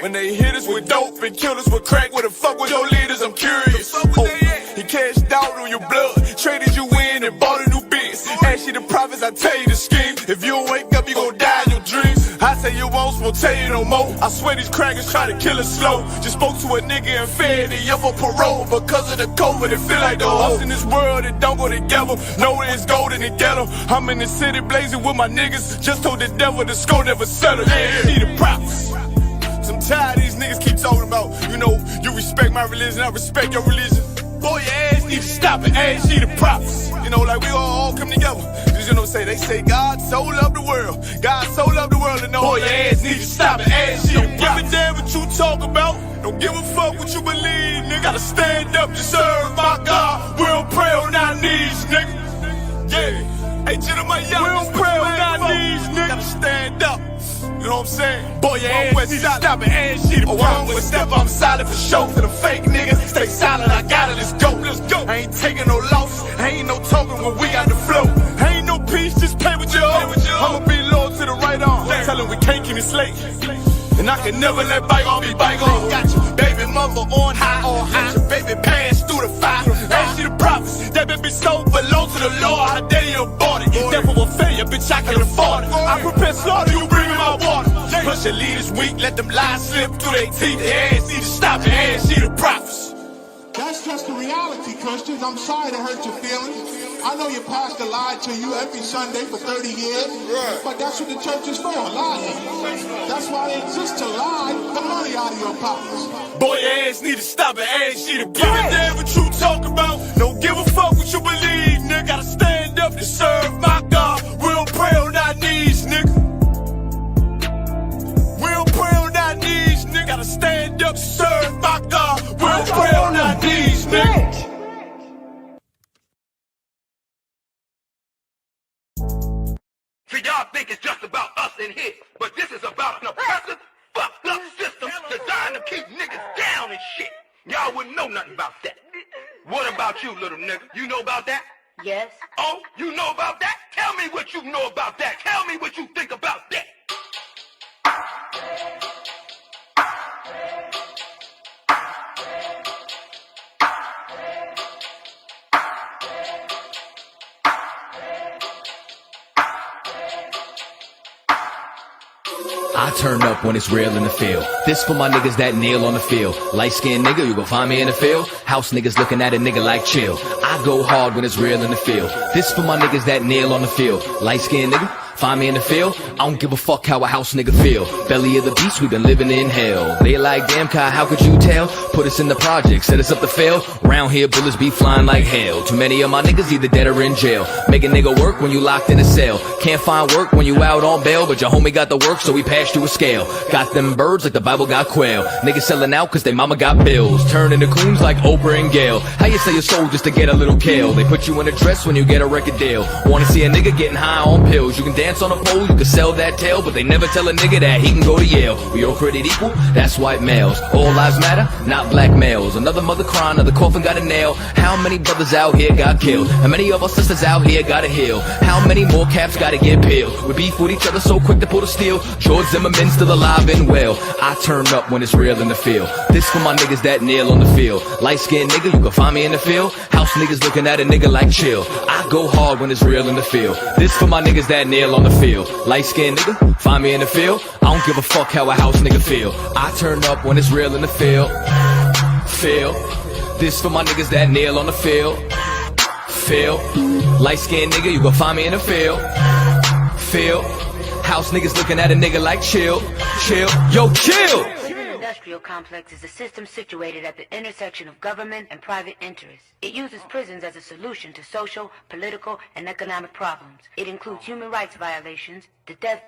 When they hit us with dope and kill us with crack, where the fuck with your leaders? I'm curious. He cashed out on your blood, traded you in and bought a new biz. Ask you the profits, I tell you the scheme. If you don't wake up, you gon' die in your dreams. I say you won't tell you no more. I swear these crackers try to kill us slow. Just spoke to a nigga and fed he up for parole. Because of the COVID, it feel like the host in this world that don't go together. Know it's gold in the ghetto. I'm in the city blazing with my niggas. Just told the devil the score never settled. Yeah, see the props. I'm tired of these niggas keep talking about, you respect my religion, I respect your religion. Boy, your ass need to stop it, ass need the props. Like we all come together. They say God so loved the world. God so loved the world, and boy, your ass need to stop it, ass need the props. Don't give a damn what you talk about. Don't give a fuck what you believe, nigga. Gotta stand up to serve my God. We don't pray on our knees, nigga. Yeah. Hey, gentlemen, we don't pray on our knees, nigga. Gotta stand up. You know what I'm saying? Boy, your ass need to stop it, ass need to props. One step, I'm solid for show. To the fake niggas, stay silent, I got it, let's go. Let's go. I ain't taking no loss, ain't no token when we got the flow. Ain't no peace, just pay with your own. I'ma be loyal to the right arm. Tell him we can't keep it late. And I can never let bygone be bygone. Got your baby mother on high. Got your baby pass through the fire. Ain't she the prophets? That baby so belong to the Lord. How dare you abort it? Devil will failure, bitch, I can afford it. I prepare slaughter, you bring me my water. Push your leaders weak, let them lies slip through their teeth. Their ass need to stop it, ass see the prophets. That's just the reality, Christians. I'm sorry to hurt your feelings. I know your pastor lied to you every Sunday for 30 years, but that's what the church is for, lying. That's why they exist, to lie the money out of your pockets. Boy, your ass need to stop it, ass need to give a damn what you talk about. Don't give a fuck what you believe, nigga. Gotta stand up to serve my God. We don't pray on our knees, nigga. We don't pray on our knees, nigga. Gotta stand up to serve my God. We don't pray on our knees, nigga. See, y'all think it's just about us in here, but this is about an oppressive, fucked up system designed to keep niggas down and shit. Y'all wouldn't know nothing about that. What about you, little nigga? You know about that? Yes. Oh, you know about that? Tell me what you know about that. Tell me what you think about that. I turn up when it's real in the field. This for my niggas that kneel on the field. Light-skinned nigga, you gon' find me in the field. House niggas looking at a nigga like chill. I go hard when it's real in the field. This for my niggas that kneel on the field. Light-skinned nigga, find me in the field. I don't give a fuck how a house nigga feel. Belly of the beast, we been living in hell. They like, damn Kai, how could you tell? Put us in the project, set us up to fail. Round here, bullets be flying like hell. Too many of my niggas either dead or in jail. Make a nigga work when you locked in a cell. Can't find work when you out on bail, but your homie got the work, so we passed through a scale. Got them birds like the Bible got quail. Niggas selling out cause they mama got bills. Turn into coons like Oprah and Gail. How you sell your soul just to get a little kale? They put you in a dress when you get a record deal. Wanna see a nigga getting high on pills? You can dance on a pole, you can sell that tail, but they never tell a nigga that he can go to Yale. We all created equal, that's white males. All lives matter, not black males. Another mother crying, another coffin got a nail. How many brothers out here got killed? How many of our sisters out here gotta heal? How many more caps gotta get peeled? We beef with each other so quick to pull the steel. George Zimmerman still alive and well. I turn up when it's real in the field. This for my niggas that kneel on the field. Light-skinned nigga, you can find me in the field. House niggas looking at a nigga like chill. I go hard when it's real in the field. This for my niggas that kneel on the field. Light-skinned nigga, find me in the field. I don't give a fuck how a house nigga feel. I turn up when it's real in the field. Feel. This for my niggas that kneel on the field. Feel. Light-skinned nigga, you gon' find me in the field. Feel. House niggas looking at a nigga like chill. Chill. Yo, chill! The industrial complex is a system situated at the intersection of government and private interests. It uses prisons as a solution to social, political, and economic problems. It includes human rights violations, the death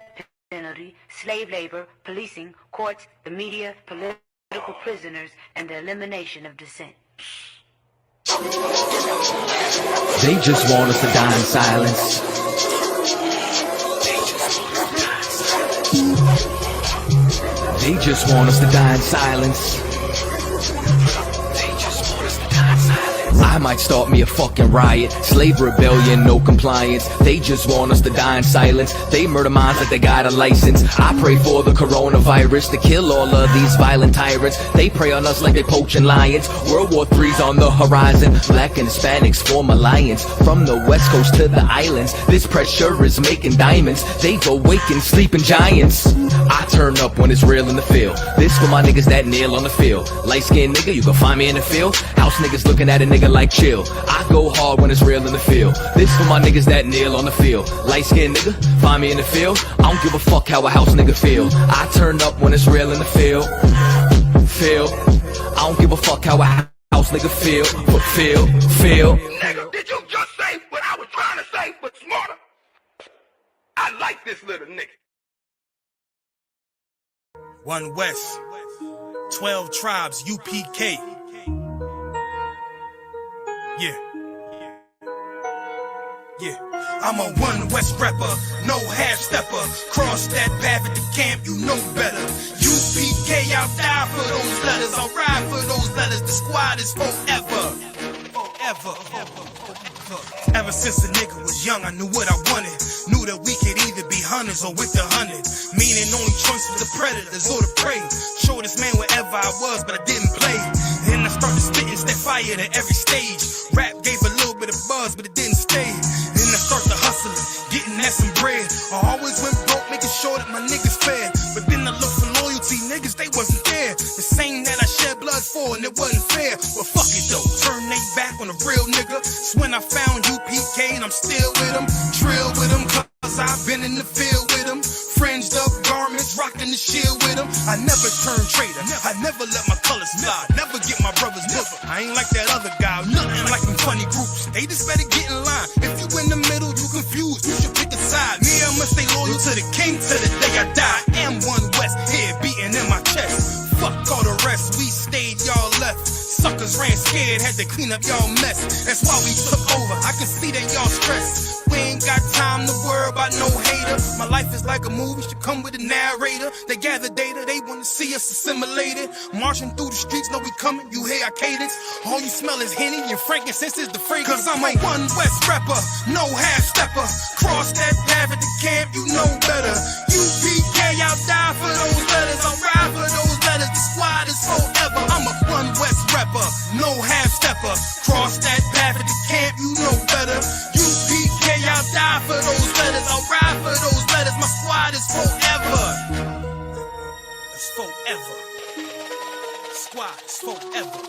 penalty, slave labor, policing, courts, the media, political prisoners, and the elimination of dissent. They just want us to die in silence. They just want us to die in silence. They just want us to die in silence. I might start me a fucking riot. Slave rebellion, no compliance. They just want us to die in silence. They murder minds like they got a license. I pray for the coronavirus to kill all of these violent tyrants. They prey on us like they poaching lions. World War III's on the horizon. Black and Hispanics form alliance. From the west coast to the islands, this pressure is making diamonds. They've awakened sleeping giants. I turn up when it's real in the field. This for my niggas that kneel on the field. Light-skinned nigga, you can find me in the field. House niggas looking at a nigga like chill. I go hard when it's real in the field. This for my niggas that kneel on the field. Light-skinned nigga, find me in the field. I don't give a fuck how a house nigga feel. I turn up when it's real in the field. I don't give a fuck how a house nigga feel. Nigga, did you just say what I was trying to say, but smarter? I like this little nigga. One West, 12 tribes, UPK. Yeah. I'm a One West rapper, no half stepper. Cross that path at the camp, you know better. UPK, I'll die for those letters. I'll ride for those letters. The squad is forever. Ever since a nigga was young, I knew what I wanted. Knew that we could either be hunters or with the hunted. Meaning only choice was the predators or the prey. Showed this man wherever I was, but I didn't play. Then I started spitting, step fire at every stage. Rap gave a little bit of buzz, but it didn't stay. Then I started hustling, getting at some bread. I always went broke, making sure that my niggas fed. But then I looked for loyalty, niggas, they wasn't there. The same that I shed blood for, and it wasn't fair. Well, fuck it though, turn they back on a real nigga. It's when I found UPK, and I'm still with them. Trill with them, cause I've been in the field with them. Fringed up garments, rocking the shield with them. I never turn traitor, I never let my colors fly. Never get my brother's book. I ain't like that other guy, nothing like them funny groups. They just better get in line. If you in the middle, you confused, you should pick a side. Me, I must stay loyal to the king till the day I die. I am One West, here beating in my chest. Fuck all the rest, we stayed, y'all left. Suckers ran scared, had to clean up y'all mess. That's why we took over, I can see that y'all stressed. We ain't got time to worry about no hater. My life is like a movie, should come with a narrator. They gather data, they wanna see us assimilated. Marching through the streets, know we coming, you hear our cadence. All you smell is Henny and frankincense is the fragrance. Cause I'm a One West rapper, no half stepper. Cross that path at the camp, you know better. UPK, I'll die for those letters, I'll ride for those letters. The squad is forever. I'm a One West rapper, no half stepper. Cross that path at the camp, you know better. UPK, I'll die for those letters, I'll ride for those letters. My squad is forever. It's forever. Squad is forever.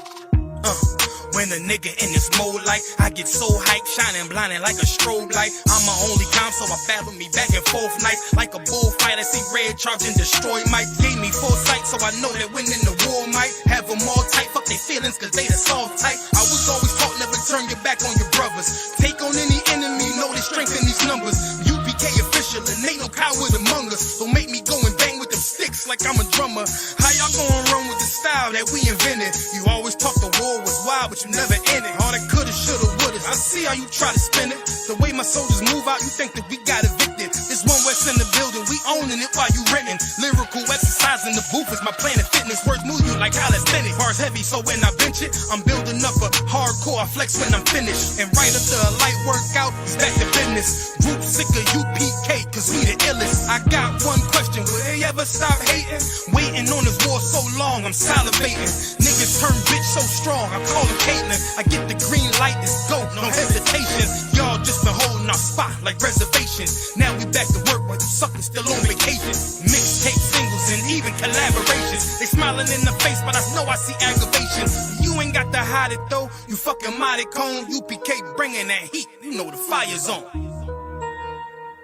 When a nigga in this mode like I get so hyped, shining blinding like a strobe light. I'm my only calm, so I battle me back and forth nights. Like a bullfight, I see red charge and destroy might. Gave me foresight, so I know that winning the war might have them all tight. Fuck their feelings, cause they the soft type. I was always taught never turn your back on your brothers. Take on any enemy, know the strength in these numbers. UPK official, and ain't no coward among us. So make me go and bang with them sticks like I'm a drummer. How y'all gonna run with the style that we invented? You always talk the war was wild, but you never in it. All that coulda, shoulda, woulda. I see how you try to spin it. The way my soldiers move out, you think that we got evicted. It's One West in the building, we owning it while you renting. Lyrical exercise in the booth is my Planet Fitness. Words move you like calisthenics. Bars heavy, so when I bench it, I'm building up a hardcore. I flex when I'm finished. And right after a light workout, it's back to business. Group sick of UPK, cause we the illest. I got one question, will they ever stop hating? Waiting on this war so long, I'm salivating. Niggas turn bitch so strong, I call them Caitlyn. I get the green light, it's go, no hesitation. Y'all just been holding our spot like reservations. Now we back to work, but you suckers still on vacation. Mixtape singles and even collaborations. They smiling in the face, but I know I see aggravation. You ain't got to hide it though, you fucking mighty cone. UPK bringing that heat, you know the fire's on.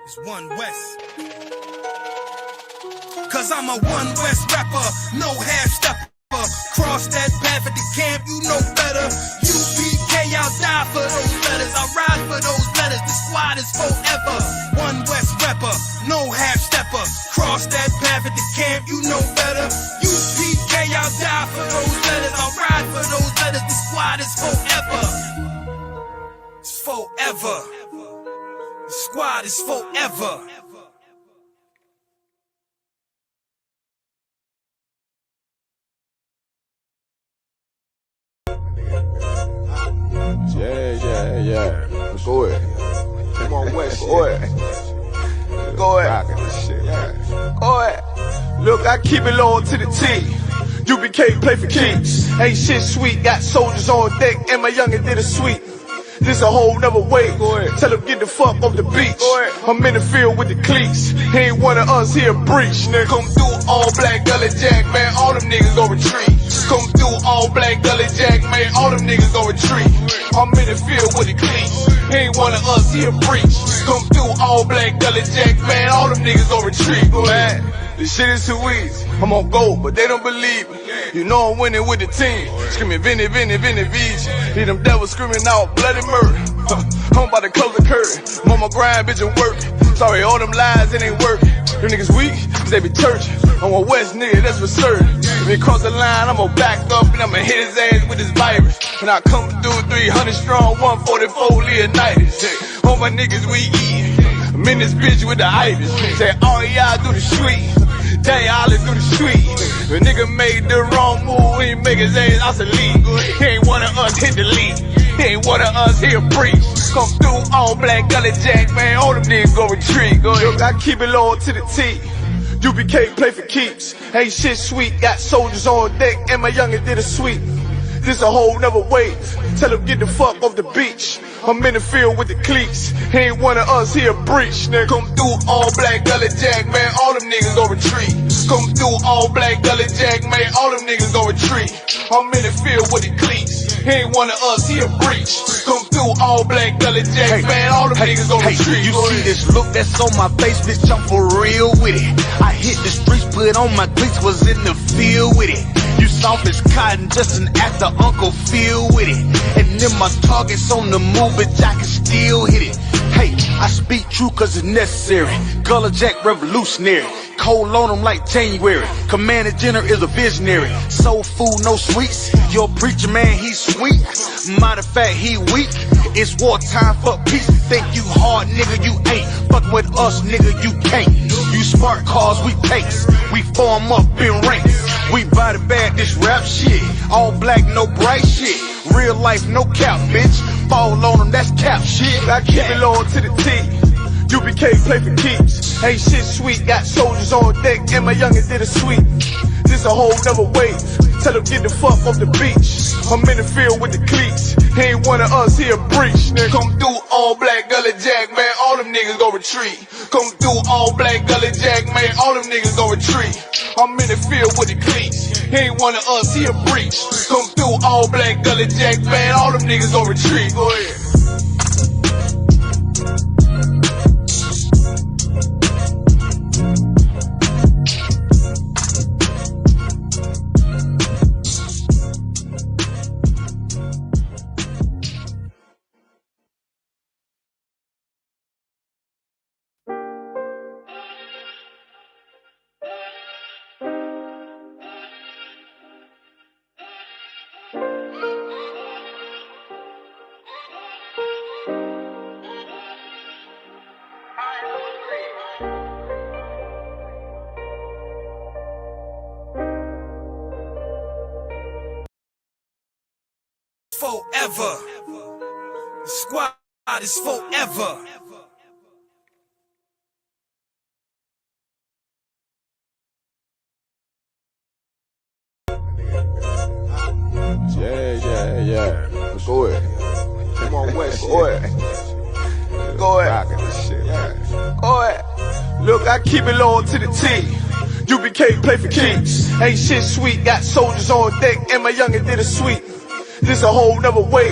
It's One West. Cause I'm a One West rapper, no half stepper. Cross that path at the camp, you know better. UPK, I'll die for those letters, I'll ride for those letters. The squad is forever. One West rapper, no half stepper. Cross that path at the camp, you know better. UPK, I'll die for those letters, I'll ride for those letters. The squad is forever. It's forever. The squad is forever. Yeah. Go ahead. Come on, West. Go ahead. Go ahead. Rockin' this shit. Yeah. Go ahead. Look, I keep it low to the T. UBK play for keeps. Ain't shit sweet. Got soldiers on deck, and my youngin' did a sweep. This a whole nother way. Tell him get the fuck off the beach. I'm in the field with the cleats. He ain't one of us, he a breach. Nigga, come through all black gully jack, man. All them niggas gon' retreat. Come through all black gully jack, man. All them niggas gon' retreat. I'm in the field with the cleats. He ain't one of us, he a breach. Come through all black gully jack, man. All them niggas gon' retreat. Man, this shit is too easy. I'm on gold, but they don't believe me. You know I'm winning with the team. Screaming Vinny, Vinny, Vinny, Vij. Hear them devils screaming out bloody murder. I'm about to close the curtain. I'm on my grind, bitch, and work. Sorry, all them lies, it ain't working. Them niggas weak, they be churchin'. I'm a West nigga, that's for certain. If he cross the line, I'ma back up and I'ma hit his ass with this virus. And I come through 300 strong, 144 Leonidas. All my niggas we eat. I'm in this bitch with the itis. Say, all y'all do the street. Day all do the street. The nigga made the wrong move, he make his ass out the league. He ain't one of us, hit the league. He ain't one of us, he a breach. Come through all black gully jack, man. All them niggas go retreat. Look, I keep it low to the T. UBK play for keeps. Ain't shit sweet. Got soldiers on deck, and my youngin' did a sweep. This a whole nother wave. Tell him get the fuck off the beach. I'm in the field with the cleats. He ain't one of us, he a breach. Nigga, come through all black gully jack, man. All them niggas gon' retreat. Come through all black gully jack, man. All them niggas gon' retreat. I'm in the field with the cleats. He ain't one of us, he a breach. Come through all black gully jack, man. All them niggas gon' retreat. You see this look that's on my face, bitch, I'm for real with it. I hit the streets, put on my cleats, was in the field with it. You soft as cotton, just an actor, Uncle Phil with it. And then my target's on the move, but I can still hit it. Hey, I speak true cause it's necessary. Gullah Jack revolutionary. Cold on them like January. Commander General is a visionary. Soul food, no sweets. Your preacher man, he's sweet. Matter of fact, he weak. It's wartime for peace. Think you hard, nigga, you ain't. Fuck with us, nigga, you can't. You smart cars, we pace. We form up in ranks. We body bag this rap shit. All black, no bright shit. Real life, no cap, bitch. Fall on them, that's cap shit. I keep it low to the T. UBK play for keeps. Ain't shit sweet. Got soldiers on deck, and my youngin' did a sweep. This a whole nother wave. Tell him get the fuck off the beach. I'm in the field with the cleats. He ain't one of us, he a breach. Nigga, come through all black gully jack, man. All them niggas gon' retreat. Come through all black gully jack, man. All them niggas gon' retreat. I'm in the field with the cleats. He ain't one of us, he a breach. Come through all black gully jack, man. All them niggas gon' retreat. Go ahead. Forever. The squad is forever. Yeah. Go ahead. Come on, West. Go ahead. Go ahead. Rockin' this shit. Yeah. Go ahead. Look, I keep it low to the T. UBK play for keeps. Ain't shit sweet. Got soldiers on deck, and my youngin' did a sweep. This a whole nother way.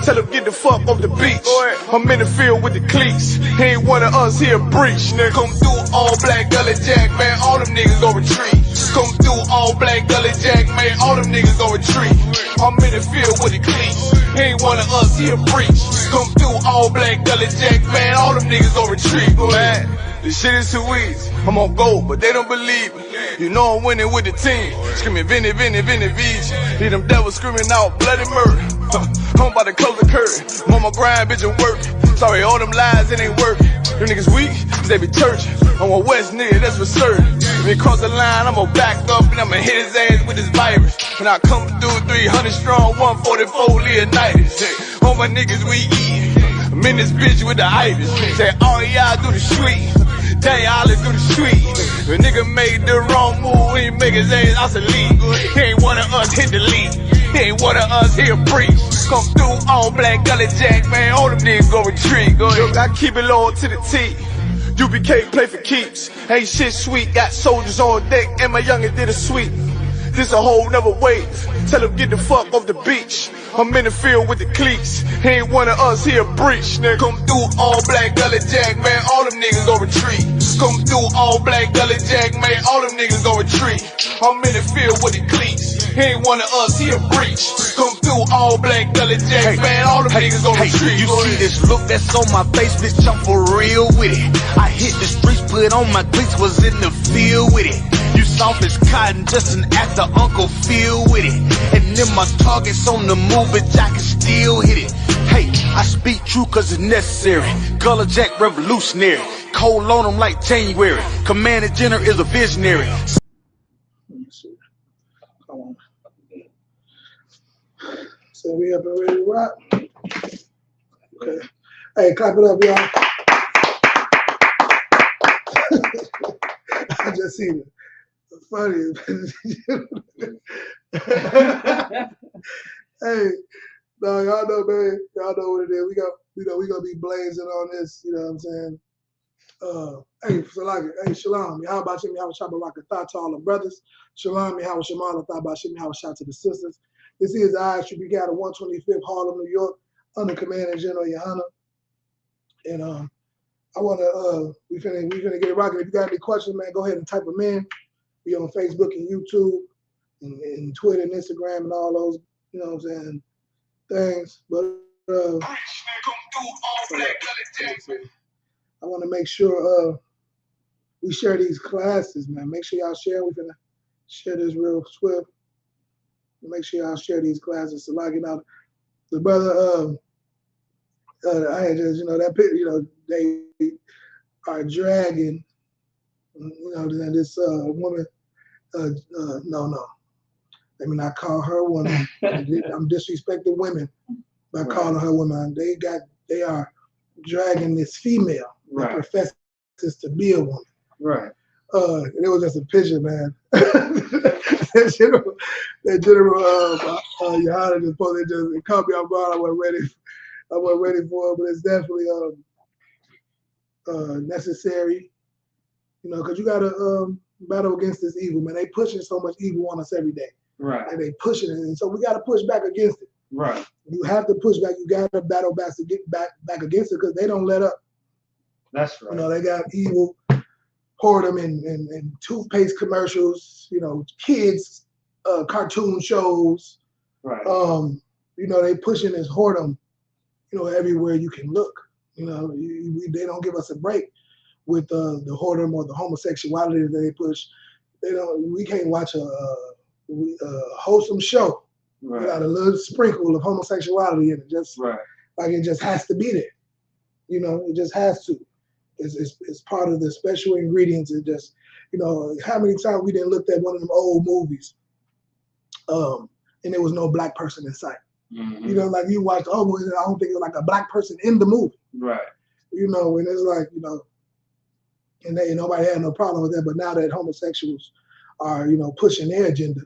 Tell him get the fuck off the beach. I'm in the field with the cleats. He ain't one of us, he a breach. Nigga, come through all black gully jack, man. All them niggas gon' retreat. Come through all black gully jack, man. All them niggas gon' retreat. I'm in the field with the cleats. He ain't one of us, he a breach. Come through all black gully jack, man. All them niggas gon' retreat. Man, this shit is too easy. I'm on gold, but they don't believe me. You know I'm winning with the team. Screaming Vinny, Vinny, Vinny, Vij. Hear them devils screaming out bloody murder. I'm about to close the curtain. I'm on my grind, bitch, and work. Sorry, all them lies, it ain't working. Them niggas weak, they be churchin'. I'm a West nigga, that's for certain. If he cross the line, I'ma back up and I'ma hit his ass with this virus. And I come through 300 strong, 144 Leonidas. Say, all my niggas we eat. I'm in this bitch with the itis. Say, all y'all do the sweet. Dang, y'all do the sweet. The nigga made the wrong move, he make his ass obsolete. He ain't one of us hit the lead. He ain't one of us here preach. Come through all black gully jack, man. All them niggas go retreat. Go ahead. I keep it loyal to the T. UBK play for keeps. Ain't shit sweet. Got soldiers on deck, and my youngin' did a sweep. This a whole nother wave. Tell him get the fuck off the beach. I'm in the field with the cleats. He ain't one of us here breach, nigga. Come through all black gully jack, man. All them niggas go retreat. Come through all black gully jack, man. All them niggas go retreat. I'm in the field with the cleats. He ain't one of us here breach. Come through all black gully jack, man. All them niggas go retreat. You see this look that's on my face, bitch, I'm for real with it. I hit the streets, put on my cleats, was in the field with it. You soft as cotton, just an actor, Uncle Phil with it. And then my target's on the move, but I can still hit it. Hey, I speak true cause it's necessary. Gullah Jack revolutionary. Cold on them like January. Commander General is a visionary. Let me see. Come on. So we up and ready to rock? Okay. Hey, clap it up, y'all. I just seen it. Funny. Hey, no, y'all know, man. Y'all know what it is. We gonna be blazing on this. You know what I'm saying? Hey, Salaki, hey, Shalom. How about you? How about Rakatha to all the brothers? Shalom. How Shamala thought about you? How shout to the sisters. This is the ISUB Got 125th Harlem, New York, under Commander General Yohana. And I wanna we finna get it rocking. If you got any questions, man, go ahead and type them in. Be on Facebook and YouTube and Twitter and Instagram and all those, you know what I'm saying, things. But I want to make sure we share these classes, man. Make sure y'all share. We're gonna share this real swift. Make sure y'all share these classes. So like, you know, the brother, I had just, you know, that picture, you know, they are dragging. You know, this woman, no. Let me not call her woman. I'm disrespecting women by calling her woman. They are dragging this female that professes to be a woman. Right. And it was just a picture, man. that general Yohana just posted, it caught me off guard. I wasn't ready for it, but it's definitely necessary. You know, because you got to battle against this evil, man. They pushing so much evil on us every day. Right. And they pushing it. And so we got to push back against it. Right. You have to push back. You got to battle back to get back against it because they don't let up. That's right. You know, they got evil, whoredom and toothpaste commercials, you know, kids, cartoon shows. Right. You know, they pushing this whoredom, you know, everywhere you can look. You know, they don't give us a break. With the whoredom or the homosexuality that they push, we can't watch a wholesome show without a little sprinkle of homosexuality in it. Just like it just has to be there. You know, it just has to. It's part of the special ingredients. It just, you know, how many times we didn't look at one of them old movies, and there was no black person in sight. Mm-hmm. You know, like you watch the old movies, I don't think it was like a black person in the movie. Right. You know, and it's like, you know. And nobody had no problem with that, but now that homosexuals are, you know, pushing their agenda,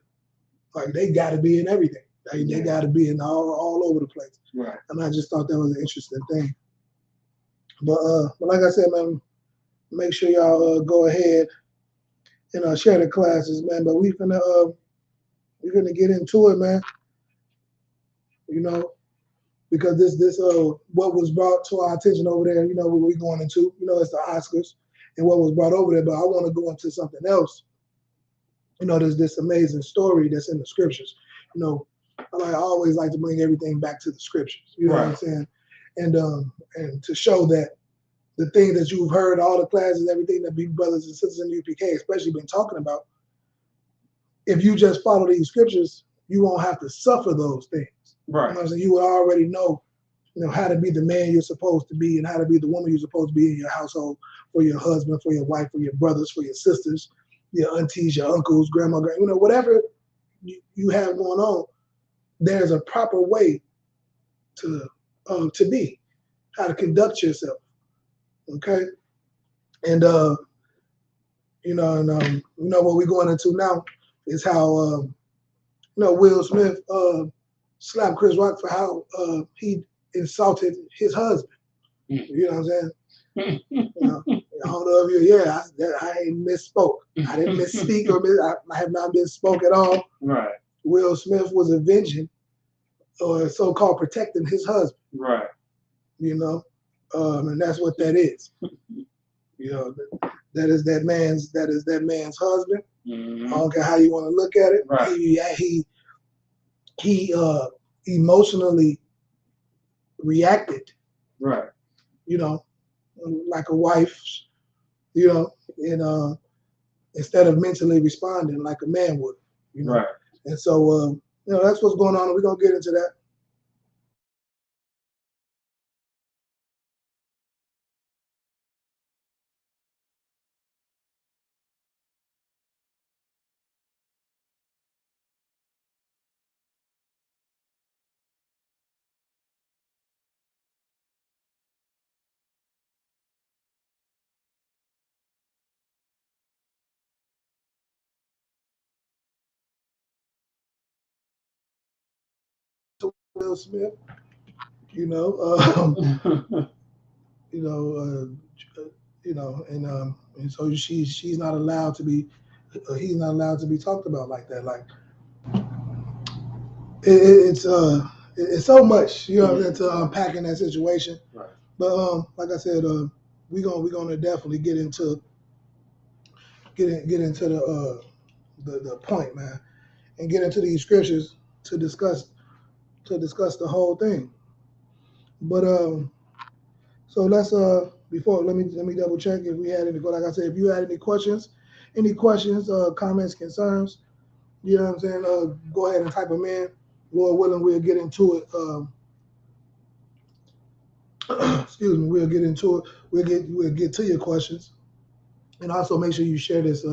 like they got to be in everything. They got to be in all over the place. Right. And I just thought that was an interesting thing. But like I said, man, make sure y'all go ahead and share the classes, man. But we're gonna get into it, man. You know, because this what was brought to our attention over there, you know, what we're going into, you know, it's the Oscars. And what was brought over there, but I want to go into something else. You know, there's this amazing story that's in the scriptures. You know, I always like to bring everything back to the scriptures. You know what I'm saying? And to show that the thing that you've heard, all the classes, everything that big brothers and sisters in the UPK especially been talking about, if you just follow these scriptures, you won't have to suffer those things. Right. You know what I'm saying? You will already know, you know, how to be the man you're supposed to be and how to be the woman you're supposed to be in your household, for your husband, for your wife, for your brothers, for your sisters, your aunties, your uncles, grandma, you know, whatever you have going on, there's a proper way to be, how to conduct yourself. Okay, and you know what we're going into now is how Will Smith slapped Chris Rock for how he insulted his husband. You know what I'm saying? I don't know if you, I ain't misspoke. I didn't misspeak I have not misspoke at all. Right. Will Smith was avenging or so-called protecting his husband. Right. You know, and that's what that is. You know, that is that man's husband. Mm-hmm. I don't care how you want to look at it. Right. He emotionally reacted. Right. You know, like a wife, you know, and instead of mentally responding like a man would, you know. Right. And so, you know, that's what's going on, and we're gonna get into that. Will Smith, you know, and so she's not allowed to be, he's not allowed to be talked about like that. Like it's so much, you know, to unpack in that situation. Right. But like I said, we're gonna definitely get into the point, man, and get into these scriptures to discuss the whole thing. But so let's let me double check if we had any. Like I said, if you had any questions, comments, concerns, you know what I'm saying, go ahead and type them in. Lord willing, we'll get into it. Excuse me, we'll get into it. We'll get to your questions, and also make sure you share this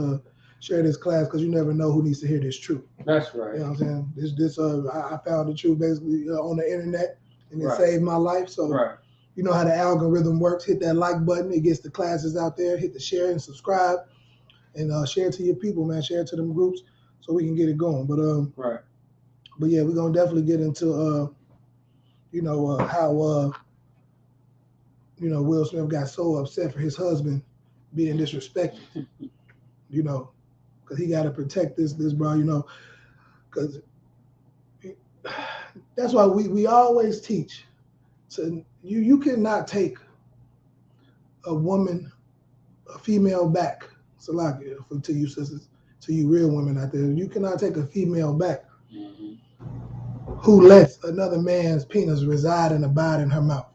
class, because you never know who needs to hear this truth. That's right. You know what I'm saying? This I found the truth basically on the internet, and it Right. saved my life. So Right. you know how the algorithm works. Hit that like button. It gets the classes out there. Hit the share and subscribe, and share it to your people, man. Share it to them groups so we can get it going. But right. But yeah, we're gonna definitely get into how Will Smith got so upset for his husband being disrespected. You know, because he got to protect this bro. You know, because that's why we always teach. So you cannot take a woman, a female back. So like to you sisters, to you real women out there, you cannot take a female back who lets another man's penis reside and abide in her mouth.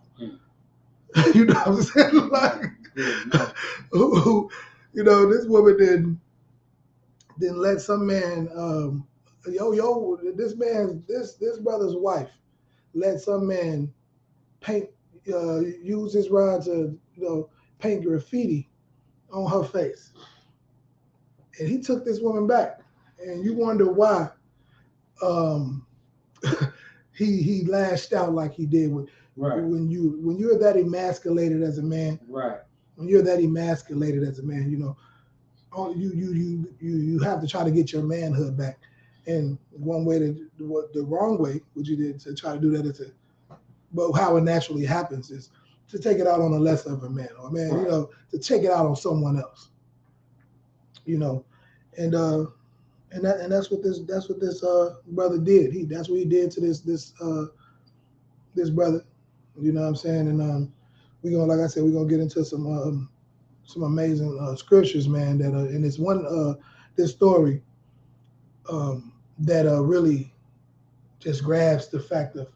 You know what I'm saying? Like, you know, this woman didn't let some man, this brother's wife let some man paint, use his rod to, paint graffiti on her face. And he took this woman back. And you wonder why he lashed out like he did when you're that emasculated as a man. Right. When you're that emasculated as a man, you know, you have to try to get your manhood back. And one way the wrong way, what you did to try to do that but how it naturally happens is to take it out on a less of a man, or man, you know, to take it out on someone else. You know, and that's what this brother did. That's what he did to this brother. You know what I'm saying? And like I said, we're gonna get into some amazing scriptures, man. That and it's this story that really just grabs the fact of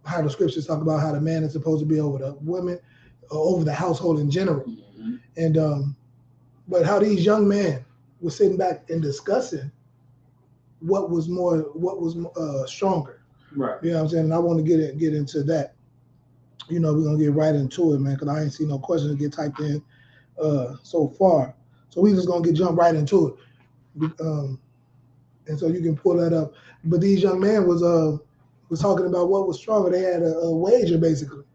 how the scriptures talk about how the man is supposed to be over the women, over the household in general, and but how these young men were sitting back and discussing what was stronger. Right. You know what I'm saying? And I want to get into that. You know, we're gonna get right into it, man, because I ain't see no questions get typed in so far. So we just gonna jump right into it. And so you can pull that up. But these young men was talking about what was stronger. They had a wager basically,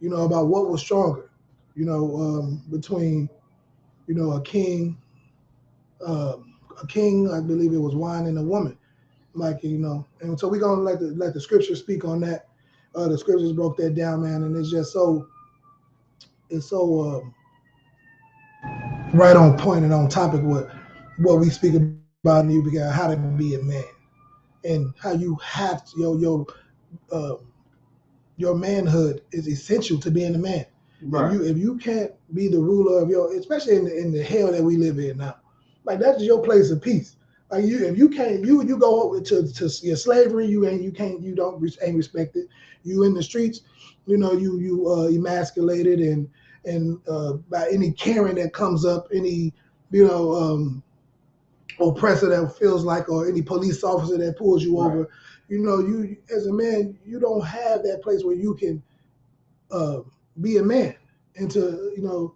about what was stronger, between, a king, I believe it was wine, and a woman. Like, and so we're gonna let the scriptures speak on that. The scriptures broke that down, man, and it's just so right on point and on topic with what we speak about in the how to be a man and how you have to, your manhood is essential to being a man. Right. If you can't be the ruler of especially in the hell that we live in now, like that's your place of peace. Like if you can't, you go to your slavery, you ain't respected. You in the streets, you emasculated and by any Karen that comes up, any oppressor that feels like, or any police officer that pulls you over, you as a man, you don't have that place where you can be a man and to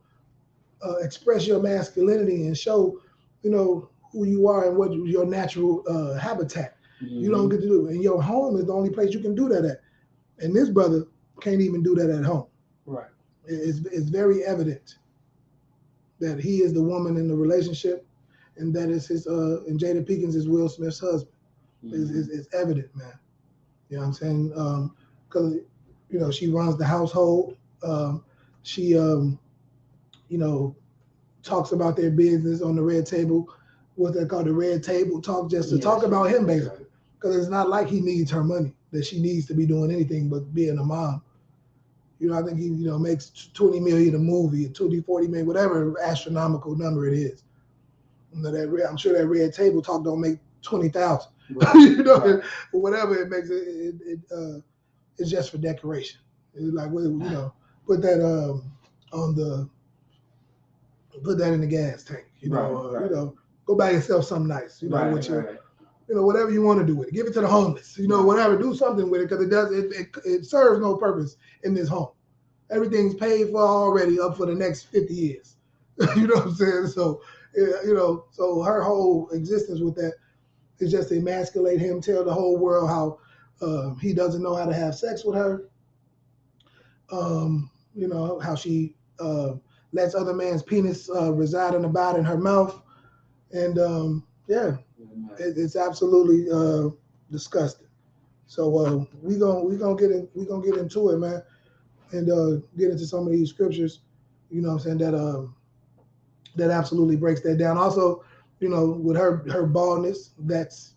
express your masculinity and show who you are and what your natural habitat. Mm-hmm. You don't get to do it. And your home is the only place you can do that at. And this brother can't even do that at home. Right. It's very evident that he is the woman in the relationship, and that is his and Jada Pinkins is Will Smith's husband. Mm-hmm. It's evident, man. You know what I'm saying? Because she runs the household. She talks about their business on the red table, what they call the red table talk, just to talk about him, basically. Because it's not like he needs her money, that she needs to be doing anything but being a mom. I think he makes $20 million a movie, 40 million, whatever astronomical number it is. I'm sure that red table talk don't make 20,000. Right. Right. Whatever it makes, it's just for decoration. It's like, put that put that in the gas tank. Right. Go buy yourself something nice. Whatever you want to do with it. Give it to the homeless. Whatever. Do something with it, because it serves no purpose in this home. Everything's paid for already, up for the next 50 years. You know what I'm saying? So, so her whole existence with that is just to emasculate him, tell the whole world how he doesn't know how to have sex with her. How she lets other man's penis reside in her mouth. And it's absolutely disgusting. So we gonna get into it, man, and get into some of these scriptures. What I'm saying, that absolutely breaks that down. Also, with her baldness, that's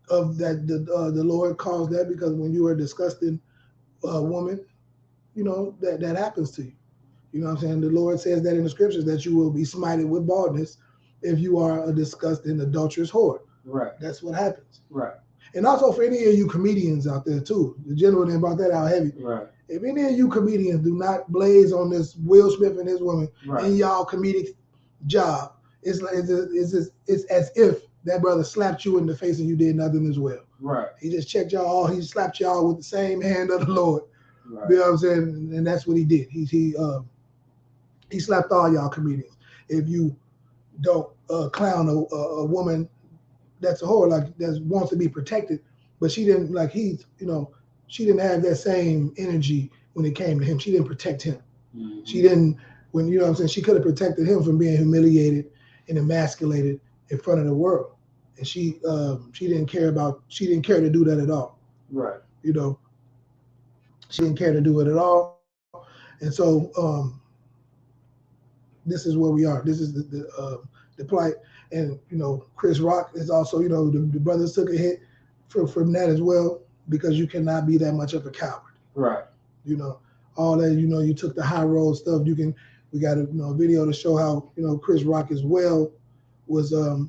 the Lord calls that, because when you are a disgusting woman, that happens to you. What I'm saying? The Lord says that in the scriptures, that you will be smited with baldness if you are a disgusting, adulterous whore. Right. That's what happens. Right. And also for any of you comedians out there too, the gentleman brought that out heavy. Right. If any of you comedians do not blaze on this Will Smith and his woman in y'all comedic job, it's as if that brother slapped you in the face and you did nothing as well. Right. He just checked y'all. He slapped y'all with the same hand of the Lord. Right. You know what I'm saying? And that's what he did. He slapped all y'all comedians. If you don't clown a woman that's a whore, like that wants to be protected, but she didn't, she didn't have that same energy when it came to him. She didn't protect him. Mm-hmm. She didn't, she could have protected him from being humiliated and emasculated in front of the world. And she didn't care to do that at all. Right. She didn't care to do it at all. And so this is where we are. This is the plight. And Chris Rock is also, the brothers took a hit from that as well, because you cannot be that much of a coward. Right. All that, you took the high road stuff. We got a video to show how, Chris Rock as well was a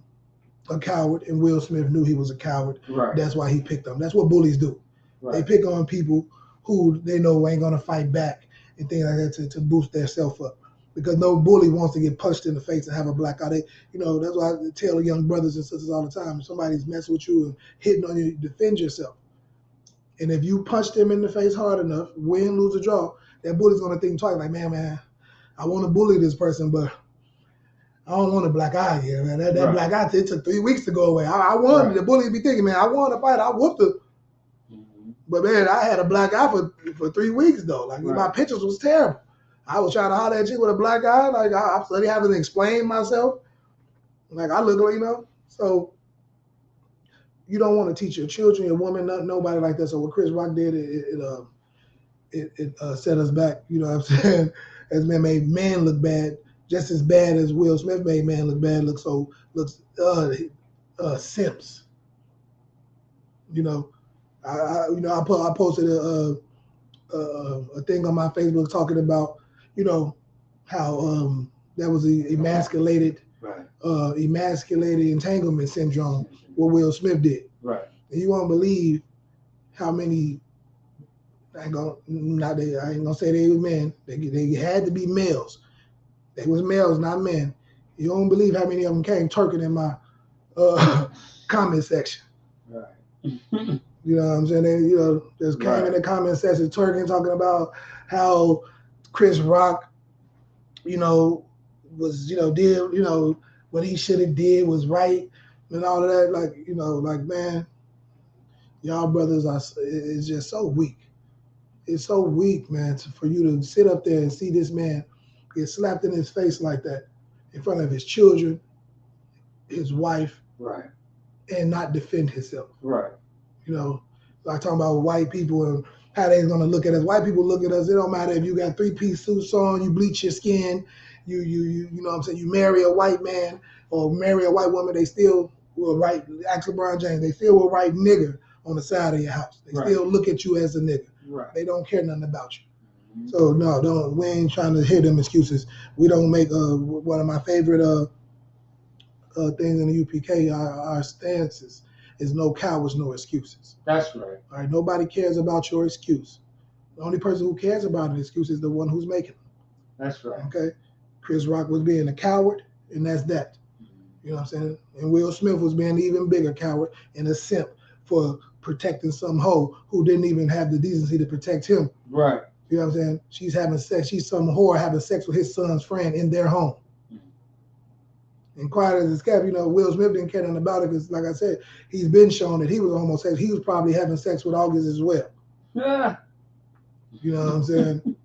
coward, and Will Smith knew he was a coward. Right. That's why he picked them. That's what bullies do. Right. They pick on people who they know ain't gonna fight back and things like that to boost their self up. Because no bully wants to get punched in the face and have a black eye. That's why I tell young brothers and sisters all the time, if somebody's messing with you and hitting on you, defend yourself. And if you punch them in the face hard enough, win, lose, or draw, that bully's gonna think twice, like, man, I want to bully this person, but I don't want a black eye here, man. That black eye, it took 3 weeks to go away. I won. The bully be thinking, man, I won the fight. I whooped her. But man, I had a black eye for 3 weeks though. Like my pictures was terrible. I was trying to holler at you with a black eye. Like I started having to explain myself. Like I look like, so you don't want to teach your children, your woman, nobody like that. So what Chris Rock did, it set us back. You know what I'm saying? As man made man look bad, just as bad as Will Smith made man look bad. Looks simps. I posted a thing on my Facebook talking about, how that was emasculated entanglement syndrome, what Will Smith did. Right. And you won't believe how many. I ain't gonna say they were men. They had to be males. They was males, not men. You don't believe how many of them came twerking in my comment section. Right. You know what I'm saying? They, just came in the comment section twerking, talking about how Chris Rock, was, did, what he should have did was right and all of that. Like, man, y'all brothers it's just so weak. It's so weak, man, for you to sit up there and see this man get slapped in his face like that in front of his children, his wife, right, and not defend himself. Right. Like talking about white people and how they're gonna look at us. White people look at us. It don't matter if you got 3-piece suits on, you bleach your skin, you know what I'm saying, you marry a white man or marry a white woman, they still will write, ask LeBron James, they still will write nigger on the side of your house. They still look at you as a nigger. Right. They don't care nothing about you. Mm-hmm. So we ain't trying to hear them excuses. We don't make one of my favorite things in the UPK, our stances is no cowards, no excuses. That's right. All right, nobody cares about your excuse. The only person who cares about an excuse is the one who's making them. That's right. Okay? Chris Rock was being a coward, and that's that. You know what I'm saying? And Will Smith was being an even bigger coward and a simp for protecting some hoe who didn't even have the decency to protect him. Right. You know what I'm saying? She's having sex. She's some whore having sex with his son's friend in their home. And quiet as it's kept, Will Smith didn't care nothing about it because, like I said, he's been shown that he was homosexual. He was probably having sex with August as well. Yeah. You know what I'm saying?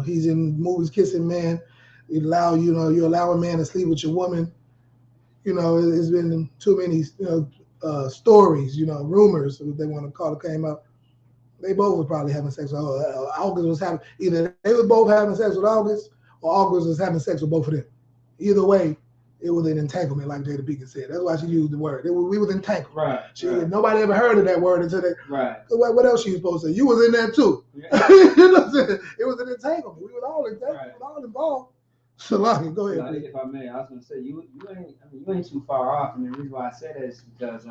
He's in movies kissing man. You allow a man to sleep with your woman. It's been too many, stories, rumors, what they want to call it, came up. They both were probably having sex with August was having, either they were both having sex with August or August was having sex with both of them. Either way, it was an entanglement, like Jada Pinkett said. That's why she used the word. We was entangled. Right. Nobody ever heard of that word until they. Right. So what else she was supposed to say? You was in there too. Yeah. You know what I'm saying? It was an entanglement. We were all entangled. Right. We were all involved. Salaki, go ahead. If I may, I was going to say you ain't too far off, and the reason why I say that is because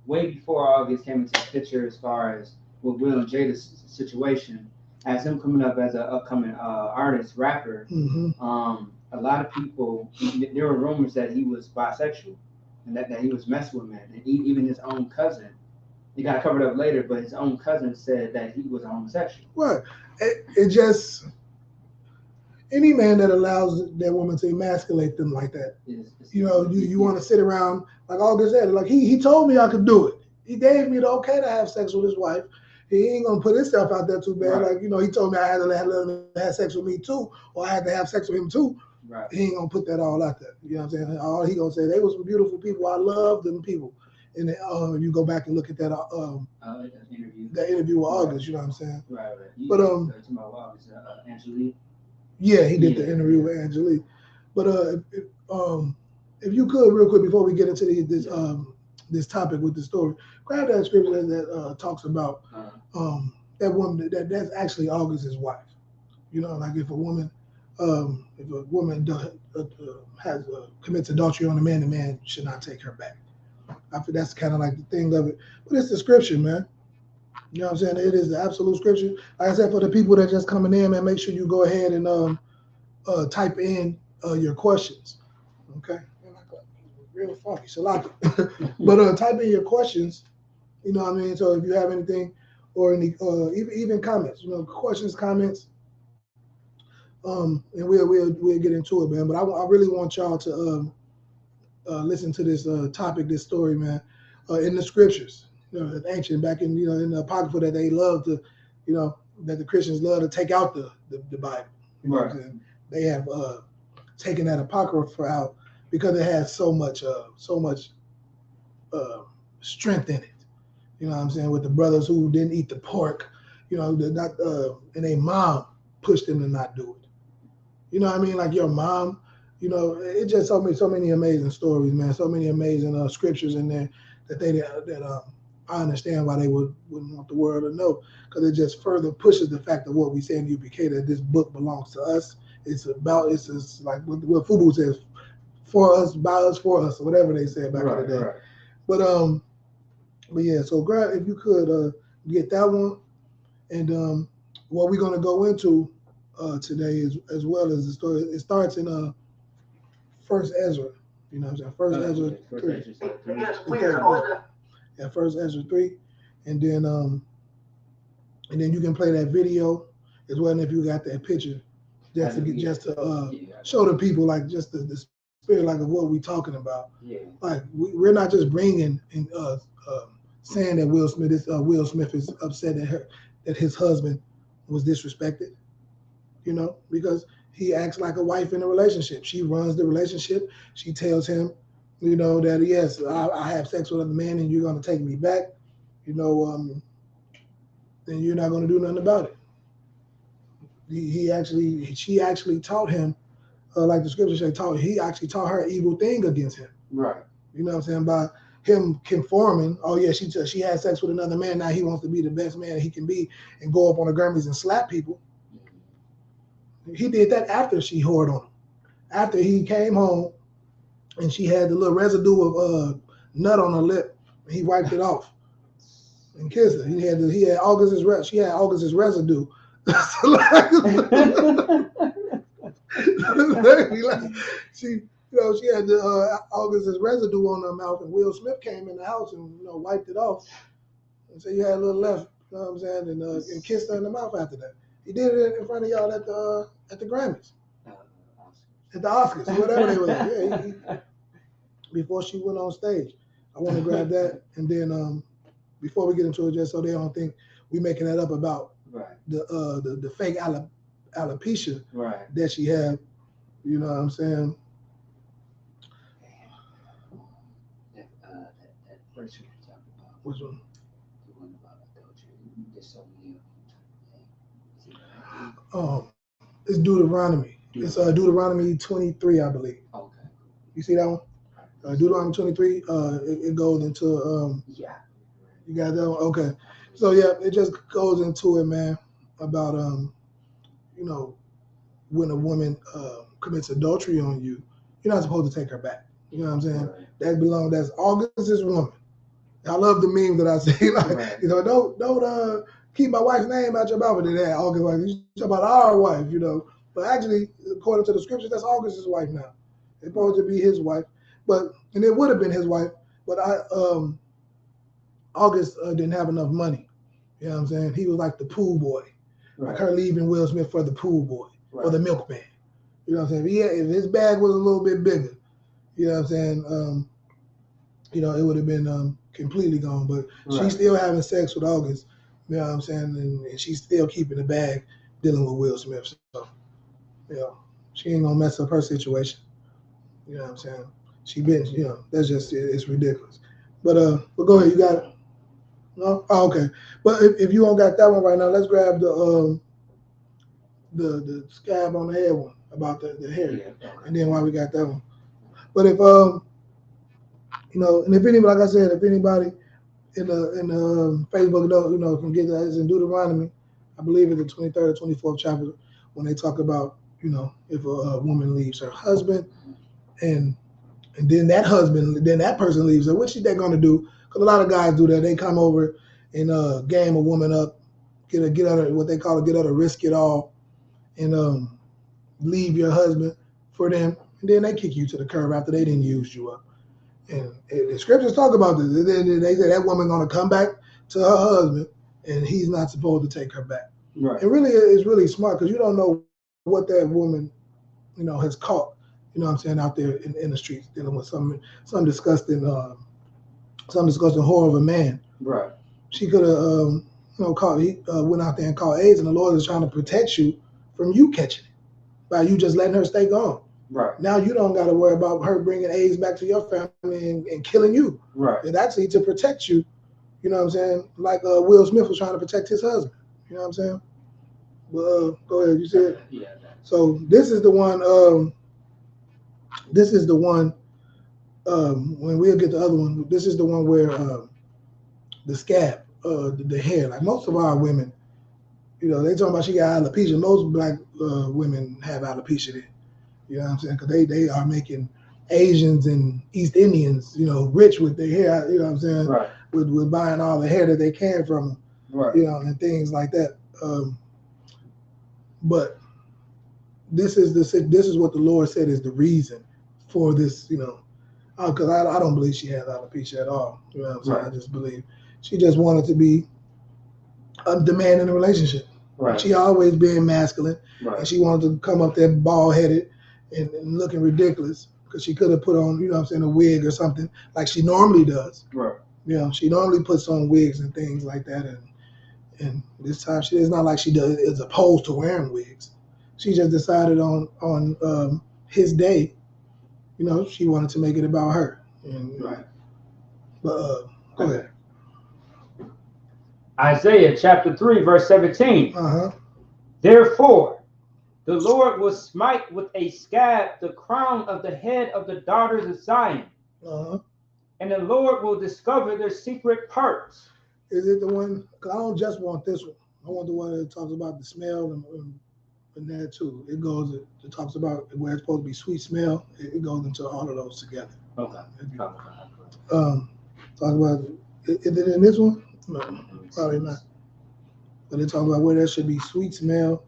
way before August came into the picture, as far as with Will and Jada's situation, as him coming up as an upcoming artist, rapper. Mm-hmm. A lot of people, there were rumors that he was bisexual and that he was messing with men. And even his own cousin, he got covered up later, but his own cousin said that he was a homosexual. Right. It just, any man that allows that woman to emasculate them like that, you want to sit around, like August said, like he told me I could do it. He gave me the okay to have sex with his wife. He ain't gonna put himself out there too bad. Right. Like, he told me I had to let him have sex with me too, or I had to have sex with him too. Right. He ain't gonna put that all out there. You know what I'm saying? All he gonna say, they were some beautiful people. I love them people. And you go back and look at that interview with August. You know what I'm saying? Right. But talking about August, Angelique. Yeah, he did the interview with Angelique. But if you could, real quick, before we get into this topic with the story, grab that scripture that talks about that woman that's actually August's wife. Like if a woman commits adultery on a man, the man should not take her back. I think that's kind of like the thing of it. But it's the scripture, man. You know what I'm saying? It is the absolute scripture. Like I said, for the people that just coming in, man, make sure you go ahead and type in your questions. Okay? Real funky, so like it. But type in your questions. You know what I mean? So if you have anything or any even comments, questions, comments. And we'll get into it, man. But I really want y'all to listen to this topic, this story, man, in the scriptures, ancient, back in in the Apocrypha that they love to, that the Christians love to take out the Bible. Right. They have taken that Apocrypha out because it has so much strength in it. You know what I'm saying? With the brothers who didn't eat the pork, and their mom pushed them to not do it. You know what I mean? Like your mom, it's just so many amazing stories, man. So many amazing scriptures in there that I understand why they wouldn't want the world to know, because it just further pushes the fact of what we say in UPK, that this book belongs to us. It's just like what Fubu says, for us, by us, for us, or whatever they said back in the day. Right. But yeah, so Grant, if you could get that one, and what we're gonna go into today is, as well as the story. It starts in First Ezra. You know what I'm saying? First Ezra 3. Yeah, First Ezra 3, and then you can play that video as well. And if you got that picture, just to show the people, like, just the spirit, like, of what we talking about. Yeah. Like we're not just bringing and saying that Will Smith is upset that his husband was disrespected. Because he acts like a wife in a relationship. She runs the relationship. She tells him, that yes, I have sex with another man and you're going to take me back, then you're not going to do nothing about it. She actually taught him, like the scripture said, he actually taught her evil thing against him. Right. You know what I'm saying? By him conforming, oh yeah, she had sex with another man, now he wants to be the best man he can be and go up on the Grammys and slap people. He did that after she whored on him. After he came home and she had the little residue of nut on her lip, he wiped it off and kissed her. She had August's residue. She had the August's residue on her mouth, and Will Smith came in the house and wiped it off. And so you had a little left, you know what I'm saying, and kissed her in the mouth after that. He did it in front of y'all at the Grammys, at the Oscars, whatever they were. Yeah, before she went on stage. I want to grab that, and then before we get into it, just so they don't think we making that up about the fake alopecia that she had. You know what I'm saying? That first one you're talking about. Which one? The one about adultery. You just told me. It's Deuteronomy. It's Deuteronomy 23, I believe. Okay. You see that one? Deuteronomy 23. It goes into You got that one? Okay. So yeah, it just goes into it, man, about when a woman commits adultery on you, you're not supposed to take her back. You know what I'm saying? Right. That's August's woman. I love the meme that I say, like, don't keep my wife's name out your mouth. And that August, like, you talk about our wife, But actually, according to the scriptures, that's August's wife now. It's supposed to be his wife, and it would have been his wife, but August didn't have enough money. You know what I'm saying? He was like the pool boy, like her leaving Will Smith for the pool boy or the milkman. You know what I'm saying? If his bag was a little bit bigger, you know what I'm saying? It would have been completely gone. But she's still having sex with August. You know what I'm saying? And she's still keeping the bag, dealing with Will Smith. So, she ain't gonna mess up her situation. You know what I'm saying? She been, that's just, it's ridiculous. But go ahead, you got it? No? Oh, okay. But if you don't got that one right now, let's grab the scab on the head one about the hair, and then why we got that one. But if and if anybody, like I said, if anybody in the Facebook can get that, it's in Deuteronomy, I believe it's the 23rd or 24th chapter, when they talk about if a woman leaves her husband, and then that person leaves her, what's they gonna do? Because a lot of guys do that. They come over and game a woman up, get her what they call get her to risk it all, and leave your husband for them, and then they kick you to the curb after they didn't use you up. And the scriptures talk about this. They say that woman gonna come back to her husband, and he's not supposed to take her back. Right. It really is really smart, because you don't know what that woman, has caught, what I'm saying, out there in the streets, dealing with some disgusting horror of a man. Right. She could have, went out there and caught AIDS, and the Lord is trying to protect you from you catching it by you just letting her stay gone. Right. Now you don't got to worry about her bringing AIDS back to your family and killing you. Right. It's actually to protect you. You know what I'm saying? Like Will Smith was trying to protect his husband. You know what I'm saying? Well, go ahead. You said. Yeah. So this is the one. When we'll get the other one. This is the one where the scab, the hair. Like most of our women, they talking about she got alopecia. Most black women have alopecia. There. You know what I'm saying? Because they are making Asians and East Indians, rich with their hair. You know what I'm saying? Right. With buying all the hair that they can from them. Right. And things like that. But this is what the Lord said is the reason for this, because I don't believe she has alopecia at all. You know what I'm saying? Right. I just believe she just wanted to be a demand in a relationship. Right. She always been masculine, Right. and she wanted to come up there bald headed and looking ridiculous because she could have put on, a wig or something like she normally does. Right. She normally puts on wigs and things like that, and this time it's not like she is opposed to wearing wigs. She just decided on his day, she wanted to make it about her. Right. But go ahead. Isaiah chapter 3, verse 17. Therefore, the Lord will smite with a scab the crown of the head of the daughters of Zion. And the Lord will discover their secret parts. Is it the one? Because I don't just want this one. I want the one that talks about the smell and that too. It talks about where it's supposed to be sweet smell. It goes into all of those together. Okay. Talk about, is it in this one? No, probably not. But it talks about where there should be sweet smell.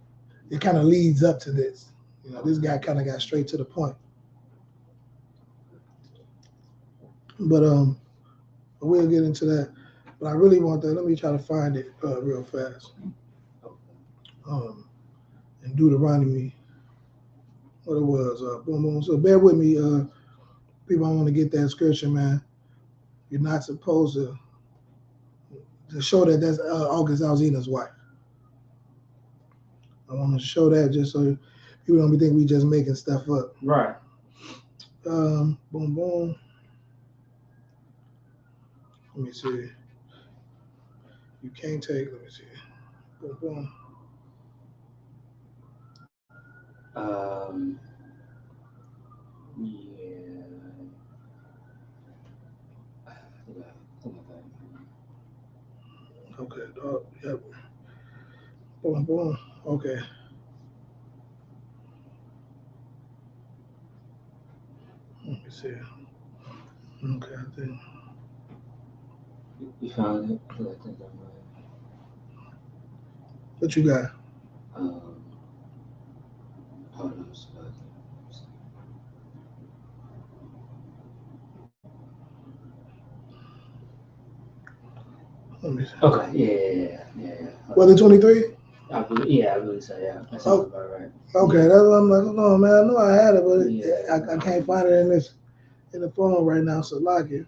It kind of leads up to this. This guy kind of got straight to the point. But we'll get into that. But I really want that. Let me try to find it real fast. And Deuteronomy, what it was. Boom, boom. So bear with me, people. I want to get that scripture, man. You're not supposed to show that that's August Alsina's wife. I want to show that just so people don't be thinking we just making stuff up. Right. Boom, boom. Let me see. You can't take. Let me see. Boom, boom. Yeah. Okay. Yep. Boom, boom. Okay. Let me see. Okay, I think. You found it? I think I'm right. What you got? Hold on a second. Let me see. Okay, yeah. Was it 23? I believe so, yeah. That sounds about right. Okay, that's what I'm like, oh man, I know I had it, but I can't find it in the phone right now, so lock it.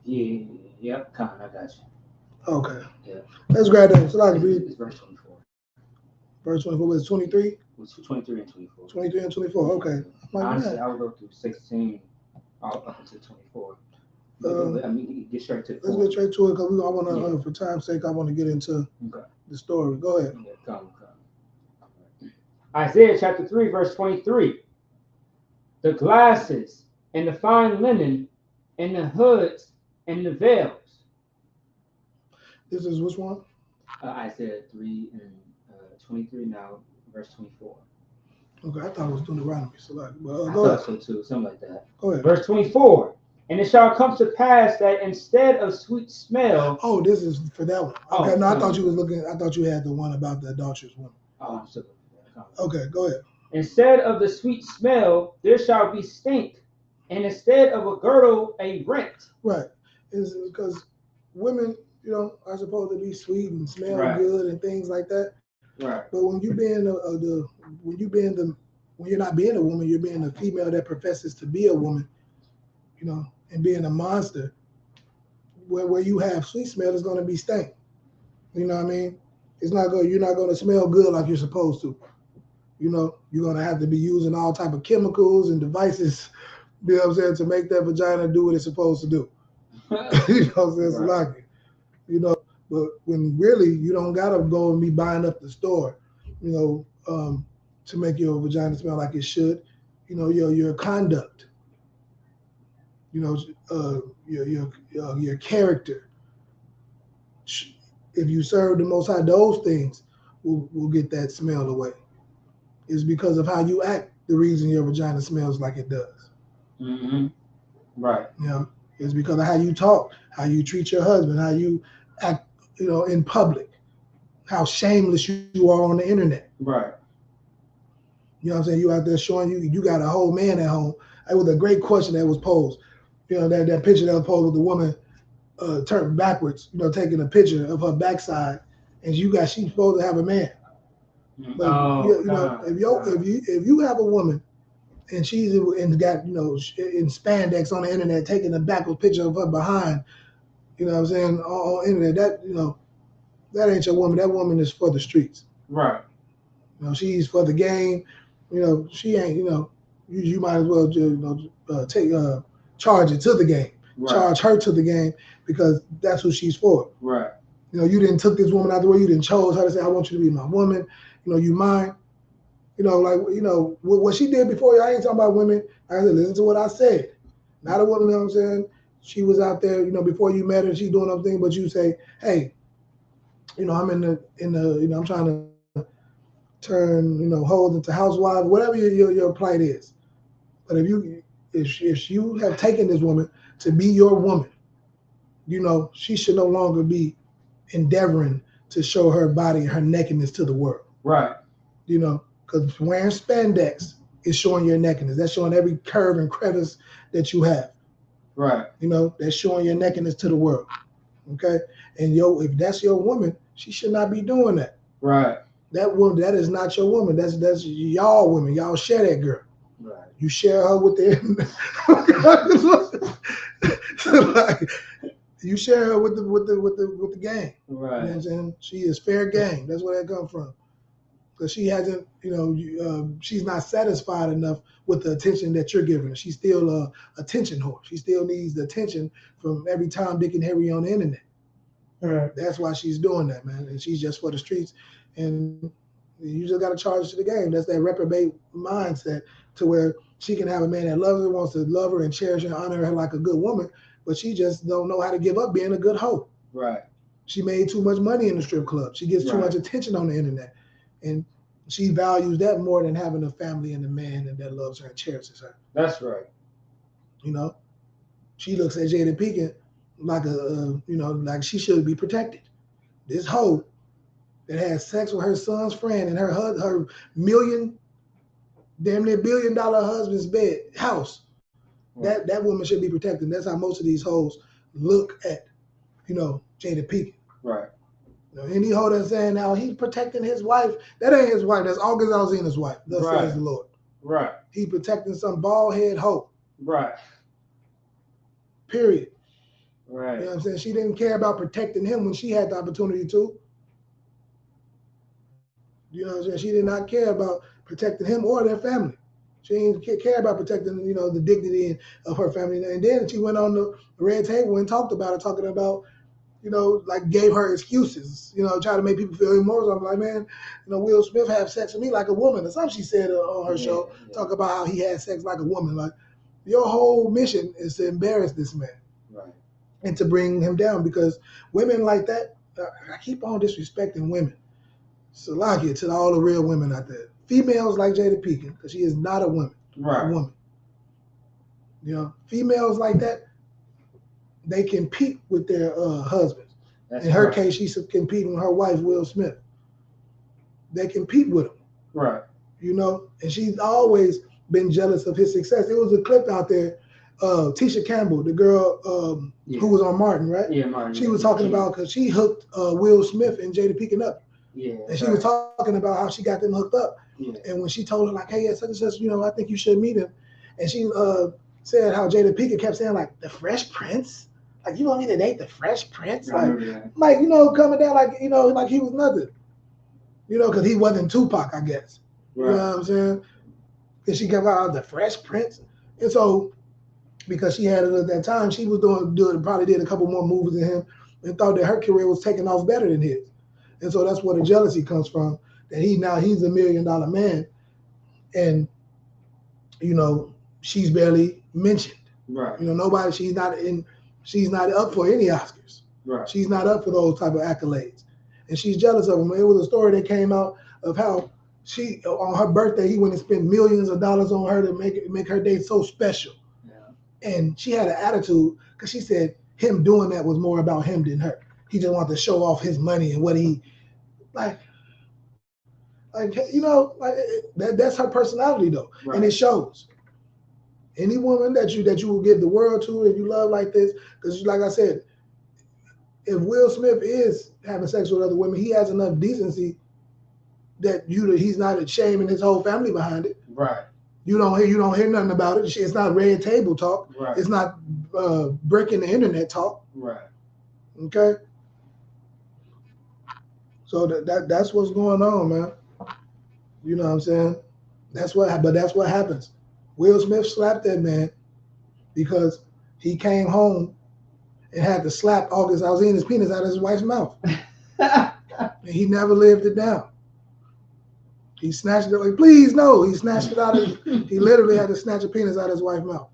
Yeah, yep, I got you. Okay. Yeah. Let's grab that. So lock it. It's verse 24. Verse 24 was 23? It's 23 and 24. 23 and 24, okay. Honestly, I would go through 16 up until 24. Get straight to the point. Let's get straight to it because I want to, for time's sake, I want to get into the story. Go ahead. Yeah, come. Isaiah chapter 3, verse 23. The glasses and the fine linen and the hoods and the veils. This is which one? Isaiah 3 and 23 now, verse 24. Okay, I thought it was Deuteronomy. So I go thought ahead. so too, something like that. Go ahead. Verse 24. And it shall come to pass that instead of sweet smell. Oh, this is for that one. Okay, no, I thought you was looking. I thought you had the one about the adulterous woman. Oh, I'm sorry. Okay, go ahead. Instead of the sweet smell, there shall be stink, and instead of a girdle, a rent. Right. It's because women, are supposed to be sweet and smell Right. good and things like that. Right. But when you being when you're not being a woman, you're being a female that professes to be a woman, you know, and being a monster. Where you have sweet smell is going to be stank. You know what I mean? You're not going to smell good like you're supposed to. You know, you're going to have to be using all type of chemicals and devices, you know what I'm saying, to make that vagina do what it's supposed to do. You know what I'm saying? It's Right. like, you know, but when really you don't got to go and be buying up the store, you know, to make your vagina smell like it should. You know, your conduct, you know, your character. If you serve the Most High, those things will get that smell away. It's because of how you act, the reason your vagina smells like it does. Mm-hmm. Right. You know, it's because of how you talk, how you treat your husband, how you act, you know, in public, how shameless you are on the internet. Right. You know what I'm saying? You out there showing you got a whole man at home. It was a great question that was posed. You know, that picture that was posed with the woman turned backwards, you know, taking a picture of her backside, and she's supposed to have a man. But you know, if you have a woman and she's got, you know, in spandex on the internet taking a backward picture of her behind, you know what I'm saying, on internet, that, you know, that ain't your woman. That woman is for the streets. Right. You know, she's for the game. You know, she ain't, you know, you might as well, you know, charge it to the game. Right. Charge her to the game, because that's who she's for. Right. You know, you didn't took this woman out the way. You didn't chose her to say, I want you to be my woman. You know, you mine. You know, like, you know, what she did before, I ain't talking about women. Like I said, listen to what I said. Not a woman, you know what I'm saying? She was out there, you know, before you met her, she's doing everything, but you say, hey, you know, I'm in the, you know, I'm trying to turn, you know, hoes into housewives, whatever your plight is. But if you have taken this woman to be your woman, you know, she should no longer be endeavoring to show her body and her nakedness to the world. Right. You know, because wearing spandex is showing your nakedness. That's showing every curve and crevice that you have. Right. You know, that's showing your nakedness to the world. Okay? And if that's your woman, she should not be doing that. Right. That woman, that is not your woman. That's y'all women. Y'all share that girl. Right. You share her with the like, you share her with the gang. Right. You know what I'm saying? She is fair game. That's where that comes from. Because she hasn't, you know, she's not satisfied enough with the attention that you're giving her. She's still a attention whore. She still needs the attention from every Tom, Dick, and Harry on the internet. Right. That's why she's doing that, man. And she's just for the streets. And you just got to charge to the game. That's that reprobate mindset, to where she can have a man that loves her, wants to love her and cherish her and honor her like a good woman, but she just don't know how to give up being a good hoe. Right. She made too much money in the strip club. She gets too much attention on the internet. And she values that more than having a family and a man that loves her and cherishes her. That's right. You know, she looks at Jada Pinkett like you know, like she should be protected. This hoe that has sex with her son's friend in her damn near $1 billion husband's house. Right. That woman should be protected. That's how most of these hoes look at, you know, Jada Pinkett. Right. You know, any hoe that's saying now he's protecting his wife, that ain't his wife. That's August Alsina's wife. Thus says the Lord. Right. He protecting some bald head hoe. Right. Period. Right. You know what I'm saying? She didn't care about protecting him when she had the opportunity to. You know what I'm saying? She did not care about protecting him or their family. She didn't care about protecting, you know, the dignity of her family. And then she went on the red table and talked about it, talking about, you know, like gave her excuses, you know, trying to make people feel emotional. I'm like, man, you know, Will Smith had sex with me like a woman. Or something she said on her show, talk about how he had sex like a woman. Like, your whole mission is to embarrass this man. Right. And to bring him down, because women like that, I keep on disrespecting women. Salakia to all the real women out there. Females like Jada Pinkett, because she is not a woman. Right. A woman. You know, females like that, they compete with their husbands. That's in her case, she's competing with her wife, Will Smith. They compete with him. Right. You know, and she's always been jealous of his success. There was a clip out there, Tisha Campbell, the girl who was on Martin, right? Yeah, Martin. She was talking about, because she hooked Will Smith and Jada Pinkett up Yeah. And she was talking about how she got them hooked up. Yeah. And when she told her, like, hey, such and such, you know, I think you should meet him. And she said how Jada Pinkett kept saying, like, the Fresh Prince? Like, you want me to date the Fresh Prince? Like, you know, coming down like, you know, like he was nothing. You know, because he wasn't Tupac, I guess. Right. You know what I'm saying? And she kept out the Fresh Prince. And so, because she had it at that time, she was probably did a couple more movies than him and thought that her career was taking off better than his. And so that's where the jealousy comes from, that he's $1 million man. And, you know, she's barely mentioned. Right. You know, she's not up for any Oscars. Right. She's not up for those type of accolades. And she's jealous of him. It was a story that came out of how she, on her birthday, he went and spent millions of dollars on her to make her day so special. Yeah. And she had an attitude because she said him doing that was more about him than her. He just wanted to show off his money and what he, like you know, like that's her personality though. Right. And it shows. Any woman that you will give the world to and you love like this, because like I said, if Will Smith is having sex with other women, he has enough decency that he's not shaming his whole family behind it. Right. You don't hear nothing about it. It's not red table talk. Right. It's not breaking the internet talk. Right. Okay. So that's what's going on, man. You know what I'm saying? That's what happens. Will Smith slapped that man because he came home and had to slap August Alsina's penis out of his wife's mouth. And he never lived it down. He snatched it, like, please, no. He snatched it out of he literally had to snatch a penis out of his wife's mouth.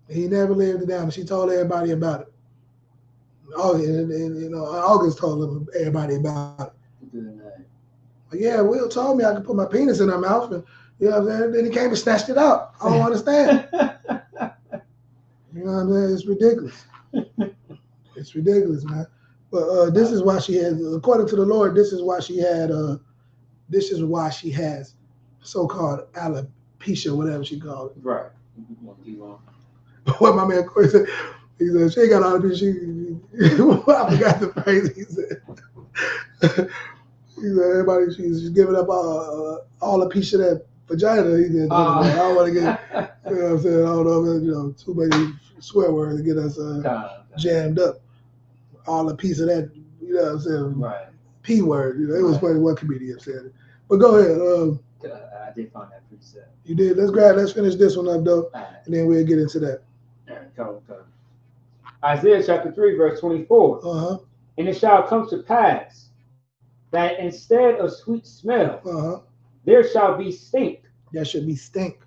He never lived it down. And she told everybody about it. Oh, and you know, August told everybody about it. Like, yeah, Will told me I could put my penis in her mouth, and you know what I'm saying? Then he came and snatched it out. I don't understand. You know what I'm saying? It's ridiculous. It's ridiculous, man. But this is why she has, according to the Lord, this is why she has so-called alopecia, whatever she called it. Right. What my man Corey said, he said, she ain't got alopecia. I forgot the phrase he said. He said, everybody, she's giving up alopecia that vagina. He said, I don't want to get, you know what I'm saying? I don't know, you know, too many swear words to get us jammed up. All a piece of that, you know what I'm saying? Right. P word. You know, it was funny one comedian said it. But go ahead. I did find that pretty sad. You did. Let's finish this one up though, and then we'll get into that. All right, come. Isaiah chapter 3, verse 24. And it shall come to pass that instead of sweet smell, there shall be stink. There should be stink.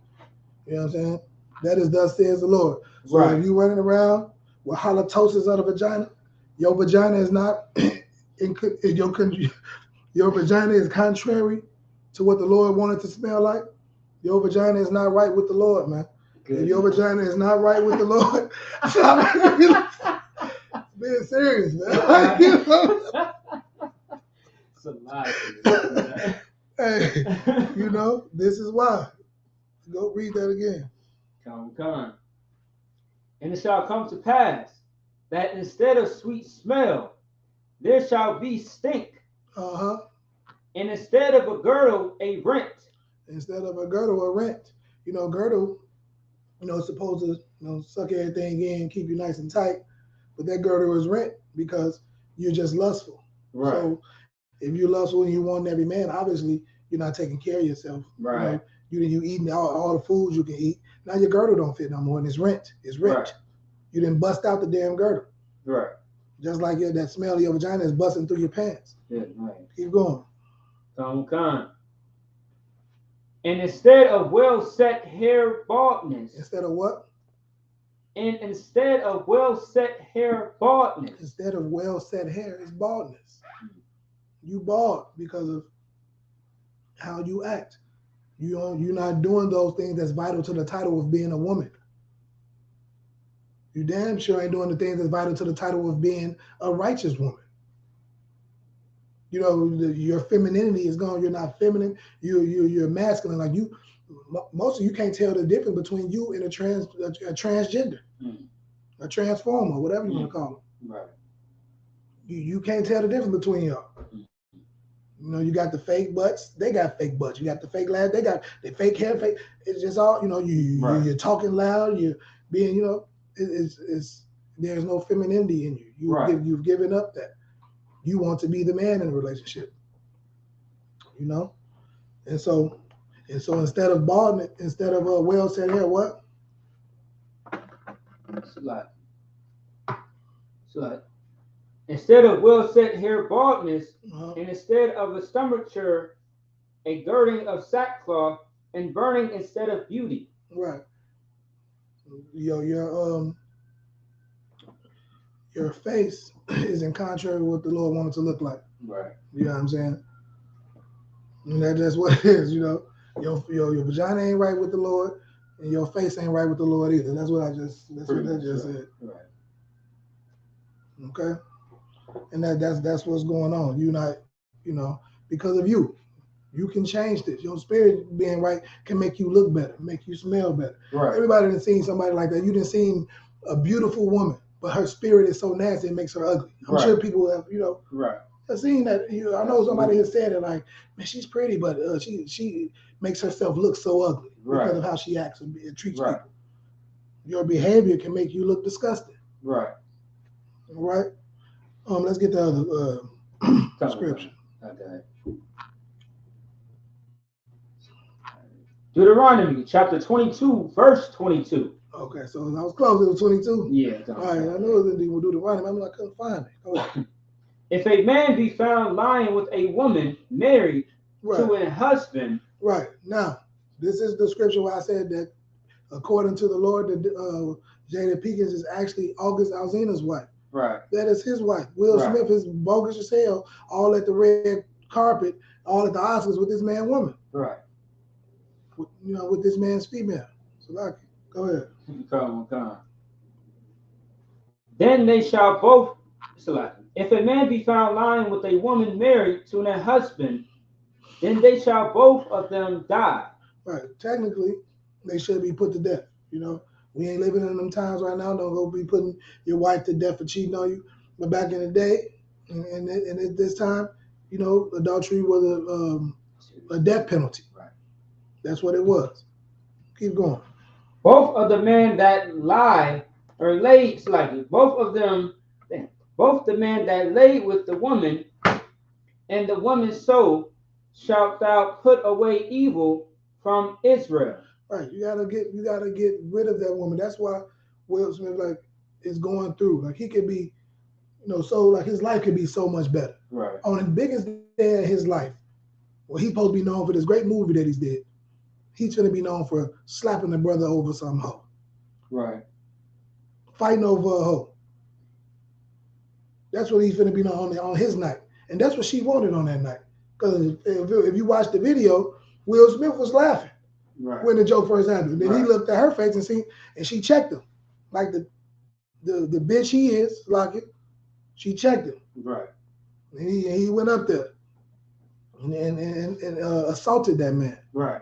You know what I'm saying? That is thus says the Lord. So right. If you running around with halitosis of the vagina, your vagina is not your vagina is contrary to what the Lord wanted to smell like. Your vagina is not right with the Lord, man. Good. If your vagina is not right with the Lord, being serious, man. You know? It's a lie. Hey, you know, this is why. Go read that again. Come. And it shall come to pass that instead of sweet smell, there shall be stink. And instead of a girdle, a rent. Instead of a girdle, a rent. You know, girdle, you know, it's supposed to, you know, suck everything in, keep you nice and tight. But that girdle is rent because you're just lustful. Right. So if you're lustful and you want every man, obviously you're not taking care of yourself. Right. You know? You eating all the foods you can eat. Now your girdle don't fit no more, and it's rent. It's rent. Right. You didn't bust out the damn girdle. Right. Just like that smell of your vagina is busting through your pants. Yeah, right. Keep going. Come. And instead of well-set hair baldness. Instead of what? And instead of well-set hair baldness. Instead of well-set hair is baldness. You bald because of how you act. You're not doing those things that's vital to the title of being a woman. You damn sure ain't doing the things that's vital to the title of being a righteous woman. You know, your femininity is gone. You're not feminine. You're masculine. Like most of you can't tell the difference between you and a transgender, a transformer, whatever you want to call them. Right. You can't tell the difference between y'all. You know, you got the fake butts, they got fake butts. You got the fake laugh, they got the fake hair, fake. It's just all, you know, you're talking loud, you're being, you know, it's there's no femininity in you. You've given up that. You want to be the man in a relationship. You know? And so instead of baldness, instead of well said hair, what? So instead of well set hair, baldness, and instead of a stomacher, a girding of sackcloth, and burning instead of beauty. Right. Your face is in contrary to what the Lord wanted to look like. Right. You know what I'm saying? And that's what it is, you know. Your vagina ain't right with the Lord, and your face ain't right with the Lord either. That's what I just said. Right. Okay? And that's what's going on. You not, you know, because of you. You can change this. Your spirit being right can make you look better, make you smell better. Right. Everybody done seen somebody like that. You done seen a beautiful woman, but her spirit is so nasty it makes her ugly. I'm sure people have, you know, I've seen that. I know somebody has said it like, man, she's pretty, but she makes herself look so ugly because of how she acts and treats people. Your behavior can make you look disgusting. Right. All right. Let's get the other scripture. Okay. Deuteronomy chapter 22, verse 22. Okay, so I was close. It was 22. Yeah. All right, I know it was Deuteronomy. I couldn't find it. Go ahead. If a man be found lying with a woman married to a husband. Right. Now, this is the scripture where I said that according to the Lord, that Jada Pinkett is actually August Alsina's wife. Right. That is his wife. Will Smith is bogus as hell, all at the red carpet, all at the Oscars with this man woman. Right. You know, with this man's female. So, like, go ahead. Come on. Then they shall both, if a man be found lying with a woman married to a husband, then they shall both of them die. Right. Technically, they should be put to death. You know, we ain't living in them times right now. Don't go be putting your wife to death for cheating on you. But back in the day, and at this time, you know, adultery was a death penalty. Right. That's what it was. Keep going. Both of the men that lie or lay, both the men that lay with the woman and the woman's soul shalt thou put away evil from Israel. Right. You gotta get rid of that woman. That's why Will Smith is going through. He could be, you know, so his life could be so much better. Right. On the biggest day of his life, well, he's supposed to be known for this great movie that he's did. He's gonna be known for slapping the brother over some hoe. Right. Fighting over a hoe. That's what he's gonna be known on his night. And that's what she wanted on that night. Because if you watch the video, Will Smith was laughing when the joke first happened. Then he looked at her face and she checked him. Like the bitch he is, she checked him. Right. And he went up there and assaulted that man. Right.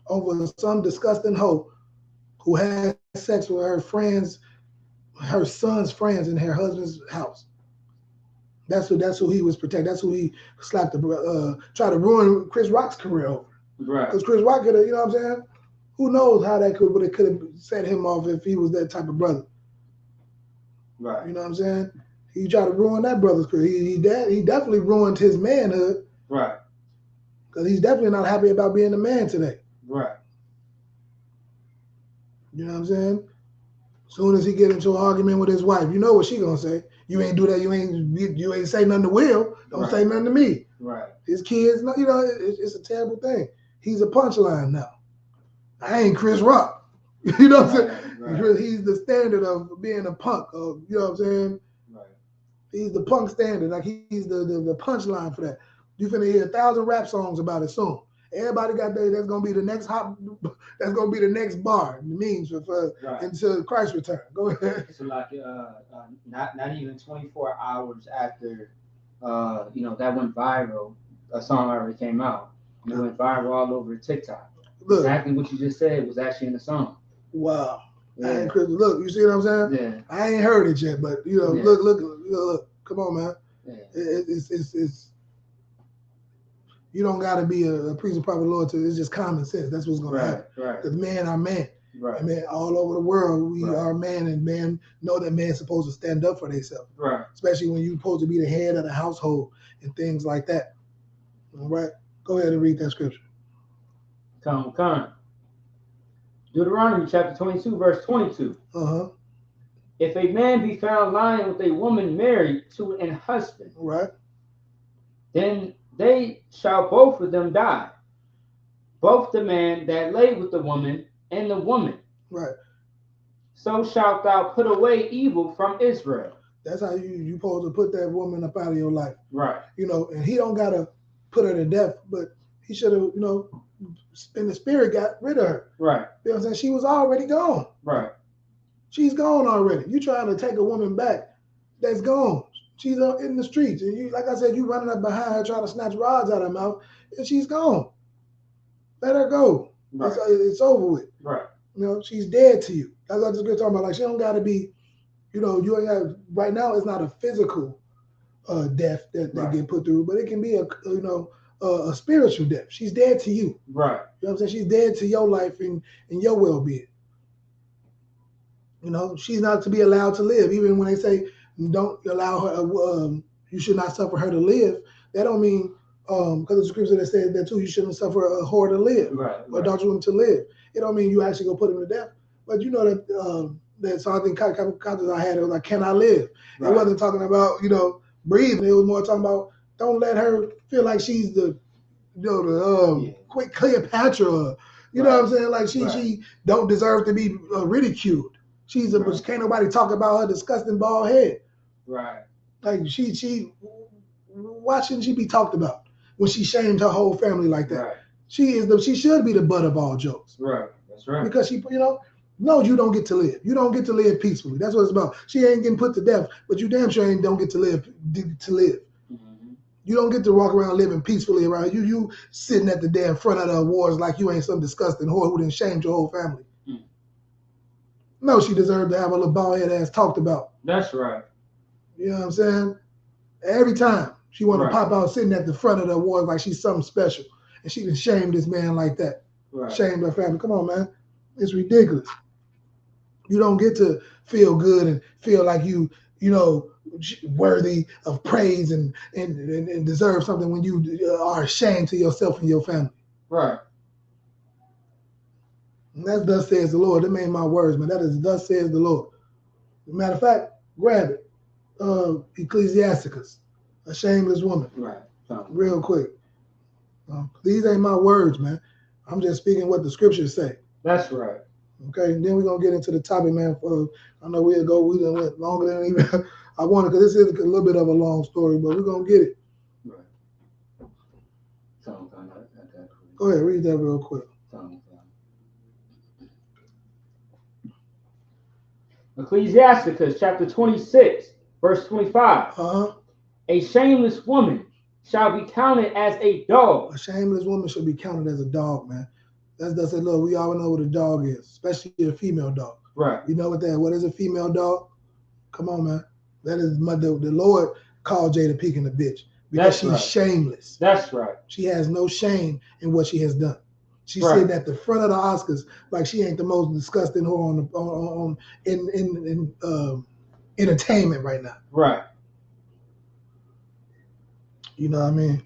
Over some disgusting hoe who had sex with her friends, her son's friends in her husband's house. That's who he was protecting. That's who he slapped try to ruin Chris Rock's career over. Right. Because Chris Rock could have, you know what I'm saying? Who knows how that could have set him off if he was that type of brother. Right. You know what I'm saying? He tried to ruin that brother's career. He definitely ruined his manhood. Right. Because he's definitely not happy about being a man today. Right. You know what I'm saying? As soon as he get into an argument with his wife, you know what she gonna say. You ain't do that. You ain't say nothing to Will. Don't say nothing to me. Right. His kids, you know, it's a terrible thing. He's a punchline now. I ain't Chris Rock. You know what I'm saying? Right. He's the standard of being a punk. You know what I'm saying? Right. He's the punk standard. He's the punchline for that. You finna hear 1,000 rap songs about it soon. Everybody got that. That's gonna be the next that's gonna be the next bar. The memes for until Christ's return. Go ahead. So not even 24 hours after that went viral, a song already came out. And it went viral all over TikTok. Look, exactly what you just said was actually in the song. Wow. Yeah. Look, you see what I'm saying? Yeah. I ain't heard it yet, but look, come on, man. It's you don't got to be a priest and prophet Lord to. It's just common sense. That's what's going to happen. Because men are men. Right. I mean, all over the world, we are men, and men know that man's supposed to stand up for themselves. Right. Especially when you're supposed to be the head of the household and things like that. All right. Go ahead and read that scripture. Come. Deuteronomy chapter 22, verse 22. If a man be found lying with a woman married to an husband, right, then they shall both of them die, both the man that lay with the woman and the woman. Right. So shalt thou put away evil from Israel. That's how you supposed to put that woman up out of your life. Right. You know, and he don't gotta put her to death, but he should have, you know, in the spirit got rid of her. Right. You know what I'm saying? She was already gone. Right. She's gone already. You trying to take a woman back that's gone. She's in the streets. And you, like I said, you running up behind her trying to snatch rods out of her mouth, and she's gone. Let her go. Right. It's over with. Right. You know, she's dead to you. That's what we're talking about. Like, she don't got to be, you know, you ain't got, right now it's not a physical death that they get put through, but it can be a spiritual death. She's dead to you. Right. You know what I'm saying? She's dead to your life and your well-being. You know, she's not to be allowed to live. Even when they say don't allow her, you should not suffer her to live. That don't mean, because there's a scripture that says that too, you shouldn't suffer a whore to live, or adulterous woman to live. It don't mean you actually go put him to death. But you know that so I think context I had, it was like, can I live? Right. It wasn't talking about, you know, breathing. It was more talking about, don't let her feel like she's the, you know, quick Cleopatra. You know what I'm saying? Like she don't deserve to be ridiculed. She's can't nobody talk about her disgusting bald head. Right. Like she why shouldn't she be talked about when she shamed her whole family like that? Right. She should be the butt of all jokes. Right. That's right. Because she, you know, no, you don't get to live. You don't get to live peacefully. That's what it's about. She ain't getting put to death, but you damn sure don't get to live. Mm-hmm. You don't get to walk around living peacefully around you. You sitting at the damn front of the awards like you ain't some disgusting whore who done shamed your whole family. Mm. No, she deserved to have a little bald head ass talked about. That's right. You know what I'm saying? Every time she want to pop out sitting at the front of the awards like she's something special, and she done shamed this man like that. Right. Shamed her family. Come on, man. It's ridiculous. You don't get to feel good and feel like you know, worthy of praise and deserve something when you are ashamed to yourself and your family. Right. And that's thus says the Lord. That ain't my words, man. That is thus says the Lord. As a matter of fact, grab it. Ecclesiasticus, a shameless woman. Right. Real quick. These ain't my words, man. I'm just speaking what the scriptures say. That's right. Okay, and then we're gonna get into the topic, man. I know we done went longer than even I wanted, because this is a little bit of a long story, but we're gonna get it. Right. Go ahead, read that real quick. Ecclesiasticus chapter 26, verse 25. A shameless woman shall be counted as a dog. A shameless woman should be counted as a dog, man. That's it. Look, we all know what a dog is, especially a female dog. Right. You know what is a female dog? Come on, man. That is the Lord called Jada Pinkett a bitch because she's shameless. That's right. She has no shame in what she has done. She's sitting at the front of the Oscars like she ain't the most disgusting whore in entertainment right now. Right. You know what I mean?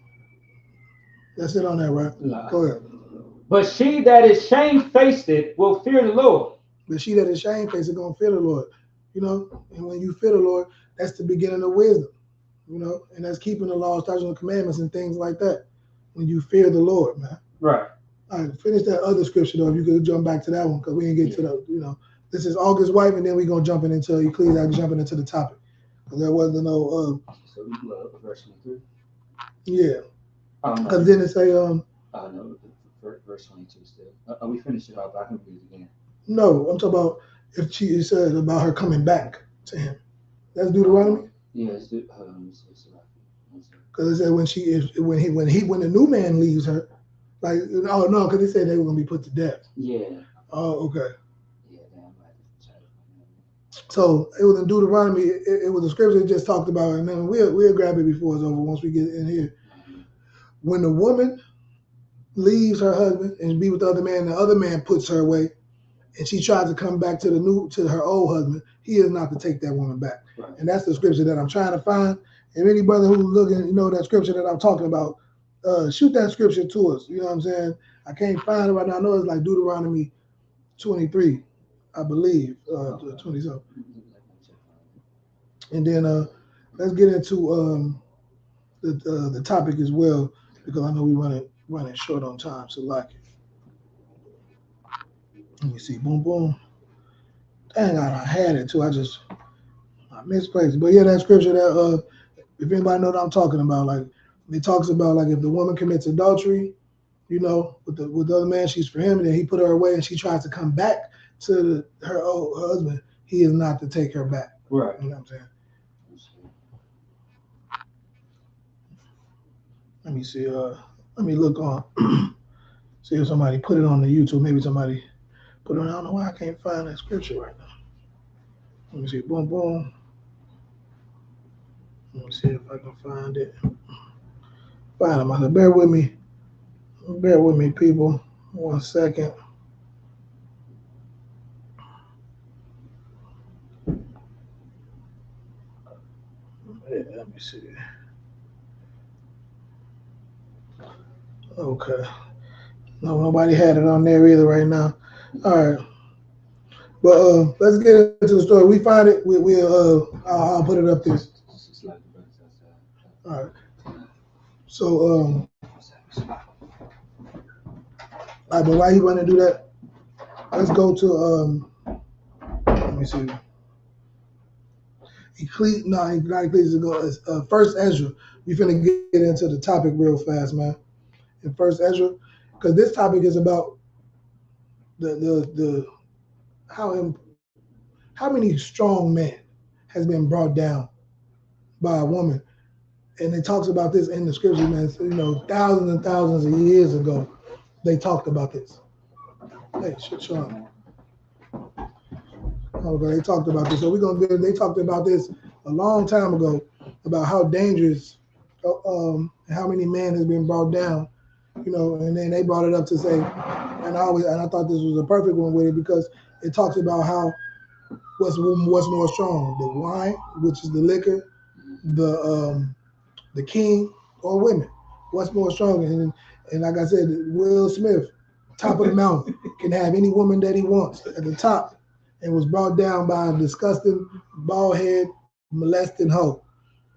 That's it on that, right? Nah. Go ahead. But she that is shamefaced will fear the Lord. But she that is shamefaced is going to fear the Lord. You know, and when you fear the Lord, that's the beginning of wisdom. You know, and that's keeping the law, statutes, and commandments and things like that. When you fear the Lord, man. Right. All right, finish that other scripture, though. If you could jump back to that one, because we didn't get to the, you know, this is August wife, and then we're going to jump into Ecclesiastes, jumping into the topic. Because there wasn't no... So we go up to verse 23? Yeah. Because then it say... no, verse 22 still. We finished it off, but I can read it again. No, I'm talking about if she said about her coming back to him. That's Deuteronomy? Yeah, it's because it said when the new man leaves her, like, oh no, because they said they were gonna be put to death. Yeah. Oh, okay. Yeah, So it was in Deuteronomy. It was a scripture that just talked about, and then we'll grab it before it's over. Once we get in here, when the woman leaves her husband and be with the other man, the other man puts her away, and she tries to come back to her old husband. He is not to take that woman back, right. And that's the scripture that I'm trying to find. And any brother who's looking, that scripture that I'm talking about, shoot that scripture to us. You know what I'm saying? I can't find it right now. I know it's like Deuteronomy 23, I believe, 20-something. And then let's get into the topic as well, because I know we're running short on time. So like, let me see, boom, boom. Dang, I had it too. I misplaced it. But yeah, that scripture that if anybody know what I'm talking about, like it talks about like if the woman commits adultery, with the other man, she's for him, and then he put her away, and she tries to come back to her husband. He is not to take her back. Right. You know what I'm saying? Let me see. Let me look on. See if somebody put it on the YouTube. Maybe somebody put it on. I don't know why I can't find that scripture right now. Let me see. Boom, boom. Let me see if I can find it. Find them. I said, bear with me. Bear with me, people. 1 second. Yeah, let me see. Okay. No, nobody had it on there either right now. All right. But let's get into the story. We find it. I'll put it up there. All right. So, all right, but while you want to do that, let's go to let me see. First Ezra. We finna get into the topic real fast, man. In First Ezra, because this topic is about the how many strong men has been brought down by a woman, and it talks about this in the scripture, man. So, thousands and thousands of years ago, they talked about this. Hey, Sean. Okay, they talked about this. So they talked about this a long time ago about how dangerous, how many men has been brought down, and then they brought it up to say, and I thought this was a perfect one with it because it talks about how what's more strong, the wine, which is the liquor, the king, or women. What's more strong? And like I said, Will Smith, top of the mountain, can have any woman that he wants at the top, and was brought down by a disgusting, bald head, molesting hoe.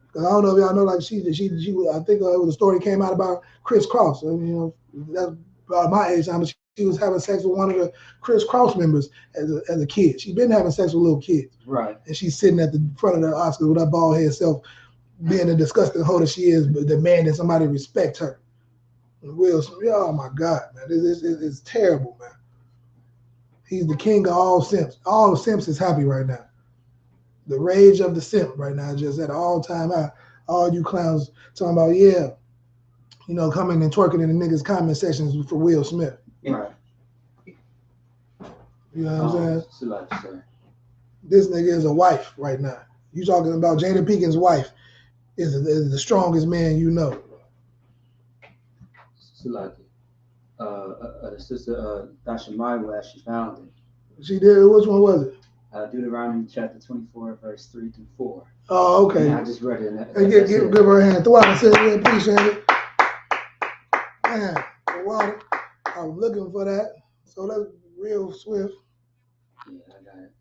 Because I don't know if y'all know, like she I think it was a story came out about Chris Cross. That's about my age time. She was having sex with one of the Chris Cross members as a kid. She's been having sex with little kids. Right. And she's sitting at the front of the Oscars with her bald head self, being a disgusting hoe that she is, but demanding somebody respect her. And Will Smith, oh my God, man, it's terrible, man. He's the king of all simps. All the simps is happy right now. The rage of the simp right now is just at an all-time high. All you clowns talking about, coming and twerking in the niggas' comment sections for Will Smith. Right. You know what I'm saying? This nigga is a wife right now. You talking about Jada Pinkett's wife is the strongest man you know. Salaki. The sister Dasha Maiwa, she found it. She did? Which one was it? Deuteronomy chapter 24, verse 3 through 4. Oh, okay. And I just read it. And give her a hand. Throw out and say, we appreciate it. Man, the water. I was looking for that. So that's real swift. Yeah, I got it.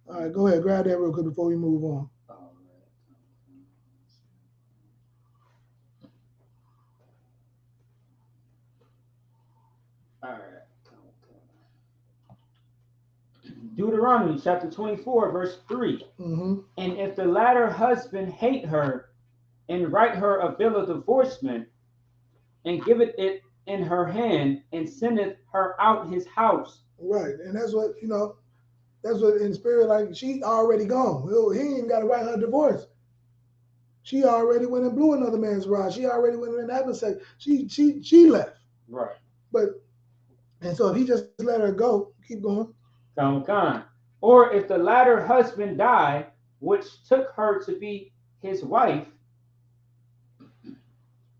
All right, go ahead. Grab that real quick before we move on. All right. Deuteronomy chapter 24, verse 3. Mm-hmm. And if the latter husband hate her and write her a bill of divorcement and giveth it in her hand and sendeth her out his house. Right. And that's what, that's what in spirit, like she already gone. He ain't got to write her divorce. She already went and blew another man's rod. She already went and having sex. She left. Right. And so if he just let her go, keep going. Come. or if the latter husband die, which took her to be his wife.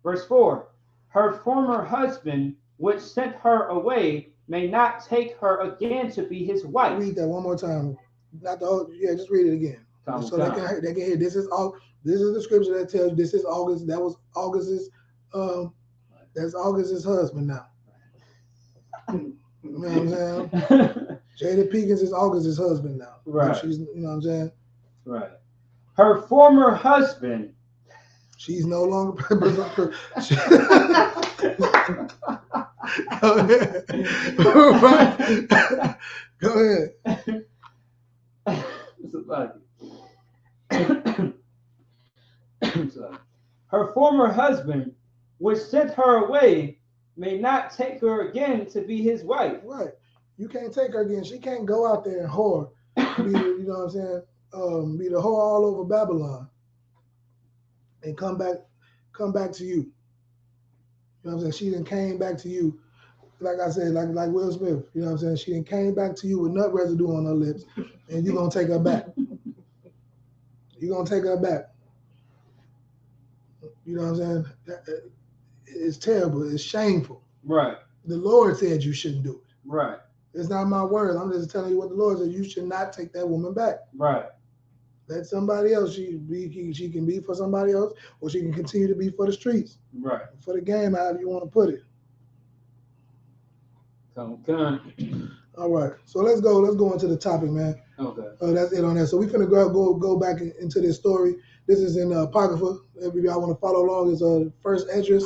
Verse 4, her former husband, which sent her away, may not take her again to be his wife. Read that one more time. Not the whole, yeah, just read it again. So they can hear. This is the scripture that tells you this is August. That was August's. That's August's husband now. You know what I'm saying? Jada Pinkins is August's husband now. Right. She's, you know what I'm saying? Right. Her former husband. She's no longer. Go ahead. Go ahead. Her former husband, which sent her away, may not take her again to be his wife. Right. You can't take her again. She can't go out there and whore. You know what I'm saying? Be the whore all over Babylon. And come back to you. You know what I'm saying? She done came back to you, like I said, like Will Smith. You know what I'm saying? She done came back to you with nut residue on her lips, and you're gonna take her back. You're gonna take her back. You know what I'm saying? It's terrible. It's shameful. Right. The Lord said you shouldn't do it. Right. It's not my word. I'm just telling you what the Lord said. You should not take that woman back. Right. Let somebody else. She can be for somebody else, or she can continue to be for the streets. Right. For the game, however you want to put it. Come. All right. So let's go into the topic, man. Okay. That's it on that. So we're finna go back into this story. This is in Apocrypha. If y'all want to follow along, it's first Esdras.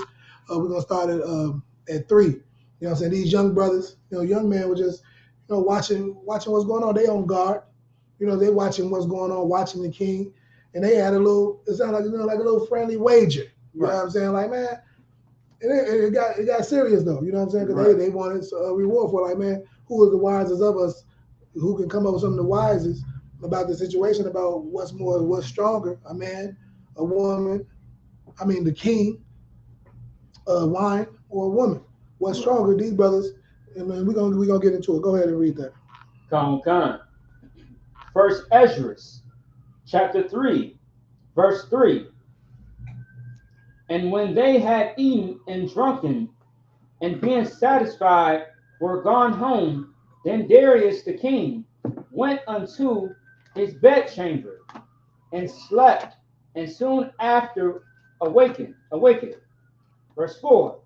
We're gonna start at 3. You know what I'm saying? These young brothers, young men were just, watching what's going on. They on guard. They watching what's going on, watching the king, and they had it sounded like like a little friendly wager. You know what I'm saying? Like, man, it got serious though. You know what I'm saying? Because they wanted a reward for, like, man, who is the wisest of us? Who can come up with some of the wisest about the situation, about what's stronger, a man, a woman, the king, wine, or a woman? What's stronger? These brothers, and man, we're gonna get into it. Go ahead and read that. Come. First Esdras, chapter 3, verse 3. And when they had eaten and drunken, and being satisfied, were gone home, then Darius the king went unto his bedchamber, and slept, and soon after awakened. Verse 4.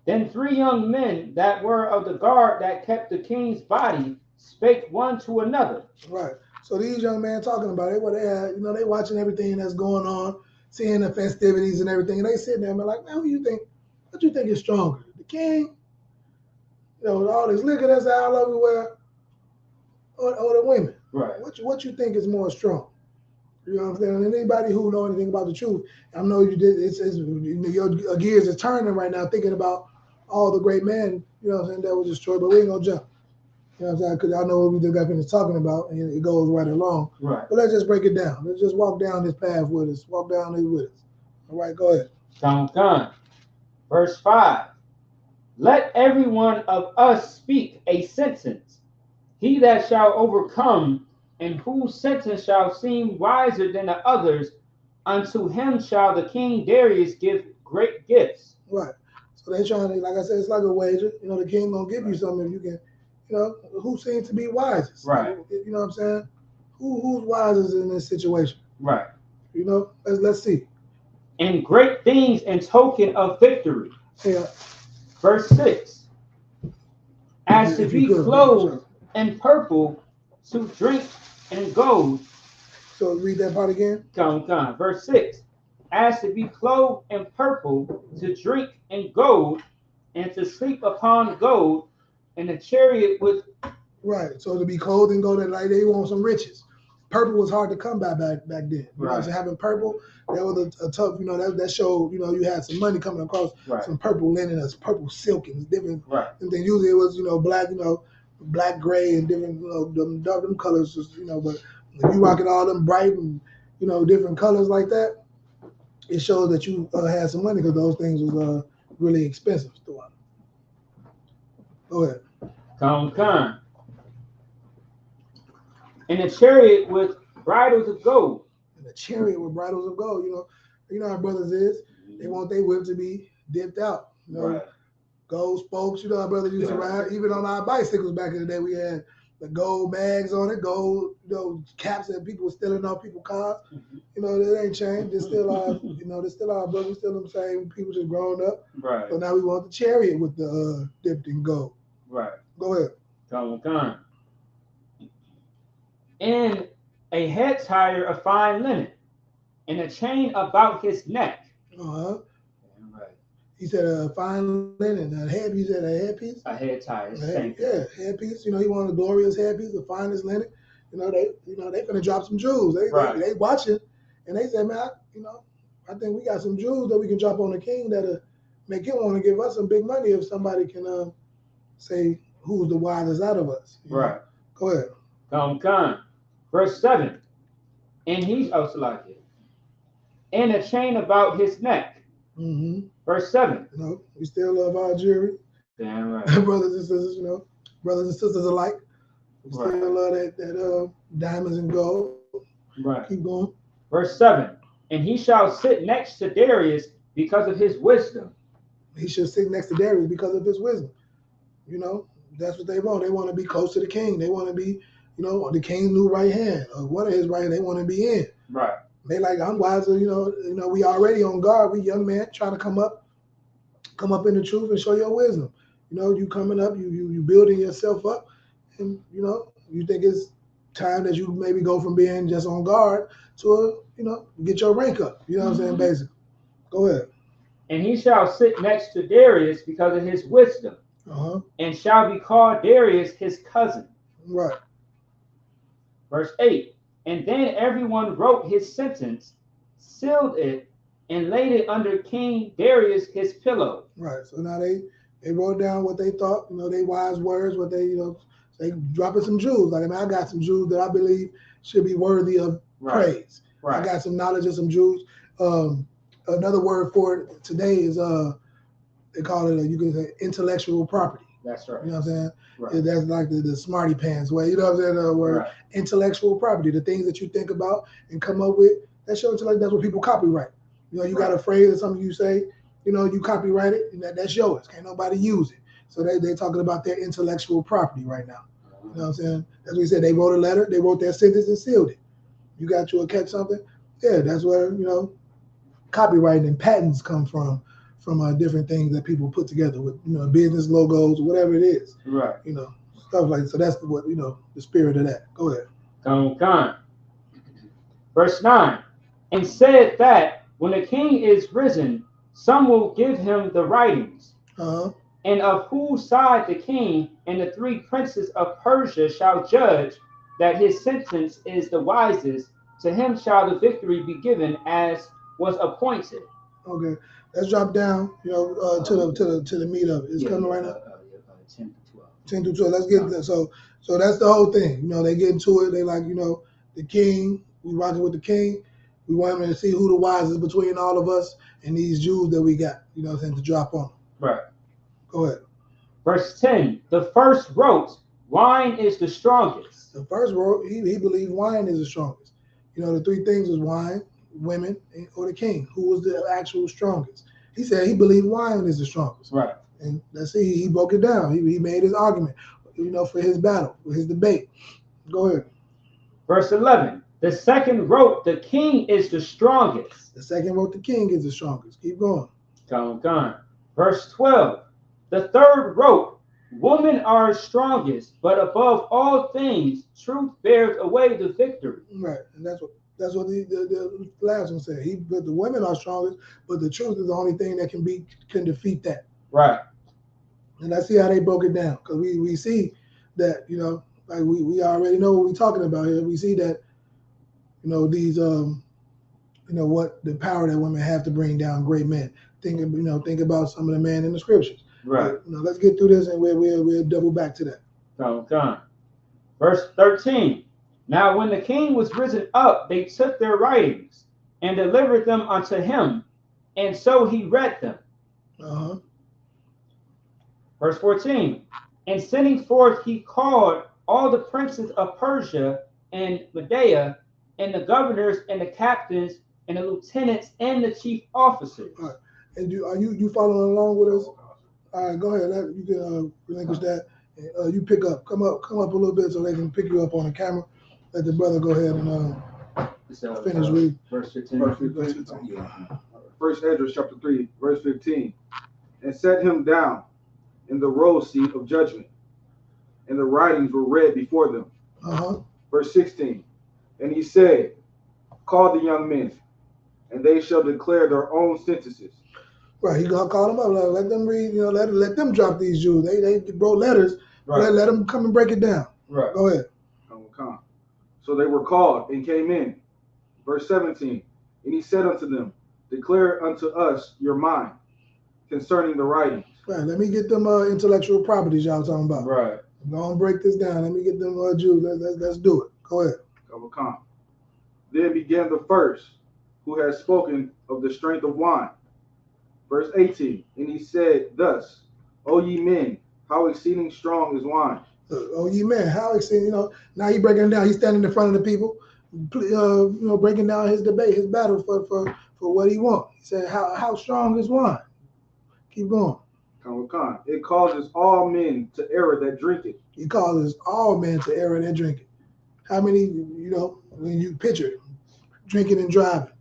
Then 3 young men that were of the guard that kept the king's body spake one to another. Right. So these young men talking about it, they had, they watching everything that's going on, seeing the festivities and everything, and they sitting there and like, man, what you think is stronger, the king, with all this liquor that's all everywhere, or the women? Right. What you think is more strong? You know what I'm saying? And anybody who know anything about the truth, I know you did. Your gears is turning right now, thinking about all the great men, that was destroyed, but we ain't gonna jump. You know what I'm saying? Because I know what we just got finished talking about, and it goes right along. Right. But let's just break it down. Let's just walk down this path with us. Walk down this with us. All right, go ahead. Come. Verse 5. Let every one of us speak a sentence. He that shall overcome, and whose sentence shall seem wiser than the others, unto him shall the king Darius give great gifts. Right. So they trying to, like I said, it's like a wager. The king gonna give you something if you can. Who seems to be wisest? Right. You know what I'm saying? Who's wisest in this situation? Right. Let's see. And great things in token of victory. Yeah. Verse 6. As to be clothed in purple, to drink in gold. So read that part again. Come. Verse 6. As to be clothed in purple, to drink in gold, and to sleep upon gold, and a chariot with. Right. So to be clothed in gold, like they want some riches. Purple was hard to come by back then. You know what I'm saying? Having purple, that was a tough, that showed, you had some money coming across, some purple linen, purple silk, and different things. Usually it was, black, black, gray, and different, them colors, but if you rocking all them bright and, different colors like that, it shows that you had some money, because those things was really expensive. Go ahead. Come. And a chariot with bridles of gold. And a chariot with bridles of gold. You know how brothers is. They want their whip to be dipped out. Gold spokes. You know how brothers used to ride. Even on our bicycles back in the day, we had the gold bags on it, gold, caps that people were stealing off people's cars. That ain't changed. They're still our, they're still our brothers, still the same people just growing up. Right. So now we want the chariot with the dipped in gold. Right. Go ahead. Come. And a head tire of fine linen, and a chain about his neck. Uh-huh. Right. He said a fine linen, he said a headpiece? A head tire. Headpiece. He wanted a glorious headpiece, the finest linen. They finna drop some jewels. They watching, and they said, man, I think we got some jewels that we can drop on the king that'll make him want to give us some big money if somebody can say who's the wisest out of us. Right. Go ahead. Come. Verse 7. And he's Salaki. And a chain about his neck. Mm-hmm. Verse 7. We still love our jewelry. Damn right. Brothers and sisters, brothers and sisters alike. We still love that diamonds and gold. Right. Keep going. Verse 7. And he shall sit next to Darius because of his wisdom. He should sit next to Darius because of his wisdom. That's what they want. They want to be close to the king. They want to be, the king's new right hand, or one of his right hand they want to be in. Right. They like, I'm wiser, we already on guard. We young men trying to come up in the truth and show your wisdom. You coming up, you building yourself up, and you think it's time that you maybe go from being just on guard to get your rank up. You know what I'm saying, basically. Go ahead. And he shall sit next to Darius because of his wisdom. Uh-huh. And shall be called Darius his cousin. Right. Verse 8. And then everyone wrote his sentence, sealed it, and laid it under King Darius his pillow. Right. So now they wrote down what they thought, they wise words, what they, they dropping some jewels. Like, I got some jewels that I believe should be worthy of praise. Right. I got some knowledge of some jewels. Another word for it today is they call it you can say intellectual property. That's right. You know what I'm saying? Right. That's like the smarty pants way. You know what I'm saying? Where intellectual property, the things that you think about and come up with, that's your intellect. That's what people copyright. You got a phrase or something you say, you copyright it, and that's yours. Can't nobody use it. So they're talking about their intellectual property right now. You know what I'm saying? As we said, they wrote a letter, they wrote their sentence and sealed it. You got you a catch something? Yeah, that's where, copyright and patents come from different things that people put together with, business logos, whatever it is. Right. Stuff like that. So that's what, the spirit of that. Go ahead. Come. Verse 9. And said that when the king is risen, some will give him the writings. Uh-huh. And of whose side the king and the 3 princes of Persia shall judge that his sentence is the wisest, to him shall the victory be given as was appointed. Okay. Let's drop down, to the meat of it. It's coming right now. 10 to 12. 10 to 12. Let's get there. So that's the whole thing. They get into it. They like, the king. We rocking with the king. We want him to see who the wisest between all of us and these Jews that we got. To drop on them. Right. Go ahead. Verse 10. The first wrote, wine is the strongest. The first wrote, he believed wine is the strongest. The 3 things was wine, women, or the king. Who was the actual strongest? He said he believed wine is the strongest. Right. And let's see, he broke it down. He made his argument, for his battle, for his debate. Go ahead. Verse 11. The second wrote, the king is the strongest. The second wrote, the king is the strongest. Keep going. Come. Verse 12. The third wrote, women are strongest, but above all things, truth bears away the victory. Right. And that's what the last one said. But the women are strongest, but the truth is the only thing that can defeat that. Right. And I see how they broke it down, because we see that, like we already know what we're talking about here. We see that, these what the power that women have to bring down great men. Think about some of the men in the scriptures. Right. But, let's get through this and we'll double back to that. Come. Verse 13. Now when the king was risen up, they took their writings and delivered them unto him, and so he read them. Uh-huh. Verse 14. And sending forth, he called all the princes of Persia and Medea, and the governors and the captains and the lieutenants and the chief officers. All right. And are you following along with us? All right, go ahead. You can relinquish that. You pick up. Come up a little bit so they can pick you up on the camera. Let the brother go ahead and finish reading. Verse 15. Verse 15. First Esdras chapter 3, verse 15. And set him down in the roll seat of judgment, and the writings were read before them. Verse 16. And he said, call the young men, and they shall declare their own sentences. Right, he's gonna call them up. Let them read. Let them drop these Jews. They wrote letters. Right. Let them come and break it down. Right. Go ahead. So they were called and came in. Verse 17. And he said unto them, declare unto us your mind concerning the writings. Right. Let me get them intellectual properties y'all talking about. Right. Go and break this down. Let me get them Jews. Let's do it. Go ahead. Then began the first, who had spoken of the strength of wine. Verse 18. And he said thus, O ye men, how exceeding strong is wine. Oh, ye men, how exceeding, now he's breaking it down. He's standing in front of the people, breaking down his debate, his battle for what he wants. He said, how strong is wine? Keep going. It causes all men to err that drink it. He causes all men to err that drink it. How many, when you picture drinking and driving,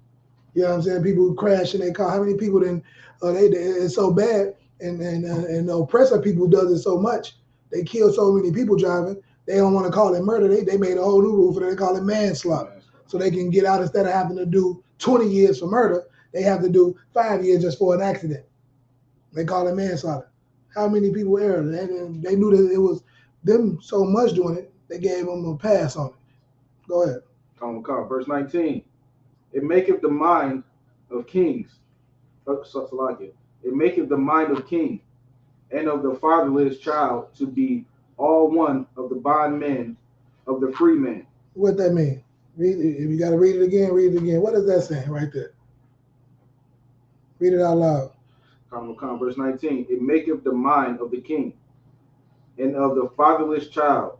you know what I'm saying? People who crash in their car. How many people then, it's so bad, and the oppressor people does it so much. They kill so many people driving. They don't want to call it murder. They made a whole new rule for it. They call it manslaughter. So they can get out instead of having to do 20 years for murder. They have to do 5 years just for an accident. They call it manslaughter. How many people erred? They knew that it was them so much doing it, they gave them a pass on it. Go ahead. Verse 19. It maketh the mind of kings. It maketh the mind of king and of the fatherless child to be all one of the bondman of the free man. What that mean? Read it. If you got to read it again, read it again. What is that saying right there? Read it out loud. Verse 19. It maketh the mind of the king and of the fatherless child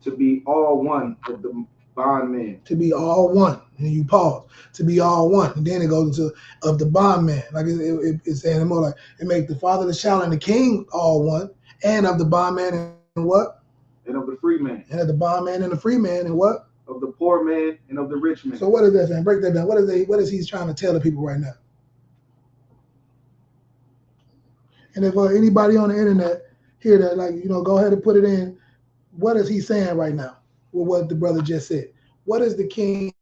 to be all one of the bondman. To be all one. And you pause. To be all one. And then it goes into of the bondman. Like it's saying more like it makes the fatherless child and the king all one, and of the bondman and what? And of the free man. And of the bondman and the free man and what? Of the poor man and of the rich man. So what is that saying? Break that down. What is he trying to tell the people right now? And if anybody on the internet hear that, go ahead and put it in. What is he saying right now with what the brother just said? What is the king,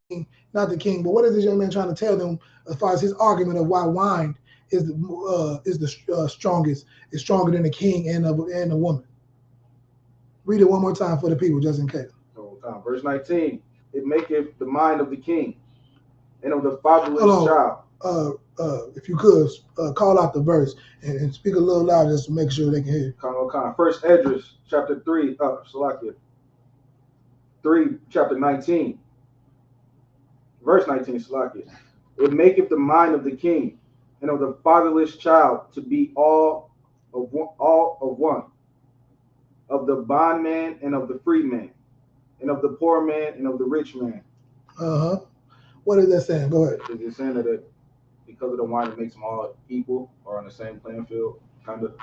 not the king, but what is this young man trying to tell them as far as his argument of why wine is the strongest, is stronger than the king and the woman? Read it one more time for the people, just in case. Verse 19. It maketh the mind of the king and of the fatherless child. If you could call out the verse and speak a little louder just to make sure they can hear you. First Esdras chapter 3, chapter 19, verse 19, It maketh the mind of the king and of the fatherless child to be all of one, of the bondman and of the free man, and of the poor man and of the rich man. What is that saying? Go ahead. Is it saying that because of the wine, it makes them all equal or on the same playing field, kind of?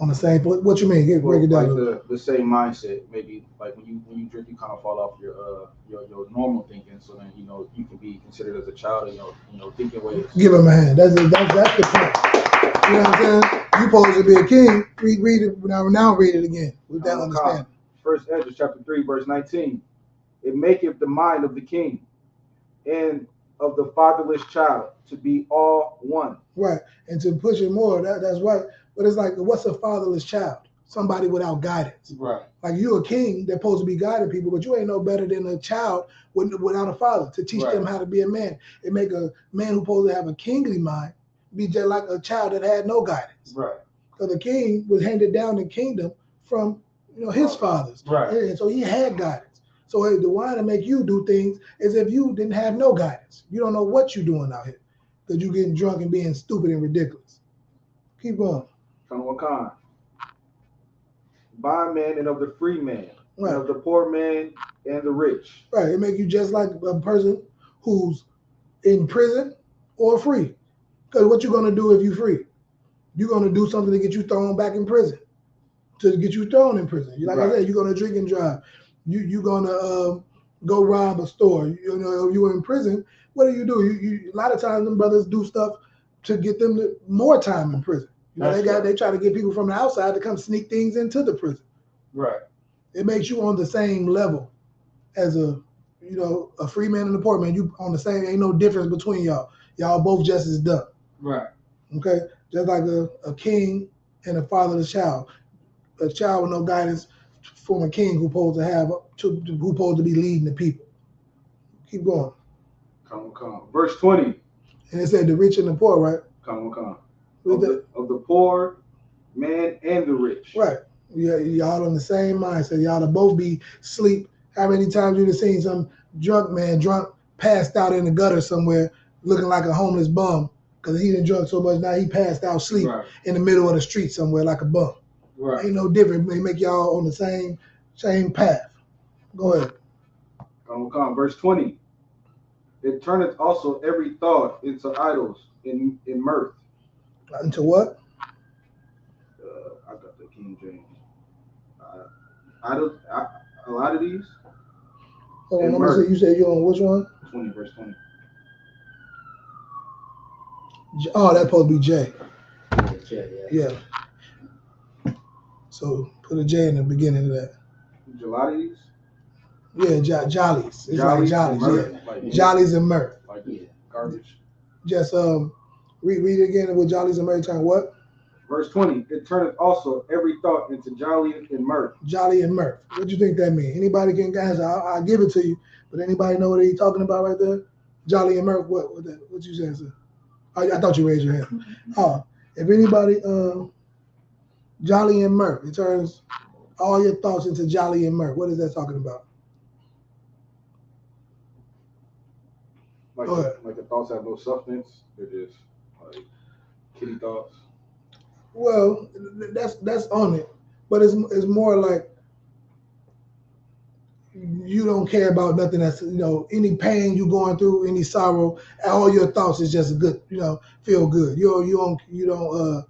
On the same, what you mean? Break it down. Like the same mindset. Maybe like when you drink, you kind of fall off your normal thinking. So then you can be considered as a child in thinking ways. Give him a hand. That's the point. You know what I'm saying? You supposed to be a king. Read it now. Read it again with that understanding. First Esdras chapter 3 verse 19. It maketh the mind of the king and of the fatherless child to be all one. Right, and to push it more, that's right. But it's like, what's a fatherless child? Somebody without guidance. Right. Like you're a king that's supposed to be guiding people, but you ain't no better than a child without a father to teach them how to be a man. It make a man who's supposed to have a kingly mind be just like a child that had no guidance. Right. Because the king was handed down the kingdom from his fathers. Right. And so he had guidance. So the wine to make you do things as if you didn't have no guidance. You don't know what you're doing out here because you're getting drunk and being stupid and ridiculous. Keep going. Bondman and of the free man, and of the poor man and the rich. Right. It make you just like a person who's in prison or free. Because what you gonna do if you free? You're gonna do something to get you thrown back in prison. To get you thrown in prison. Like I said, you're gonna drink and drive. You're gonna go rob a store. You know, if you're in prison, what do? You a lot of times them brothers do stuff to get them more time in prison. You know, they try to get people from the outside to come sneak things into the prison. Right. It makes you on the same level as a free man and a poor man. You on the same. Ain't no difference between y'all. Y'all both just as dumb. Right. Okay. Just like a king and a fatherless child. A child with no guidance from a king who's supposed to be leading the people. Keep going. Come. Verse 20. And it said the rich and the poor, right? Come. Of the poor man and the rich. Right. Yeah, y'all on the same mindset. Y'all to both be sleep. How many times you've seen some drunk passed out in the gutter somewhere, looking like a homeless bum because he done drunk so much now he passed out sleep in the middle of the street somewhere like a bum. Right. Ain't no different. They make y'all on the same path. Go ahead. Come. Verse 20. It turneth also every thought into idols in mirth. Into what? I got the King James. Idols. A lot of these. Hold on, let me see. You said you're on which one? 20, verse 20. Oh, that's supposed to be J. Yeah. So put a J in the beginning of that. Jollies? Yeah, jollies. It's like jollies, yeah. Jollies and mirth. Like garbage. Just read it again with jollies and mirth. What? Verse 20. It turneth also every thought into jolly and mirth. Jolly and mirth. What do you think that means? Anybody can answer? I'll give it to you. But anybody know what he's talking about right there? Jolly and mirth. What you saying, sir? I thought you raised your hand. Oh, if anybody, jolly and mirth. It turns all your thoughts into jolly and mirth. What is that talking about? Like the thoughts have no substance. They're just like kitty thoughts. Well, that's on it, but it's more like you don't care about nothing that's any pain you going through, any sorrow. All your thoughts is just a good feel good. You don't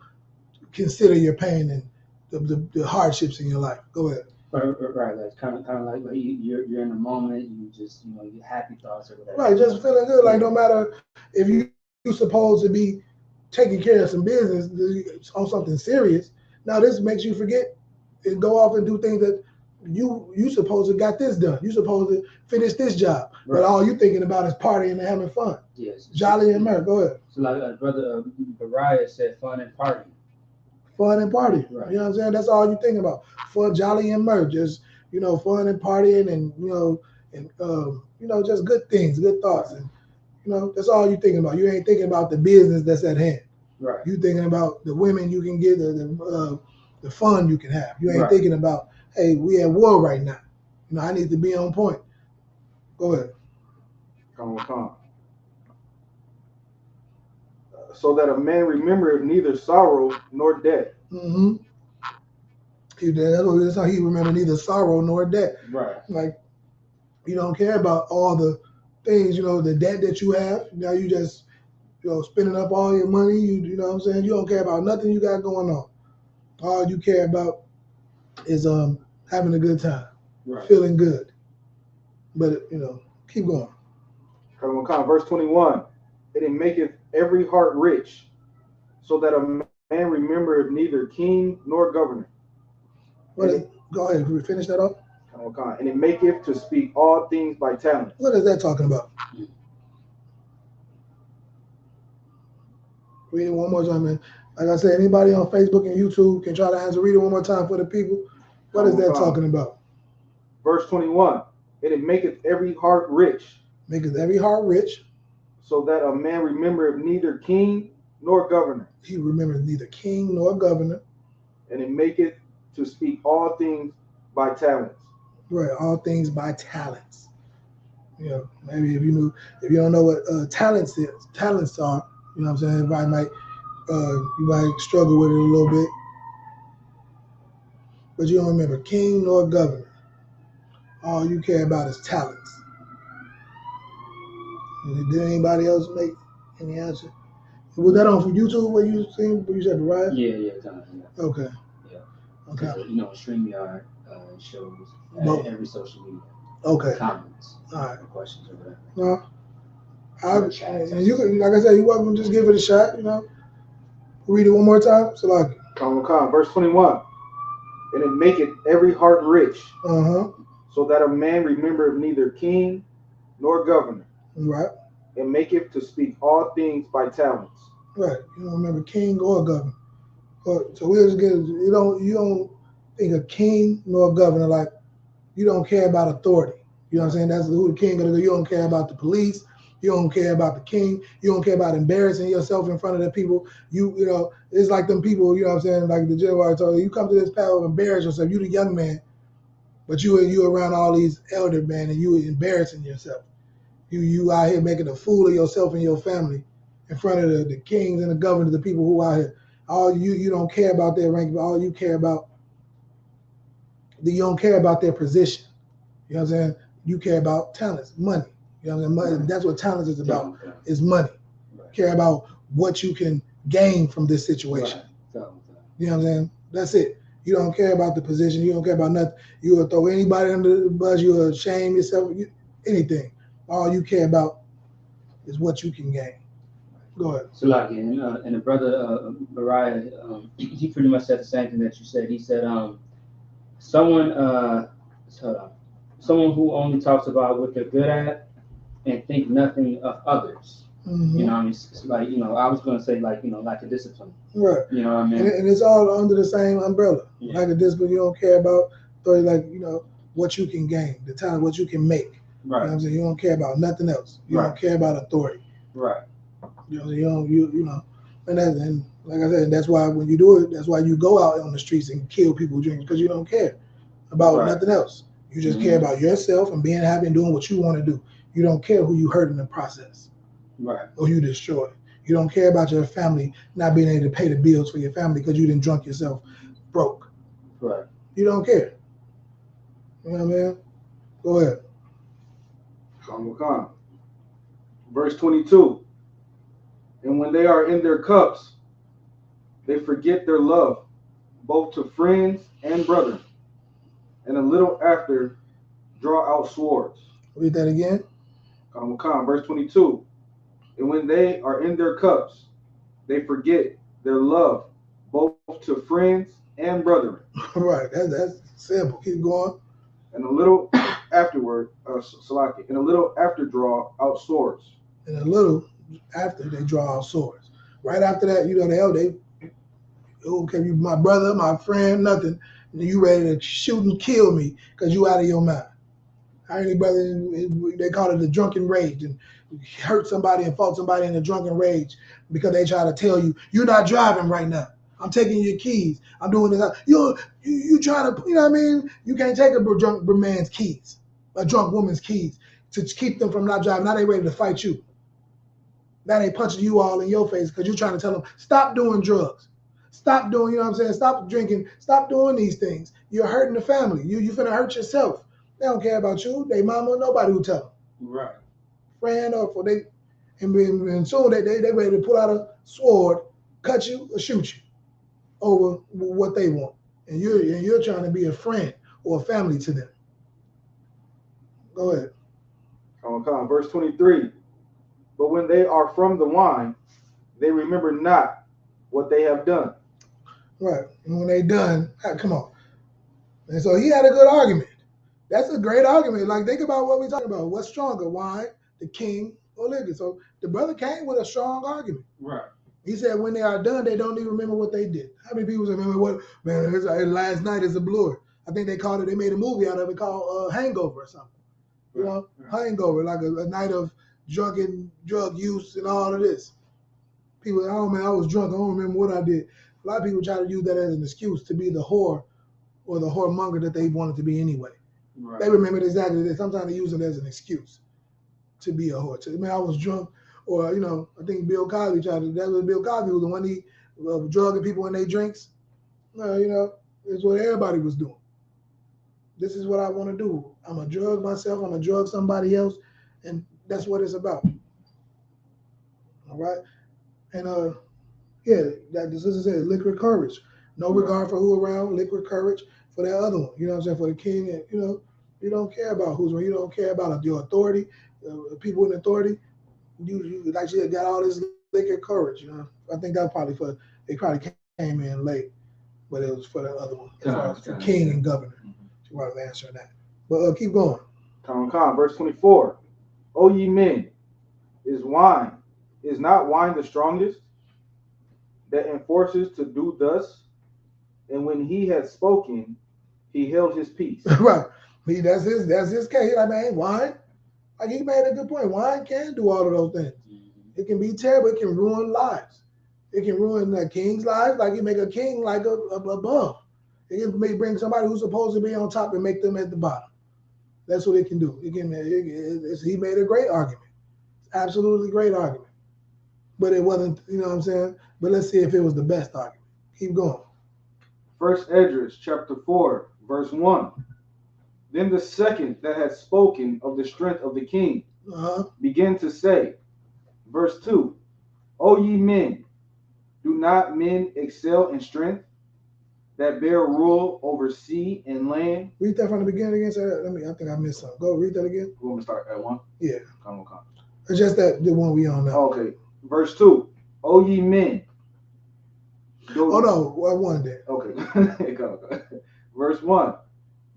consider your pain and the hardships in your life. Go ahead. Right. That's kind of like you're in the moment. You just your happy thoughts or whatever. Right, just feeling good. Like no matter if you're supposed to be taking care of some business on something serious. Now this makes you forget and go off and do things that you supposed to got this done. You supposed to finish this job, but all you thinking about is partying and having fun. Yes. Jolly and mirth. Go ahead. So like brother Bariah said, fun and party. Fun and party. Right. You know what I'm saying? That's all you thinking about. Fun, jolly, and mirth. Just fun and partying, and just good things, good thoughts, and that's all you thinking about. You ain't thinking about the business that's at hand. Right. You thinking about the women you can get, the fun you can have. You ain't thinking about, hey, we at war right now. I need to be on point. Go ahead. Come. So that a man remembereth neither sorrow nor debt. Mm-hmm. That's how he remembered neither sorrow nor debt. Right. Like, you don't care about all the things, the debt that you have. Now you just, spending up all your money. You know what I'm saying? You don't care about nothing you got going on. All you care about is having a good time, feeling good. But, keep going. Come. Verse 21. And it maketh every heart rich, so that a man remembereth neither king nor governor. Go ahead. Can we finish that off? And it maketh to speak all things by talent. What is that talking about? Read it one more time, man. Like I said, anybody on Facebook and YouTube can try to answer. Read it one more time for the people. What is that talking about? Verse 21. And it maketh every heart rich. Maketh every heart rich. So that a man remembereth neither king nor governor. He remembers neither king nor governor. And it maketh to speak all things by talents. Right, all things by talents. Maybe if you don't know what talents are, you know what I'm saying? You might struggle with it a little bit. But you don't remember king nor governor. all you care about is talents. Did anybody else make any answer? Was that on YouTube where you seen where you said the riot? Yeah. Okay. Yeah. Okay. You know, StreamYard shows every social media. Okay. Comments. All right. Questions or whatever. No. And you can, like I said, you're welcome to just give it a shot, you know. Read it one more time. So like verse 21. And it maketh every heart rich, so that a man remembereth neither king nor governor. Right. And maketh to speak all things by talents. Right. You don't remember king or governor. So we'll just get you don't think a king nor a governor, like you don't care about authority. You know what I'm saying? That's who the king gonna do. You don't care about the police. You don't care about the king. You don't care about embarrassing yourself in front of the people. You know, it's like them people, you know what I'm saying? Like the general told you come to this path of embarrass yourself. You the young man, but you around all these elder men and you embarrassing yourself. You out here making a fool of yourself and your family in front of the kings and the governors, the people who out here. All you don't care about their rank, but all you care about, you don't care about their position. You know what I'm saying? You care about talents, money. You know what I'm saying? Money, that's what talent is about, is money. Right. Care about what you can gain from this situation. Right. You know what I'm saying? That's it. You don't care about the position. You don't care about nothing. You will throw anybody under the bus. You will shame yourself, anything. All you care about is what you can gain. Go ahead. So like, and the brother Mariah, he pretty much said the same thing that you said. He said, someone who only talks about what they're good at and think nothing of others. Mm-hmm. You know what I mean? It's like, you know, I was going to say like, you know, like a discipline. Right. You know what I mean? And it's all under the same umbrella. Yeah. Like a discipline, you don't care about, like, you know, what you can gain, the talent, what you can make. Right. You know what I'm saying? You don't care about nothing else. You don't care about authority. Right. You know, and like I said, that's why when you do it, that's why you go out on the streets and kill people drinking, because you don't care about nothing else. You just care about yourself and being happy and doing what you want to do. You don't care who you hurt in the process, right? Or you destroy. You don't care about your family not being able to pay the bills for your family because you didn't drunk yourself broke. Right. You don't care. You know what I mean? Go ahead. Verse 22. And when they are in their cups, they forget their love, both to friends and brethren, and a little after draw out swords. Read that again. Verse 22. And when they are in their cups, they forget their love, both to friends and brethren. Right, that's simple. Keep going. And a little afterward, Salaki, and a little after draw out swords. And a little after they draw out swords. Right after that, you know, they okay, you my brother, my friend, nothing. You ready to shoot and kill me because you out of your mind. How many brothers, they call it the drunken rage, and hurt somebody and fought somebody in a drunken rage because they try to tell you, you're not driving right now. I'm taking your keys. I'm doing this. You try to, you know what I mean? You can't take a drunk man's keys, a drunk woman's keys, to keep them from not driving. Now they ready to fight you. Now they punching you all in your face because you're trying to tell them, stop doing drugs. Stop doing, you know what I'm saying? Stop drinking. Stop doing these things. You're hurting the family. You finna hurt yourself. They don't care about you. They mama, nobody who tell them. Right. Friend or for they, and soon they ready to pull out a sword, cut you or shoot you over what they want, and you're trying to be a friend or a family to them. Go ahead. Verse 23. But when they are from the wine, they remember not what they have done. Right. And when they done, come on. And so he had a good argument. That's a great argument. Like, think about what we're talking about. What's stronger, wine, the king, or liquor? So the brother came with a strong argument. Right. He said when they are done, they don't even remember what they did. How many people remember what, man, last night is a blur. I think they called it, they made a movie out of it called Hangover or something. You know, Hangover, like a night of drunken drug use and all of this. People, oh man, I was drunk. I don't remember what I did. A lot of people try to use that as an excuse to be the whore or the whoremonger that they wanted to be anyway. Right. They remember exactly that. Sometimes they use it as an excuse to be a whore. To, man, I was drunk, or you know, I think Bill Cosby tried to. That was Bill Cosby was the one he drugging people in their drinks. You know, it's what everybody was doing. This is what I want to do. I'm gonna drug myself. I'm gonna drug somebody else, and that's what it's about. All right, and yeah, that the sister said, liquid courage, no regard for who around, liquid courage for that other one. You know what I'm saying? For the king, and you don't care about who's around. You don't care about your authority, people in authority. You like she got all this liquid courage. I think that probably they probably came in late, but it was for the other one, as far as for king and governor. She was answering that. But keep going. Khan, verse 24. O ye men, is not wine the strongest that enforces to do thus? And when he had spoken, he held his peace. Right. That's his case. I mean, wine, like he made a good point. Wine can do all of those things. It can be terrible. It can ruin lives. It can ruin a king's life. Like you make a king like a bum. It can bring somebody who's supposed to be on top and make them at the bottom. That's what it can do. He made a great argument. Absolutely great argument. But it wasn't, you know what I'm saying? But let's see if it was the best argument. Keep going. First Esdras, chapter 4, verse 1. Then the second that had spoken of the strength of the king began to say, verse 2, O ye men, do not men excel in strength that bear rule over sea and land? Read that from the beginning again. I think I missed something. Go read that again. You want me to start at 1? Yeah. Come. It's just that the one we on now. Okay. Verse 2. O ye men. Oh no, one there. Okay. Verse 1.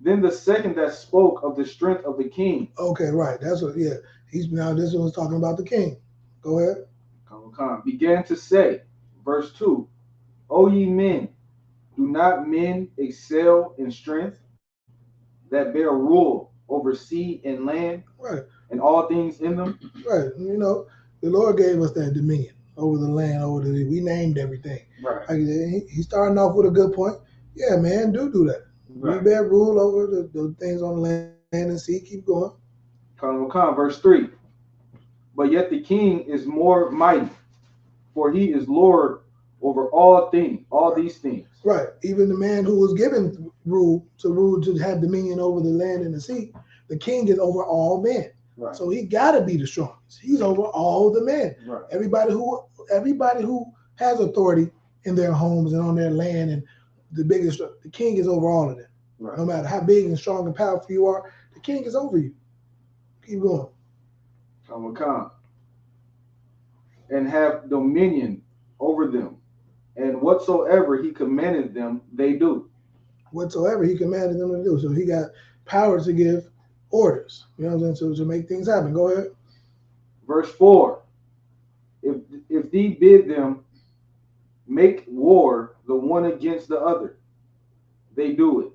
Then the second that spoke of the strength of the king. Okay, right. That's what, yeah. This one's talking about the king. Go ahead. Began to say, verse 2, O ye men, do not men excel in strength that bear rule over sea and land, right, and all things in them? Right. The Lord gave us that dominion over the land, we named everything. Right. Like, he's starting off with a good point. Yeah, man, do that. Right. We bear rule over the things on the land and sea. Keep going. Verse 3. But yet the king is more mighty, for he is Lord over all things, all these things. Right. Even the man who was given rule to have dominion over the land and the sea, the king is over all men. Right. So he got to be the strongest. He's over all the men. Right. Everybody who has authority in their homes and on their land, and the king is over all of them. Right. No matter how big and strong and powerful you are, the king is over you. Keep going. And have dominion over them, and whatsoever he commanded them, they do. Whatsoever he commanded them to do. So he got power to give orders, you know what I'm saying, to make things happen. Go ahead. Verse 4. If thee bid them make war the one against the other, they do it.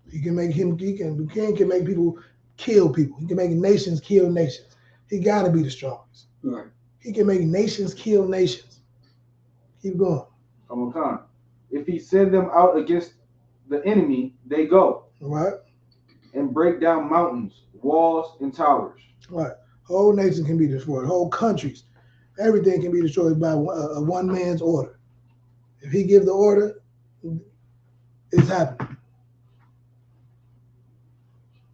The king can make people kill people. He can make nations kill nations. He got to be the strongest. Right. He can make nations kill nations. Keep going. If he send them out against the enemy, they go. Right. And break down mountains, walls, and towers. Right. Whole nations can be destroyed. Whole countries. Everything can be destroyed by one man's order. If he gives the order, it's happening.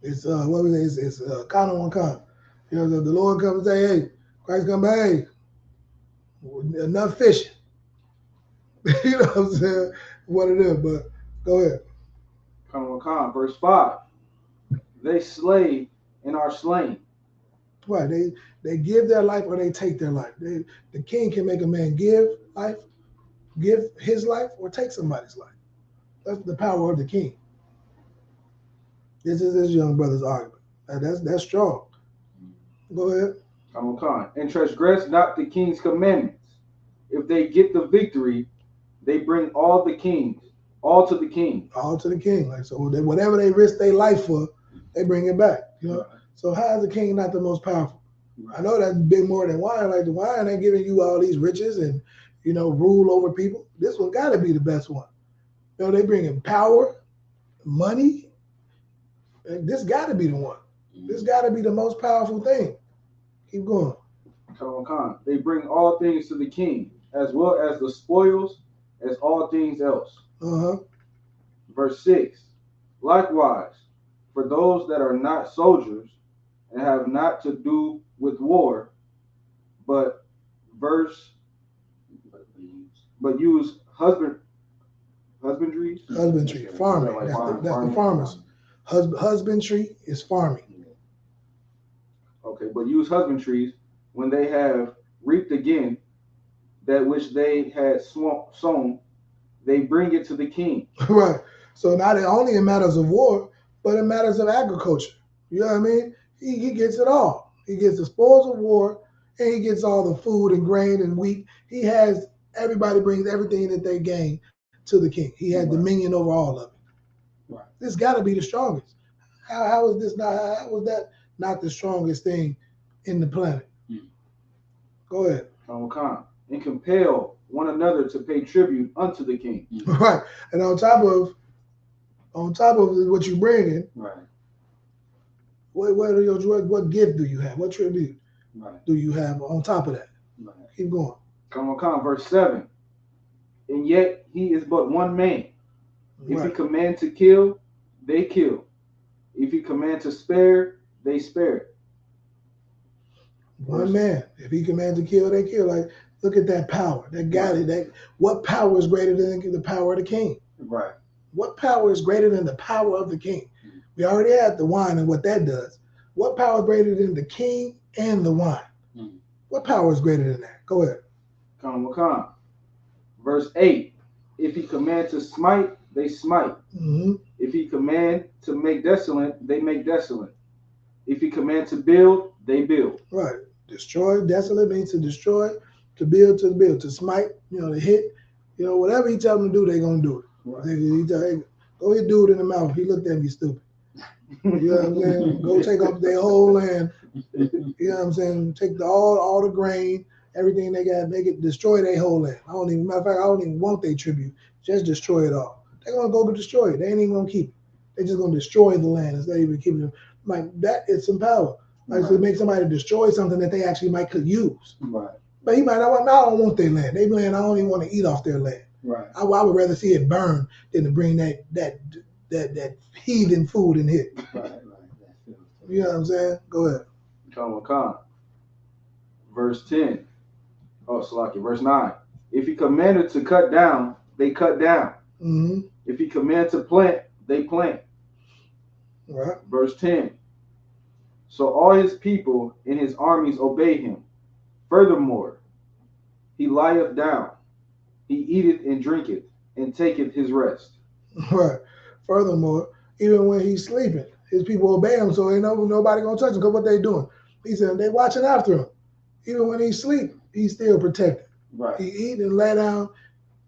It's what was it? It's Kana one come. The Lord comes and say, hey, Christ come back, hey, enough fishing. You know what I'm saying? What it is, but go ahead. Verse 5. They slay and are slain. Right. They give their life or they take their life. The king can make a man give his life or take somebody's life. That's the power of the king. This is this young brother's argument. That's strong. Go ahead. And transgress not the king's commandments. If they get the victory, they bring all to the king. All to the king. Like, so whatever they risk their life for, they bring it back. Right. So how is the king not the most powerful? Right. I know that's big more than wine. Like the wine ain't giving you all these riches and rule over people. This one got to be the best one. They bring in power, money. And this got to be the one. This got to be the most powerful thing. Keep going. They bring all things to the king, as well as the spoils, as all things else. Verse 6. Likewise, for those that are not soldiers and have not to do with war, but use husbandry. Husbandry, farming. Like That's the farmers. Husbandry is farming. Okay, but use husbandries when they have reaped again that which they had sown, they bring it to the king. Right. So not only in matters of war, but in matters of agriculture. You know what I mean? He gets it all. He gets the spoils of war, and he gets all the food and grain and wheat. He has, everybody brings everything that they gain to the king. He had dominion over all of it. Right. This got to be the strongest. How is this not? How was that not the strongest thing in the planet? Go ahead. And compel one another to pay tribute unto the king. Right. And on top of what you bringing, right. What gift do you have? What tribute do you have on top of that? Right. Keep going. Verse 7. And yet he is but one man. If Right. he command to kill, they kill. If he command to spare, they spare. One man. If he commands to kill, they kill. Like, look at that power. That guy. What power is greater than the power of the king? Right. What power is greater than the power of the king? We already had the wine and what that does. What power is greater than the king and the wine? What power is greater than that? Go ahead. Verse 8. If he command to smite, they smite. Mm-hmm. If he command to make desolate, they make desolate. If he command to build, they build. Right. Destroy. Desolate means to destroy, to build, to smite, to hit. Whatever he tell them to do, they're going to do it. Right. He tell, hey, go hit dude in the mouth. If he looked at me, stupid. You know what I'm saying? Go take up their whole land. You know what I'm saying? Take all the grain, everything they got, make it, destroy their whole land. Matter of fact, I don't even want their tribute. Just destroy it all. They're going to go destroy it. They ain't even going to keep it. They're just going to destroy the land instead of even keeping it. Like, that is some power. Like, to make somebody destroy something that they actually could use. Right. But he might not want, I don't want their land. Their land, I don't even want to eat off their land. Right. I would rather see it burn than to bring that heathen food in here. Right. You know what I'm saying? Go ahead. Verse 10. Verse 9. If he commanded to cut down, they cut down. Mm-hmm. If he command to plant, they plant. Right. Verse 10. So all his people and his armies obey him. Furthermore, he lieth down, he eateth and drinketh, and taketh his rest. Right. Furthermore, even when he's sleeping, his people obey him, so ain't nobody gonna touch him. Because what they doing? He said they watching after him. Even when he sleep, he's still protected. Right. He eat and lay down,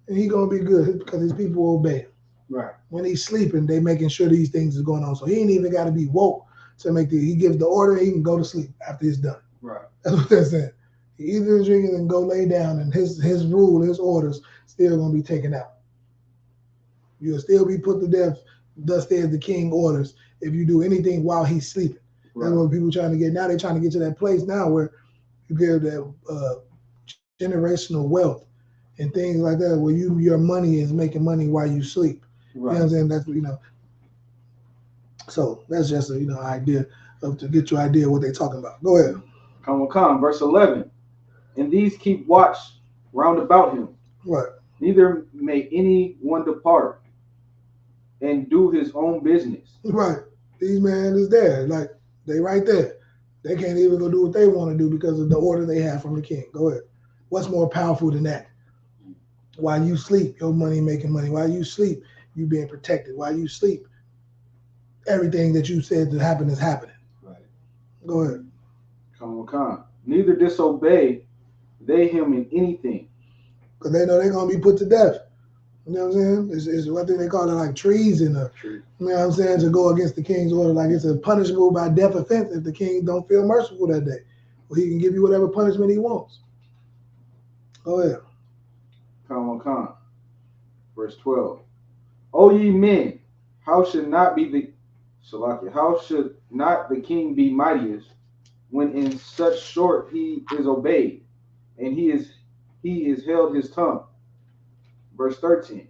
and he gonna be good because his people obey him. Right. When he's sleeping, they making sure these things is going on. So he ain't even got to be woke to he gives the order, he can go to sleep after it's done. Right. That's what they're saying. He eat and drink and go lay down, and his rule, his orders still gonna be taken out. You'll still be put to death. Thus says the king orders if you do anything while he's sleeping. Right. That's what people trying to get. Now they're trying to get to that place now where you give that generational wealth and things like that, where your money is making money while you sleep. Right. You know what I'm saying? That's So that's just a idea to get your idea of what they're talking about. Go ahead. Verse 11. And these keep watch round about him. Right. Neither may any one depart and do his own business. Right. These men is there. Like, they right there. They can't even go do what they want to do because of the order they have from the king. Go ahead. What's more powerful than that? While you sleep, your money making money. While you sleep, you being protected. While you sleep, everything that you said to happen is happening. Right. Go ahead. Neither disobey they him in anything. Because they know they're going to be put to death. You know what I'm saying? It's what they call it, like treason. You know what I'm saying? To go against the king's order. Like, it's a punishable by death offense if the king don't feel merciful that day. Well, he can give you whatever punishment he wants. Go ahead. Verse 12. O ye men, how should not the king be mightiest when in such sort he is obeyed, and he is held his tongue? Verse 13.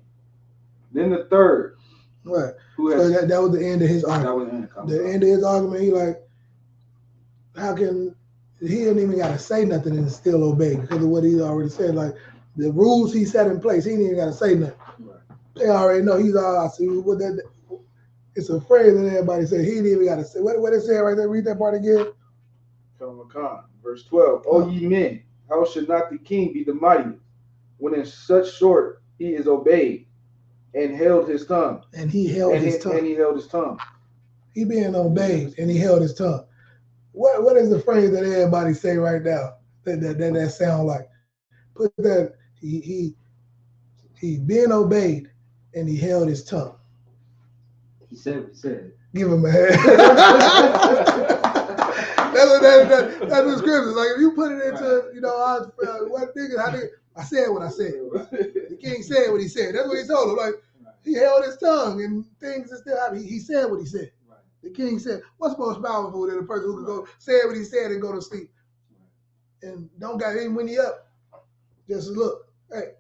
Then the third Right. Who So has, that was the end of his argument. that was the end of The end of his argument, he like, how can he didn't even gotta say nothing and still obey because of what he already said. Like the rules he set in place, he didn't even gotta say nothing. Right. They already know he's all I see what that it's a phrase that everybody said. He didn't even gotta say what it said right there. Read that part again. Verse 12. O ye men, how should not the king be the mightiest, when in such sort he is obeyed, and held his tongue? And he held his tongue. And he held his tongue. He being obeyed and he held his tongue. What is the phrase that everybody say right now that sound like? Put that he being obeyed and he held his tongue. He said what he said. Give him a hand. That's the scripture. Like if you put it into, what nigga, I said what I said. The king said what he said. That's what he told him. Like he held his tongue and things are still happening. He said what he said. Right. The king said, "What's most powerful than a person who can go say what he said and go to sleep and don't got any when he up? Just look, hey,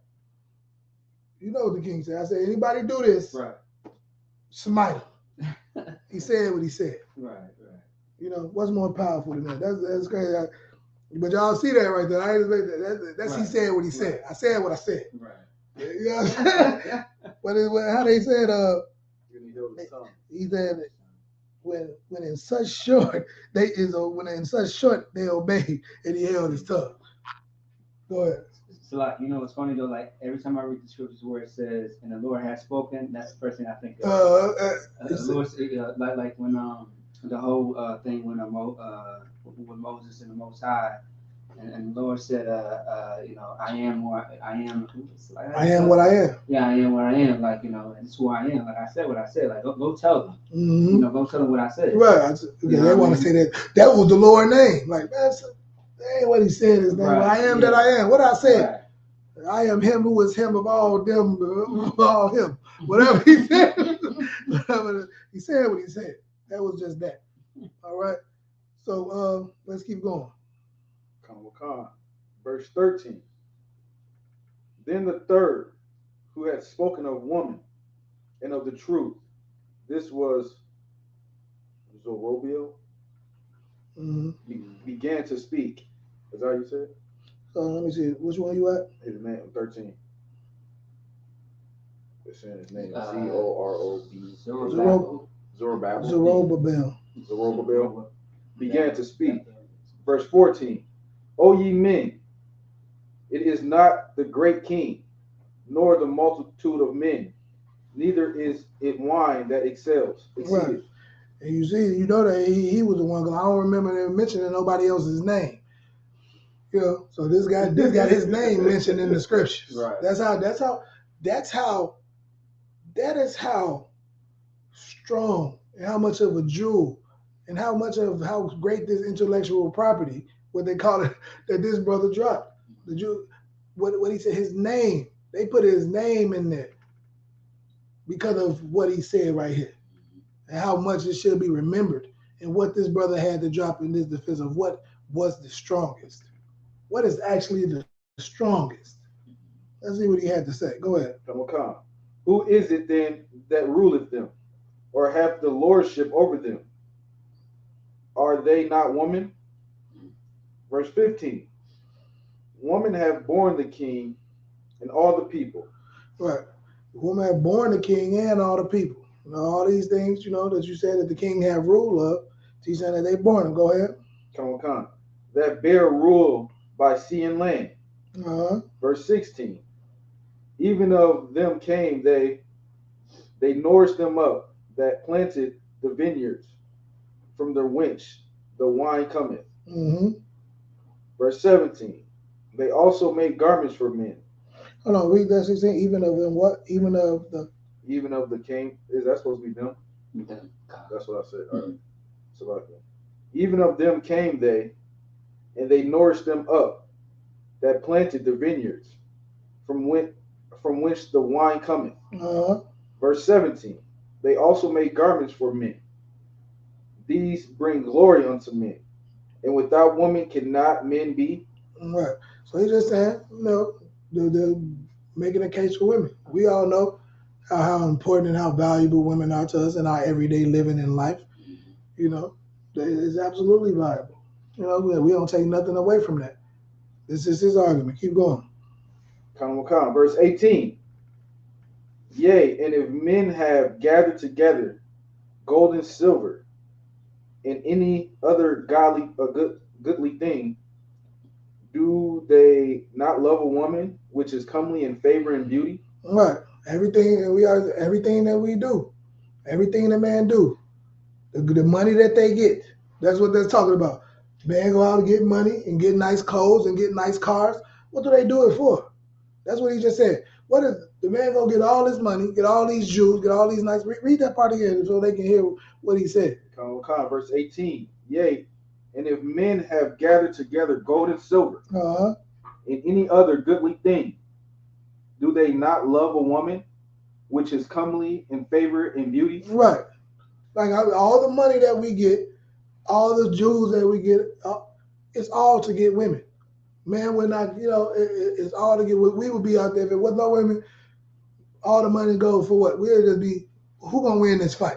you know what the king said. I said, anybody do this, right? Smite him. He said what he said. Right. What's more powerful than that? That's crazy. But y'all see that right there. That's right. He said what he said. I said what I said. Right. You know what I'm saying? How they said, he said when in such short they obeyed and he held his tongue. Go ahead. So like, it's funny though, like every time I read the scriptures where it says, and the Lord has spoken, that's the first thing I think of. The Lord, like when the whole thing when with Moses and the Most High, and the Lord said, I am what I am. I am what I am. Yeah, I am what I am. Like, and it's who I am. Like I said what I said. Like go tell them. Mm-hmm. Go tell them what I said. Right. They want to say that was the Lord's name. Like that ain't what he said his name. Right. I am that I am. What I said. Right. I am him who is him of all them, all him. Whatever he said. He said what he said. That was just that. All right. So let's keep going. Verse 13. Then the third, who had spoken of woman and of the truth, this was Zerubbabel, began to speak. Is that how you said? Let me see. Which one you at? His name 13. It's saying his name is Zerubbabel. Zerubbabel began to speak. Verse 14. O ye men, it is not the great king, nor the multitude of men, neither is it wine that excels. Right. And you see, that he was the one. I don't remember them mentioning nobody else's name. So this guy got his name mentioned in the scriptures. Right. That is how strong and how much of a jewel and how great this intellectual property, what they call it, that this brother dropped. The Jew, what he said, his name. They put his name in there because of what he said right here, and how much it should be remembered, and what this brother had to drop in this defense of what was the strongest. What is actually the strongest? Let's see what he had to say. Go ahead. Who is it then that ruleth them, or hath the lordship over them? Are they not women? Verse 15. Woman have borne the king and all the people. Right. Woman have borne the king and all the people. All these things, that you said that the king have rule of. He's saying that they born them. Go ahead. That bear rule by sea and land. Verse 16. Even of them came they nourished them up that planted the vineyards, from their whence the wine cometh. Verse 17. They also made garments for men. Hold on, read that 16. Even of them what? Even of the king. Is that supposed to be them? That's what I said. All right. So like that. Even of them came they, and they nourished them up that planted the vineyards, from whence the wine cometh. Verse 17. They also made garments for men. These bring glory unto men, and without woman cannot men be. Right. So he's just saying, they're making a case for women. We all know how important and how valuable women are to us in our everyday living in life. You know, it's absolutely valuable. You know, we don't take nothing away from that. This is his argument. Keep going. Verse 18. Yea, and if men have gathered together gold and silver and any other goodly thing, do they not love a woman which is comely in favor and beauty? Right. Everything that we do, everything that man do, the money that they get, that's what they're talking about. Man go out and get money and get nice clothes and get nice cars. What do they do it for? That's what he just said. What is the man gonna get all this money, get all these jewels, get all these nice? Read that part again so they can hear what he said. Verse 18. Yea, and if men have gathered together gold and silver and any other goodly thing, do they not love a woman which is comely in favor and beauty? Right. Like all the money that we get, all the jewels that we get, it's all to get women. Man would not, it's all to get. We would be out there if it was no women. All the money goes for what? We'll just be, who gonna win this fight?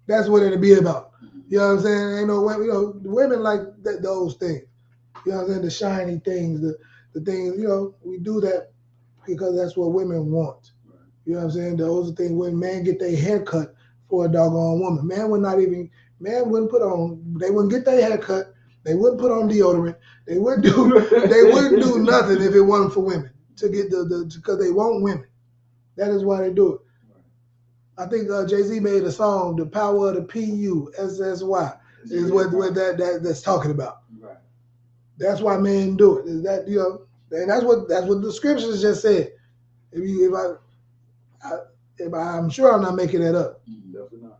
That's what it'll be about. You know what I'm saying? Ain't no women. Women like those things. You know what I'm saying? The shiny things, the things. We do that because that's what women want. You know what I'm saying? Those are things when men get their hair cut for a doggone woman. Man wouldn't put on. They wouldn't get their hair cut. They wouldn't put on deodorant. They wouldn't do nothing if it wasn't for women to get because they want women. That is why they do it. I think Jay-Z made a song, "The Power of the PUSSY," is what that's talking about. Right. That's why men do it. Is that and that's what the scriptures just said. I'm sure I'm not making that up. Definitely not.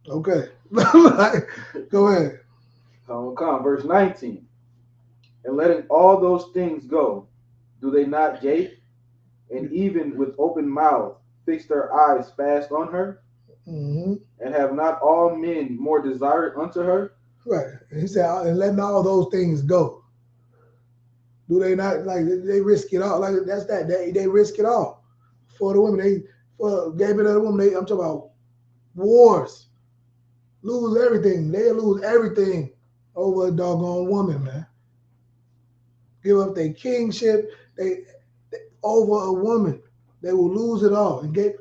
Okay. Go ahead. Verse 19. And letting all those things go, do they not gape, and even with open mouth fix their eyes fast on her? Mm-hmm. And have not all men more desire unto her? Right. And he said, and letting all those things go. Do they not, like, they risk it all? Like, that's that. They risk it all for the women. They gave it to the woman. I'm talking about wars. Lose everything. They lose everything over a doggone woman, man. Give up their kingship. They over a woman. They will lose it all and get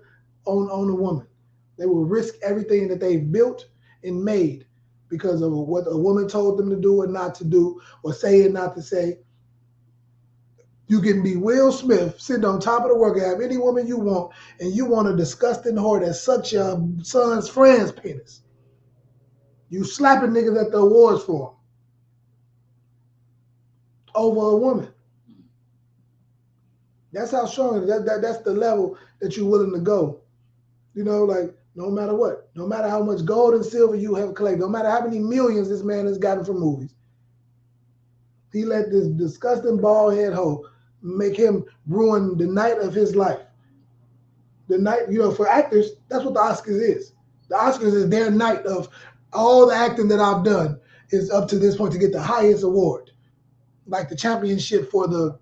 on a woman. They will risk everything that they've built and made because of what a woman told them to do or not to do, or say and not to say. You can be Will Smith, sitting on top of the world, have any woman you want, and you want a disgusting whore that sucks your son's friend's penis. You slapping niggas at the awards for them over a woman. That's how strong it is. That's the level that you're willing to go. Like no matter what, no matter how much gold and silver you have collected, no matter how many millions this man has gotten from movies, he let this disgusting bald head hoe make him ruin the night of his life. The night, for actors, that's what the Oscars is. The Oscars is their night of all the acting that I've done is up to this point to get the highest award, like the championship for the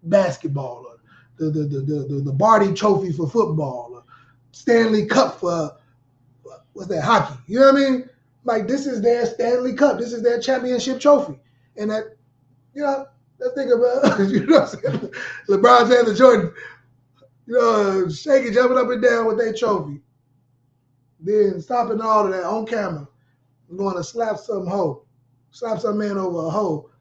basketball, or the Barty Trophy for football, or Stanley Cup for hockey. You know what I mean? Like, this is their Stanley Cup. This is their championship trophy, and that let's think about what I'm saying? LeBron James and Jordan, shaking, jumping up and down with their trophy, then stopping all of that on camera. Going to slap some man over a hoe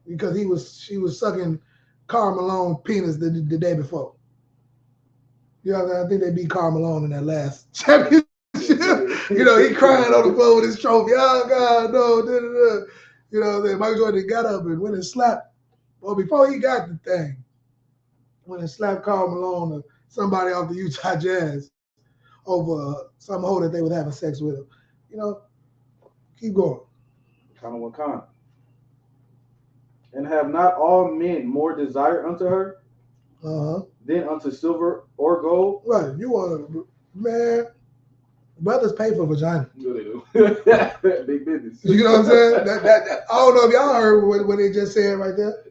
because she was sucking Karl Malone penis the day before. I think they beat Karl Malone in that last championship. He crying on the floor with his trophy. Oh God, no! Then Michael Jordan got up and went and slapped. Well, before he got the thing, went and slapped Karl Malone or somebody off the Utah Jazz over some hoe that they was having sex with him. Keep going. And have not all men more desire unto her than unto silver or gold? Right. You want to, man, brothers pay for vagina. No, they do. Big business. You know what I'm saying? I don't know if y'all heard what they just said right there.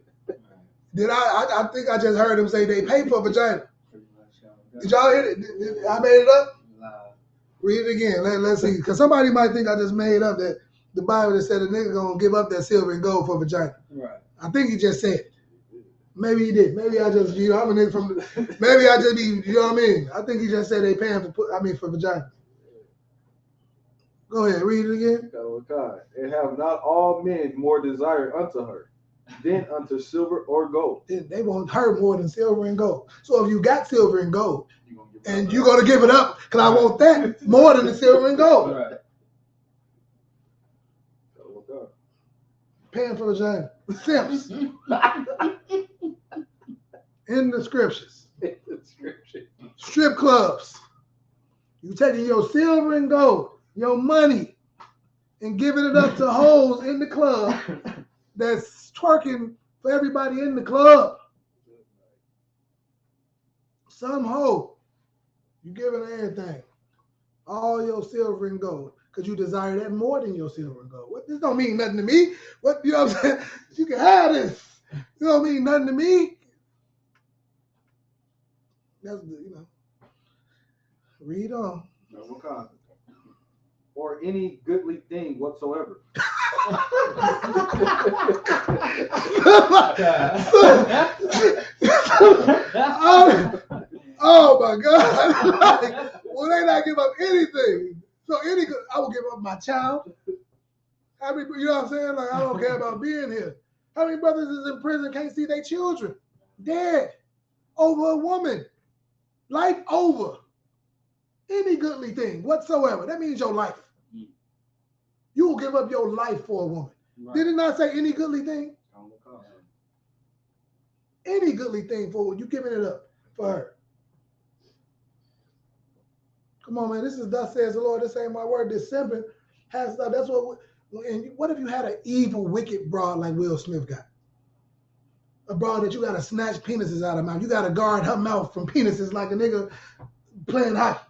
Did I think I just heard them say they pay for vagina. Did y'all hear it? I made it up? Read it again. Let's see. Because somebody might think I just made up that the Bible that said a nigga gonna give up that silver and gold for vagina. Right. I think he just said it. Maybe he did. Maybe I just, I'm a nigga from, maybe I just be, you know what I mean? I think he just said they paying for vagina. Go ahead, read it again. God. And have not all men more desire unto her than unto silver or gold. They want her more than silver and gold. So if you got silver and gold, and you're going to give it up, because I want that more than the silver and gold. Right. Paying for vagina. Simps. In the scriptures. Strip clubs. You taking your silver and gold, your money, and giving it up to hoes in the club that's twerking for everybody in the club. Some hoe, you giving everything, all your silver and gold, because you desire that more than your silver and gold. This don't mean nothing to me. What, you know what I'm saying? You can have this. You don't mean nothing to me. That's the, read on. Or any goodly thing whatsoever. Oh my God. Well, they not give up anything. So I will give up my child. How many, you know what I'm saying? Like, I don't care about being here. How many brothers is in prison, can't see their children? Dead. Over a woman. Life over. Any goodly thing whatsoever. That means your life. You will give up your life for a woman. Right. Did it not say any goodly thing? Any goodly thing for you, giving it up for her. Come on, man. This is thus says the Lord. This ain't my word. This simping has stuff. That's what. And what if you had an evil, wicked broad like Will Smith got? A broad that you got to snatch penises out of her mouth. You got to guard her mouth from penises like a nigga playing hockey.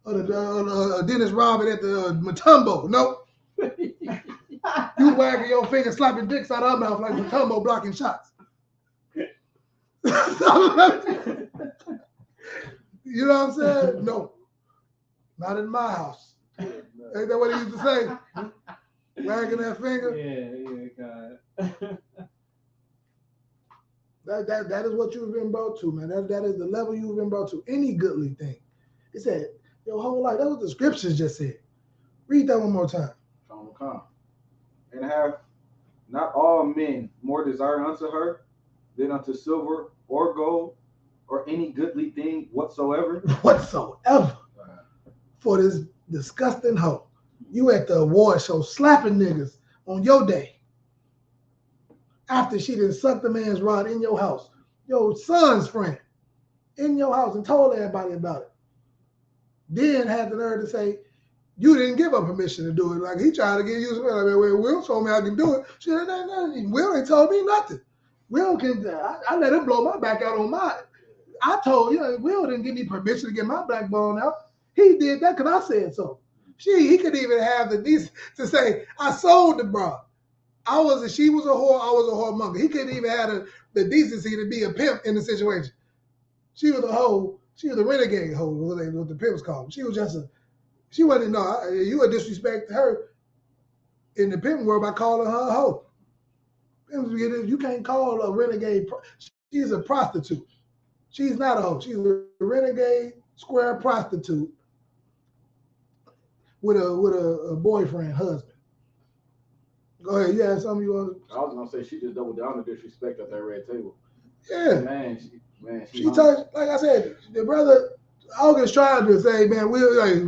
Or the Dennis Rodman at the Matumbo. Nope. You wagging your finger, slapping dicks out of her mouth like Matumbo blocking shots. You know what I'm saying? No. Not in my house. Ain't that what he used to say? Wagging that finger? Yeah, God. That is what you've been brought to, man. That is the level you've been brought to. Any goodly thing. It said, your whole life. That's what the scriptures just said. Read that one more time. And have not all men more desire unto her than unto silver or gold or any goodly thing whatsoever. Whatsoever. For this disgusting hoe. You at the award show slapping niggas on your day. After she done sucked the man's rod in your house. Your son's friend. In your house and told everybody about it. Then had the nerve to say, you didn't give her permission to do it. Like he tried to get you. I mean, Will told me I can do it. She said, no, Will ain't told me nothing. Will can. I let him blow my back out on mine. I told you, Will didn't give me permission to get my backbone out. He did that because I said so. He could even have the decency to say, I sold the bra. She was a whore. I was a whoremonger. He couldn't even have the decency to be a pimp in the situation. She was a hoe. She was a renegade hoe. What the pimps called them. She was just she wasn't, you would disrespect her in the pimp world by calling her a hoe. You can't call a renegade. She's a prostitute. She's not a hoe. She's a renegade square prostitute with a boyfriend, husband. Go ahead. You had something you want to? I was gonna say she just doubled down the disrespect at that red table. Yeah. Man, she touched, like I said, the brother. August tried to say, man,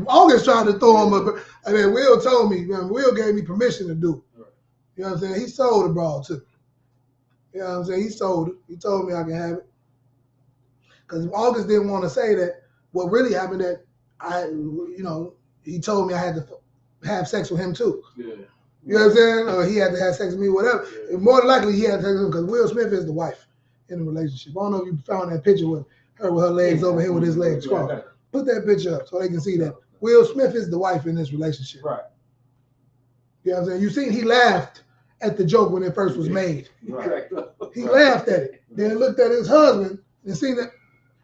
August tried to throw him up. I mean, Will told me, man, Will gave me permission to do it. Right. You know what I'm saying? He sold the bra to me. You know what I'm saying? He sold it. He told me I can have it. Because August didn't want to say that what really happened that he told me I had to have sex with him too. Yeah. You know what I'm saying? Or he had to have sex with me, whatever. Yeah. More than likely, he had to have sex with him because Will Smith is the wife in the relationship. I don't know if you found that picture with her legs over here with his legs crossed. Put that picture up so they can see that Will Smith is the wife in this relationship. Right. You know what I'm saying? You seen he laughed at the joke when it first was made. Right. He laughed at it. Then looked at his husband and seen that.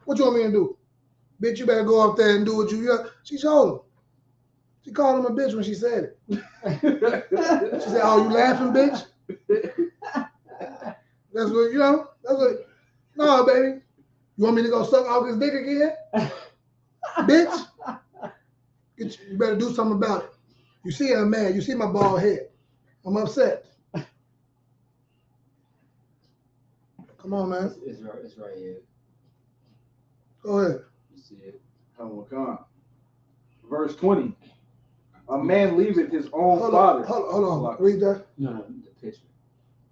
What you want me to do? Bitch, you better go up there and do what you. She told him. She called him a bitch when she said it. She said, "Oh, you laughing, bitch?" That's what you know. That's what. No, baby. You want me to go suck August dick again, bitch? You better do something about it. You see, I'm mad. You see my bald head. I'm upset. Come on, man. It's right here. Go ahead. You see it. Come on. Verse 20. A man leaveth his own father. Hold on. Read that. No, the picture.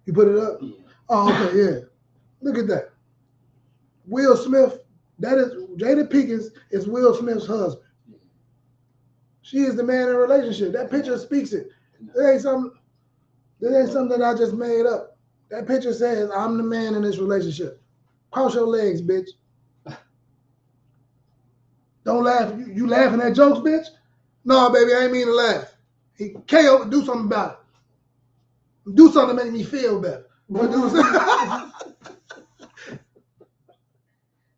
You put it up? Yeah. Oh, okay, yeah. Look at that. Will Smith, that is, Jada Pinkett is Will Smith's husband. Yeah. She is the man in a relationship. That picture speaks it. There ain't something that I just made up. That picture says, I'm the man in this relationship. Cross your legs, bitch. Don't laugh. You laughing at jokes, bitch? No, baby, I ain't mean to laugh. He KO, do something about it. Do something to make me feel better.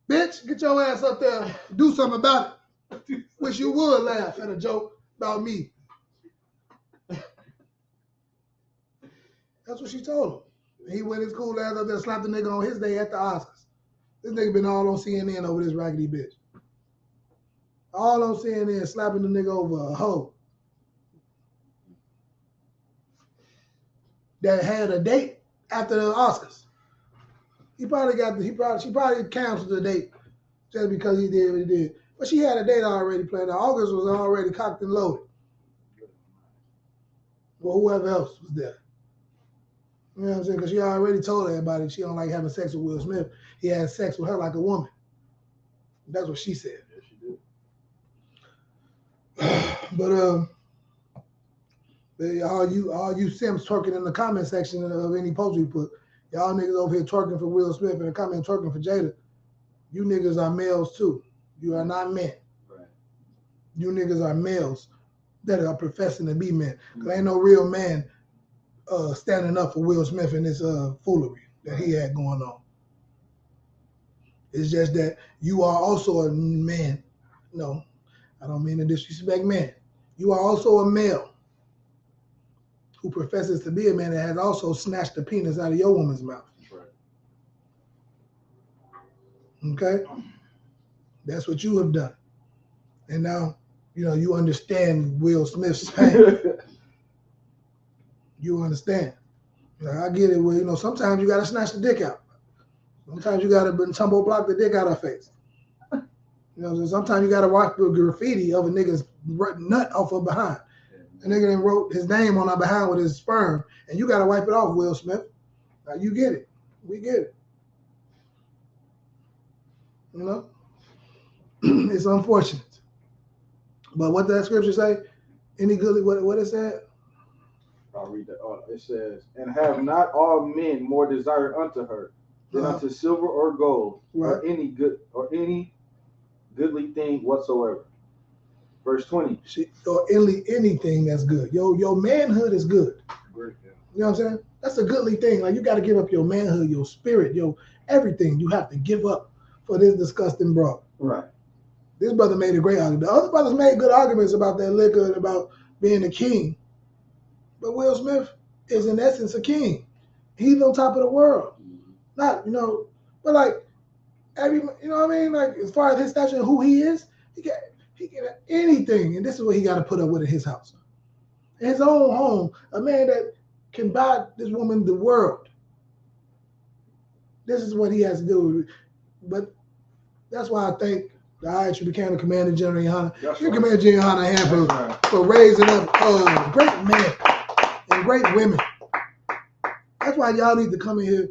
Bitch, get your ass up there. Do something about it. Wish you would laugh at a joke about me. That's what she told him. He went his cool ass up there, slapped the nigga on his day at the Oscars. This nigga been all on CNN over this raggedy bitch. All on CNN, slapping the nigga over a hoe that had a date after the Oscars. She probably canceled the date just because he did what he did. But she had a date already planned. August was already cocked and loaded. Well, whoever else was there. You know what I'm saying? Because she already told everybody she don't like having sex with Will Smith. He had sex with her like a woman. That's what she said. Yes, she did. But all you Sims twerking in the comment section of any post we put, y'all niggas over here twerking for Will Smith in the comment twerking for Jada. You niggas are males too. You are not men. Right. You niggas are males that are professing to be men. Cause ain't no real man standing up for Will Smith and this foolery that he had going on. It's just that you are also a man. No, I don't mean to disrespect men. You are also a male who professes to be a man that has also snatched the penis out of your woman's mouth. That's right. Okay? That's what you have done. And now, you understand Will Smith's pain. You understand. I get it. Well, sometimes you got to snatch the dick out. Sometimes you got to tumble block the dick out of her face. Sometimes you got to watch the graffiti of a nigga's nut off her behind. A nigga then wrote his name on her behind with his sperm, and you got to wipe it off, Will Smith. Now, you get it. We get it. It's unfortunate. But what that scripture say? Any good? What it said? I'll read that. It says, "And have not all men more desire unto her than unto silver or gold, or any goodly thing whatsoever." Verse 20. Or anything that's good. Your manhood is good. Great, yeah. You know what I'm saying? That's a goodly thing. Like, you got to give up your manhood, your spirit, your everything. You have to give up for this disgusting broad. Right. This brother made a great argument. The other brothers made good arguments about that liquor and about being a king. But Will Smith is in essence a king. He's on top of the world. Not, but like every, what I mean? Like, as far as his stature and who he is, he can anything. And this is what he got to put up with in his house. In his own home, a man that can buy this woman the world. This is what he has to do. But that's why I think the I should become the Commander General Hunter. Your Commander General Hunter for raising up great men and great women. That's why y'all need to come in here.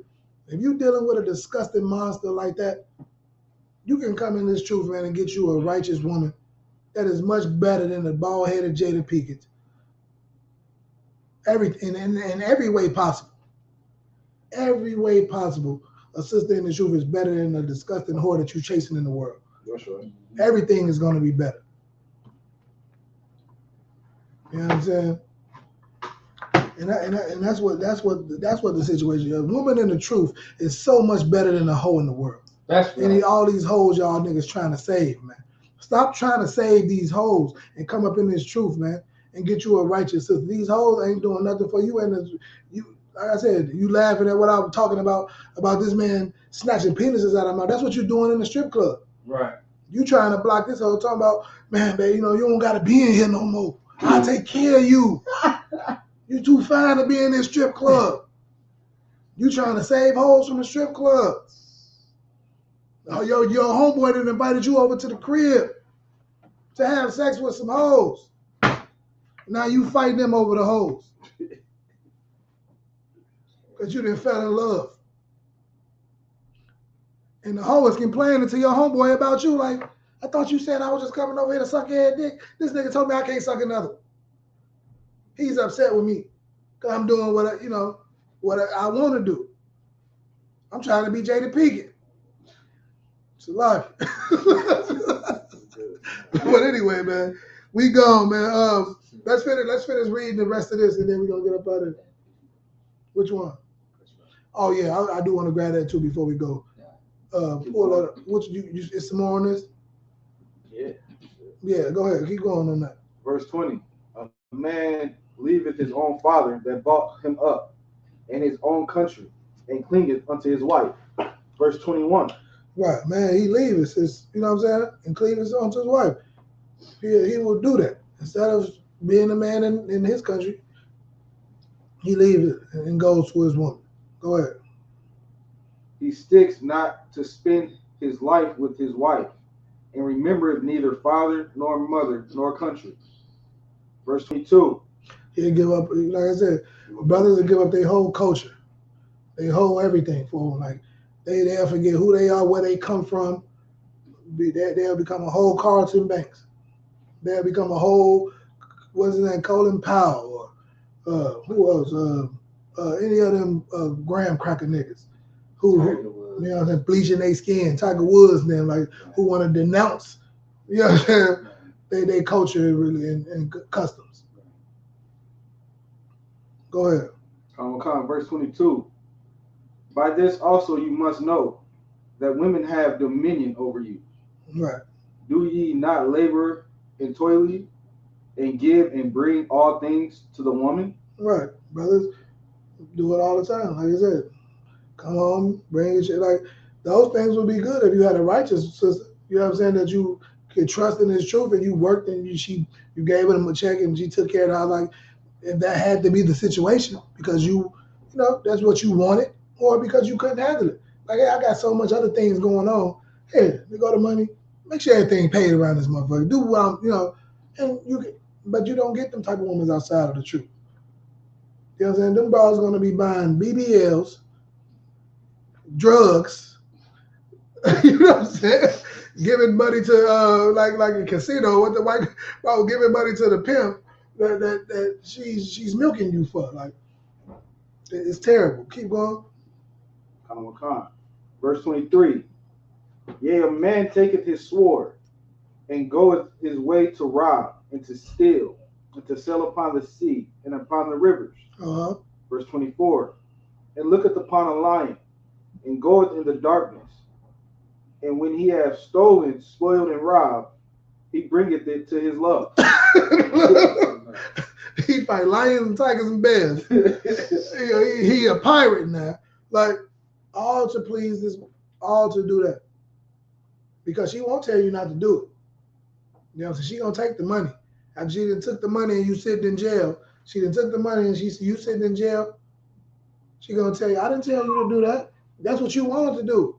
If you're dealing with a disgusting monster like that, you can come in this truth, man, and get you a righteous woman that is much better than the bald-headed Jada Pinkett. In every way possible. Every way possible, a sister in the truth is better than a disgusting whore that you're chasing in the world. That's right. Everything is going to be better. You know what I'm saying? And that's what the situation is. A woman in the truth is so much better than a hoe in the world. That's right. And all these hoes y'all niggas trying to save, man. Stop trying to save these hoes and come up in this truth, man, and get you a righteous sister. These hoes ain't doing nothing for you, and you, like I said, you laughing at what I'm talking about this man snatching penises out of my mouth. That's what you're doing in the strip club. Right. You trying to block this hoe talking about, man, babe, you don't gotta be in here no more. I'll take care of you. You too fine to be in this strip club. You trying to save hoes from the strip club. Oh, your homeboy done invited you over to the crib to have sex with some hoes. Now you fighting them over the hoes. Because you done fell in love. And the hoe is complaining to your homeboy about you like, I thought you said I was just coming over here to suck your dick. This nigga told me I can't suck another. He's upset with me because I'm doing what I want to do. I'm trying to be Jada Pinkett. It's a life. But anyway, man, we gone, man. Let's finish reading the rest of this, and then we're gonna get up out of it. Which one? Oh yeah, I do want to grab that too before we go. It's some more on this? Yeah, go ahead. Keep going on that. Verse 20. A man leaveth his own father that brought him up, and his own country, and clingeth unto his wife. Verse 21. Right, man, he leaves his, you know what I'm saying, and cleaves unto his wife. He will do that. Instead of being a man in his country, he leaves it and goes to his woman. Go ahead. He sticks not to spend his life with his wife, and remembereth neither father nor mother nor country. Verse 22. He'll give up, like I said, brothers will give up their whole culture. They whole everything for them. Like they'll forget who they are, where they come from. They'll become a whole Carlton Banks. They'll become a whole, what's his name, Colin Powell, or who else? Any of them graham cracker niggas who you know what I'm saying, bleaching their skin, Tiger Woods and them, like who want to denounce, you know what I'm saying, they culture really and customs. Go ahead. Verse 22. By this also you must know that women have dominion over you. Right. Do ye not labor and toil ye, and give and bring all things to the woman? Right. Brothers do it all the time. Like I said, come home, bring your shit. Like those things would be good if you had a righteous sister. You know what I'm saying? That you could trust in his truth, and you worked and you gave him a check and she took care of the house. Like if that had to be the situation because you know that's what you wanted, or because you couldn't handle it. Like, hey, I got so much other things going on. Here, we go to money. Make sure everything paid around this motherfucker. Do what I'm, and but you don't get them type of women outside of the truth. You know what I'm saying? Them bras gonna be buying BBLs, drugs. You know what I'm saying? Giving money to like a casino with the white, giving money to the pimp that she's milking you for. Like it's terrible. Keep going. Verse 23. Yea, a man taketh his sword and goeth his way to rob and to steal and to sell upon the sea and upon the rivers. Uh-huh. Verse 24. And looketh upon a lion and goeth in the darkness. And when he hath stolen, spoiled, and robbed, he bringeth it to his love. He fight lions and tigers and bears. he a pirate now. Like, all to please this, all to do that. Because she won't tell you not to do it. You know, so she gonna take the money. After she done took the money and you sitting in jail, she done took the money and you sitting in jail, she gonna tell you, I didn't tell you to do that. That's what you wanted to do.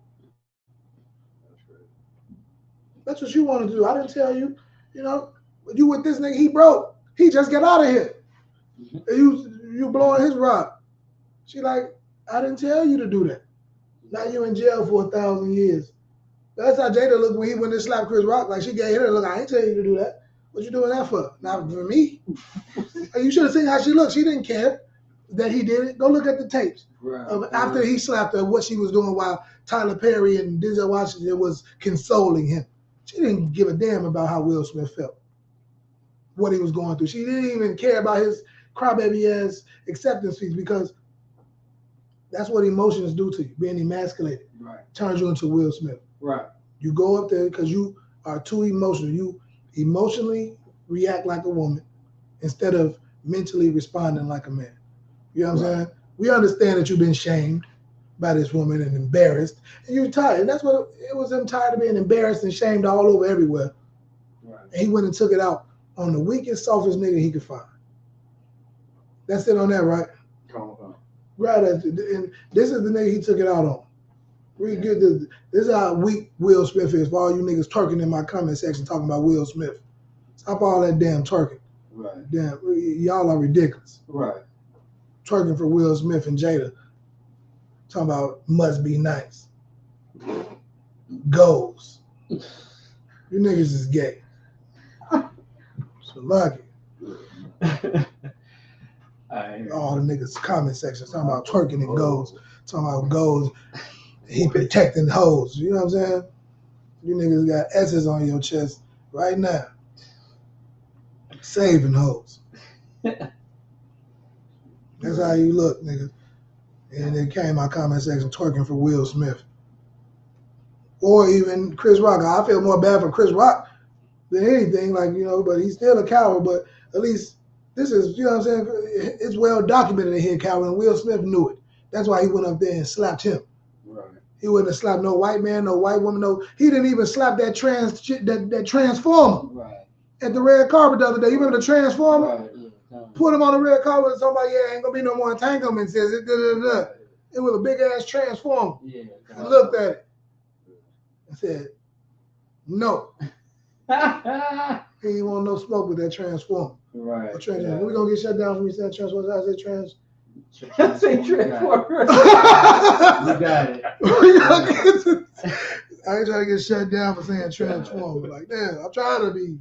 That's what you wanted to do. I didn't tell you, you with this nigga, he broke. He just got out of here. You blowing his rock. She like, I didn't tell you to do that. Now you in jail for 1,000 years. That's how Jada looked when he went to slap Chris Rock. Like she gave her a look, I ain't tell you to do that. What you doing that for? Not for me. You should have seen how she looked. She didn't care that he did it. Go look at the tapes. After he slapped her, what she was doing while Tyler Perry and Denzel Washington was consoling him. She didn't give a damn about how Will Smith felt, what he was going through. She didn't even care about his crybaby ass acceptance speech because that's what emotions do to you. Being emasculated turns you into Will Smith. Right. You go up there because you are too emotional. You emotionally react like a woman instead of mentally responding like a man. You know what I'm saying? We understand that you've been shamed by this woman and embarrassed, and you're tired. And that's what it was, him tired of being embarrassed and shamed all over everywhere. Right. And he went and took it out on the weakest, softest nigga he could find. That's it on that, right? Right. And this is the nigga he took it out on. Read good. This is how weak Will Smith is. For all you niggas twerking in my comment section talking about Will Smith. Stop all that damn twerking. Right. Damn, y'all are ridiculous. Right. Twerking for Will Smith and Jada. Talking about must be nice. Goals. You niggas is gay. So lucky. All the niggas comment sections talking about twerking and goals. Talking about goals. He protecting hoes. You know what I'm saying? You niggas got S's on your chest right now. Saving hoes. That's how you look, nigga. And then came my comment section twerking for Will Smith. Or even Chris Rock. I feel more bad for Chris Rock than anything, like, you know, but he's still a coward, but at least this is, you know what I'm saying, it's well documented that he's a coward, and Will Smith knew it. That's why he went up there and slapped him. Right. He wouldn't have slapped no white man, no white woman, no. He didn't even slap that transformer. Right. At the red carpet the other day. You remember the transformer? Right. Yeah. Put him on the red carpet and somebody, yeah, ain't gonna be no more entanglement. Says it. It was a big ass transformer. Yeah. I looked at it and said, no. He ain't want no smoke with that transformer. Right. When we gonna get shut down when we say transformer? I said trans. I say transformer. You got it. I ain't trying to get shut down for saying transformer. Like, damn, I'm trying to be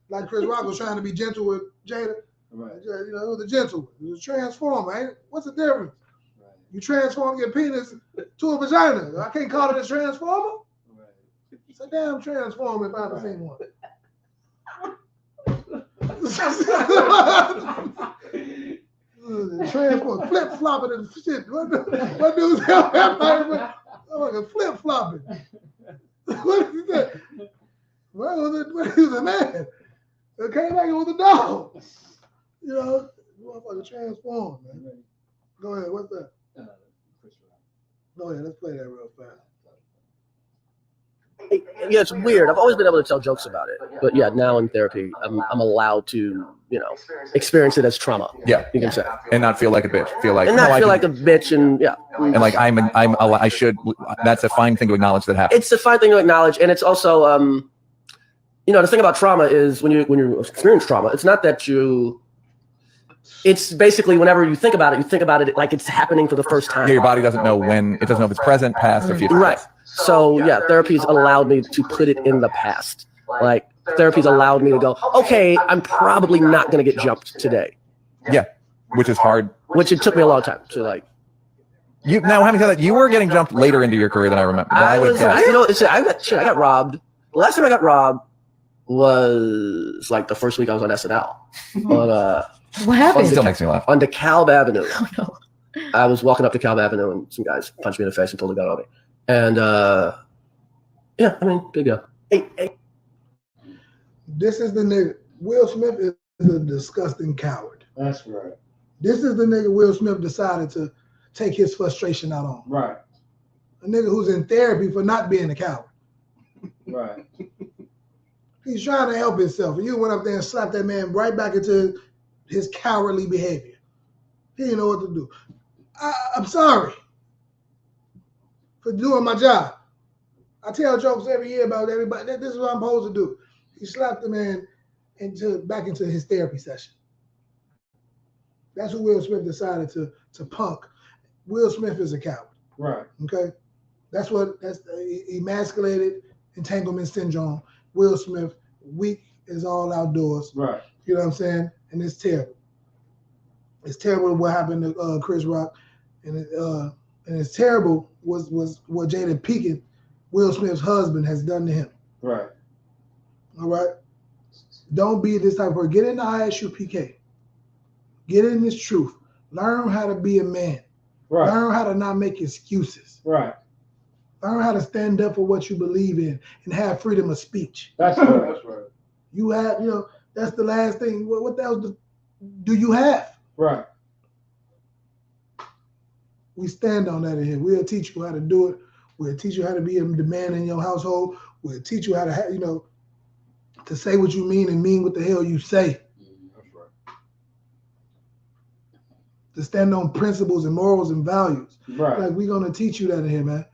like Chris Rock was trying to be gentle with Jada. Right. You know, it was a gentle. It was a transformer, ain't it? What's the difference? Right. You transform your penis to a vagina. I can't call it a transformer. Right. It's a damn transformer if I've ever seen one. Transformer, flip flopping and shit. What dude's that? I'm like a flip flopping. What is that? What was a man? It came back, it was a dog. You know, motherfucker transform, man. Go ahead, what's that? Go ahead, let's play that real fast. Yeah, it's weird. I've always been able to tell jokes about it, but yeah, now in therapy, I'm allowed to, you know, experience it as trauma. Yeah, you can say, and not feel like a bitch. Feel like like a bitch, and yeah, and like I should. That's a fine thing to acknowledge that happened. It's a fine thing to acknowledge, and it's also, you know, the thing about trauma is when you experience trauma, it's not that you. It's basically whenever you think about it like it's happening for the first time. Yeah, your body doesn't know when. It doesn't know if it's present, past, or future. Right. So yeah, therapy's allowed me to put it in the past. Like therapy's allowed me to go, okay, I'm probably not going to get jumped today. Yeah, which is hard. Which it took me a long time to like. You now having said that, you were getting jumped later into your career than I remember. I got robbed. The last time I got robbed was like the first week I was on SNL. What happened? Still makes me laugh. On DeKalb Avenue. Oh, no. I was walking up DeKalb Avenue and some guys punched me in the face and pulled a gun on me. And yeah, I mean, big deal. Hey. This is the nigga. Will Smith is a disgusting coward. That's right. This is the nigga Will Smith decided to take his frustration out on. Right. A nigga who's in therapy for not being a coward. Right. He's trying to help himself. And you went up there and slapped that man right back into his cowardly behavior. He didn't know what to do. I'm sorry for doing my job. I tell jokes every year about everybody. This is what I'm supposed to do. He slapped the man back into his therapy session. That's who Will Smith decided to punk. Will Smith is a coward. Right. Okay? That's emasculated entanglement syndrome. Will Smith, weak is all outdoors. Right. You know what I'm saying? And it's terrible. It's terrible what happened to Chris Rock. And it's terrible was what Jada Pinkett, Will Smith's husband, has done to him. Right. All right? Don't be this type of person. Get in the ISUPK. Get in this truth. Learn how to be a man. Right. Learn how to not make excuses. Right. Learn how to stand up for what you believe in and have freedom of speech. That's right. That's right. You have, that's the last thing. What else do you have? Right. We stand on that in here. We'll teach you how to do it. We'll teach you how to be the man in your household. We'll teach you how to have, to say what you mean and mean what the hell you say. That's right. To stand on principles and morals and values. Right. Like, we're going to teach you that in here, man.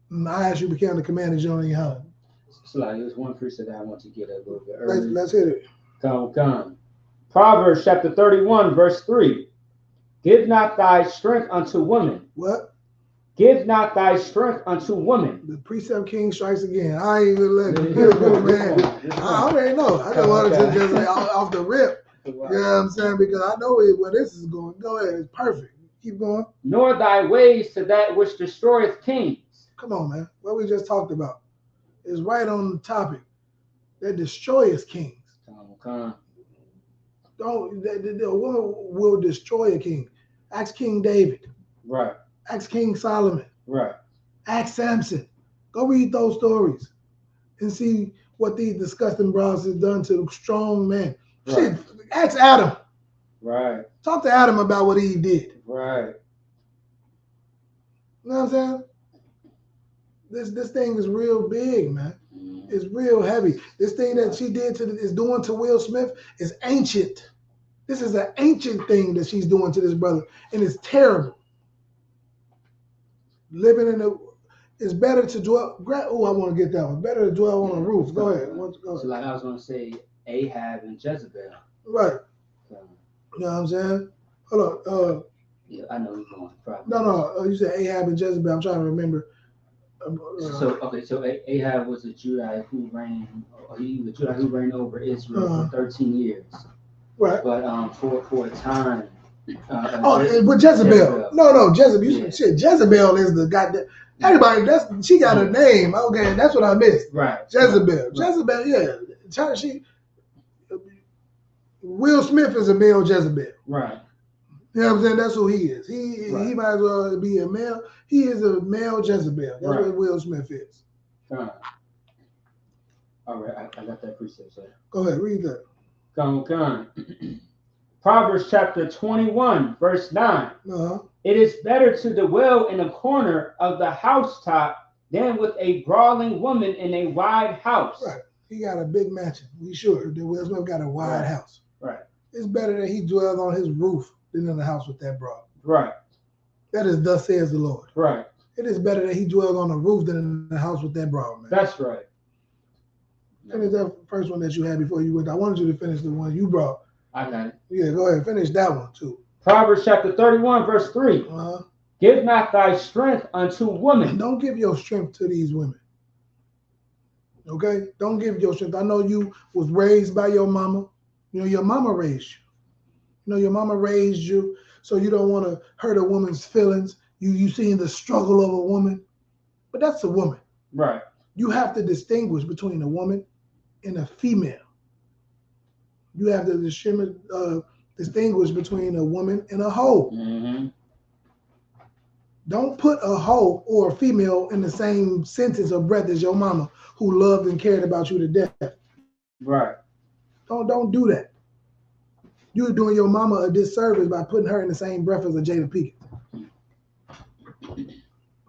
And I ask you to become the commander general in your house. It's like, there's one precept I want to get a little bit early. Let's hit it. Come. Proverbs chapter 31, verse 3. Give not thy strength unto women. What? Give not thy strength unto women. The precept king strikes again. I ain't even let it get a man. I already know. I just wanted to just like off the rip. You know what I'm saying? Because I know where this is going. Go ahead. It's perfect. Keep going. Nor thy ways to that which destroyeth kings. Come on, man. What we just talked about is right on the topic. That destroys kings. Come. The woman will destroy a king. Ask King David. Right. Ask King Solomon. Right. Ask Samson. Go read those stories and see what these disgusting bras has done to strong men. Right. Shit, ask Adam. Right. Talk to Adam about what Eve did. Right. You know what I'm saying? This thing is real big, man. It's real heavy. This thing that she did is doing to Will Smith is ancient. This is an ancient thing that she's doing to this brother, and it's terrible. Living in it's better to dwell. Oh, I want to get that one. Better to dwell on a roof. Go ahead. So like I was going to say, Ahab and Jezebel. Right. You know what I'm saying? Hold on. Yeah, I know you're going. Probably. No. You said Ahab and Jezebel. I'm trying to remember. So Ahab was a Judite who reigned. He was a Judite who reigned over Israel for 13 years. Right. But for a time. With Jezebel. No, Jezebel. Shit, Jezebel is the goddamn. Everybody, she got a name. Okay, that's what I missed. Right. Jezebel. Jezebel, yeah. Will Smith is a male Jezebel. Right. You know what I'm saying? That's who he is. He might as well be a male. He is a male Jezebel. That's what Will Smith is. All right, I got that precept. So. Go ahead, read that. Come. Proverbs chapter 21, verse 9. Uh-huh. It is better to dwell in a corner of the housetop than with a brawling woman in a wide house. Right. He got a big mansion. We sure that Will Smith got a wide house. Right. It's better that he dwells on his roof than in the house with that broad. Right. That is thus says the Lord. Right. It is better that he dwells on the roof than in the house with that broad, man. That's right. Finish that first one that you had before you went. I wanted you to finish the one you brought. I got it. Yeah, go ahead. Finish that one too. Proverbs chapter 31, verse 3. Give not thy strength unto women. Don't give your strength to these women. Okay? Don't give your strength. I know you was raised by your mama. You know, your mama raised you. You know, your mama raised you, so you don't want to hurt a woman's feelings. You seeing the struggle of a woman. But that's a woman. Right. You have to distinguish between a woman and a female. You have to distinguish between a woman and a hoe. Mm-hmm. Don't put a hoe or a female in the same sentence or breath as your mama who loved and cared about you to death. Right. Don't do that. You're doing your mama a disservice by putting her in the same breath as a Jada Pinkett.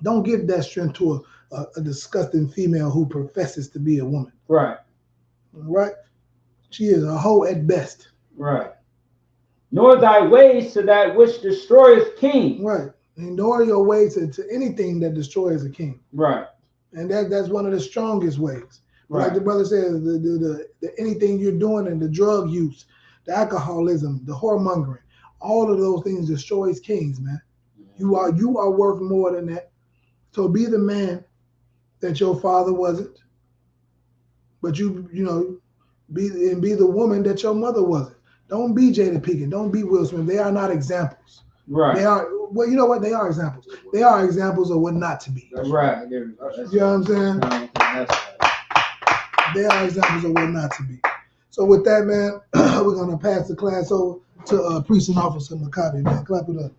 Don't give that strength to a disgusting female who professes to be a woman. Right. Right? She is a hoe at best. Right. Nor thy ways to that which destroyeth kings. Right. Nor your ways to anything that destroys a king. Right. And that's one of the strongest ways. Right. Like the brother says, the anything you're doing and the drug use, the alcoholism, the whoremongering, all of those things destroys kings, man. You are worth more than that. So be the man that your father wasn't, but be the woman that your mother wasn't. Don't be Jada Pinkett. Don't be Will Smith. They are not examples. Right. They are. Well, you know what? They are examples. They are examples of what not to be. That's right. You know what I'm saying? They are examples of what not to be. So with that, man, we're gonna pass the class over to Priest and Officer McCarty. Man, clap it up.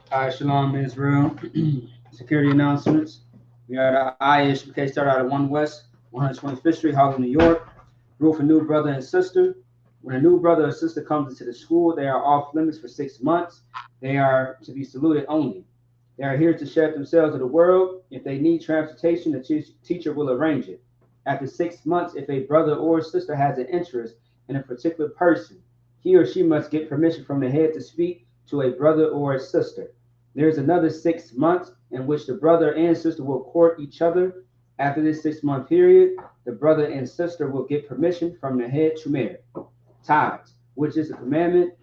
All right, Shalom Israel. Security announcements. We are the IHBK started out at 1 West, 125th Street, Harlem, New York. Rule for new brother and sister. When a new brother or sister comes into the school, they are off limits for 6 months. They are to be saluted only. They are here to share themselves with the world. If they need transportation, the teacher will arrange it. After 6 months, if a brother or sister has an interest in a particular person, he or she must get permission from the head to speak to a brother or a sister. There is another 6 months in which the brother and sister will court each other. After this 6-month period, the brother and sister will get permission from the head to marry. Tithes, which is a commandment.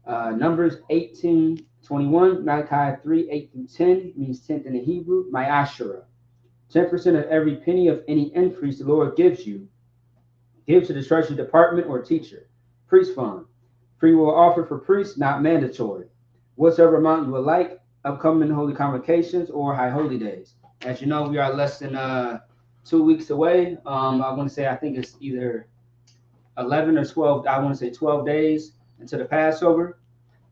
Numbers 18:21, Malachi 3:8-10 means 10th in the Hebrew. Ma'ashara. 10% of every penny of any increase the Lord gives you, give to the treasury department or teacher. Priest fund. Free will offer for priests, not mandatory. Whatsoever amount you would like, upcoming holy convocations or high holy days. As you know, we are less than 2 weeks away. I want to say, I think it's either 11 or 12, I want to say 12 days until the Passover.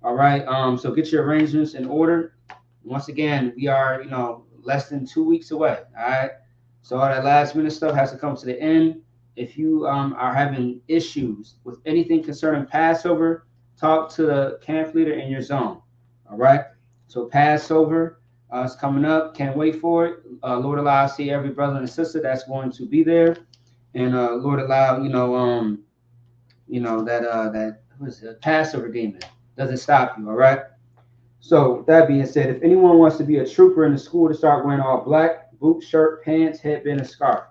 All right, so get your arrangements in order. Once again, we are, less than 2 weeks away. All right, so all that last minute stuff has to come to the end. If you are having issues with anything concerning Passover, talk to the camp leader in your zone. All right, so Passover is coming up. Can't wait for it. Lord allow, I see every brother and sister that's going to be there, and Lord allow, that was the Passover demon doesn't stop you. All right. So that being said, if anyone wants to be a trooper in the school to start wearing all black, boots, shirt, pants, headband, and scarf.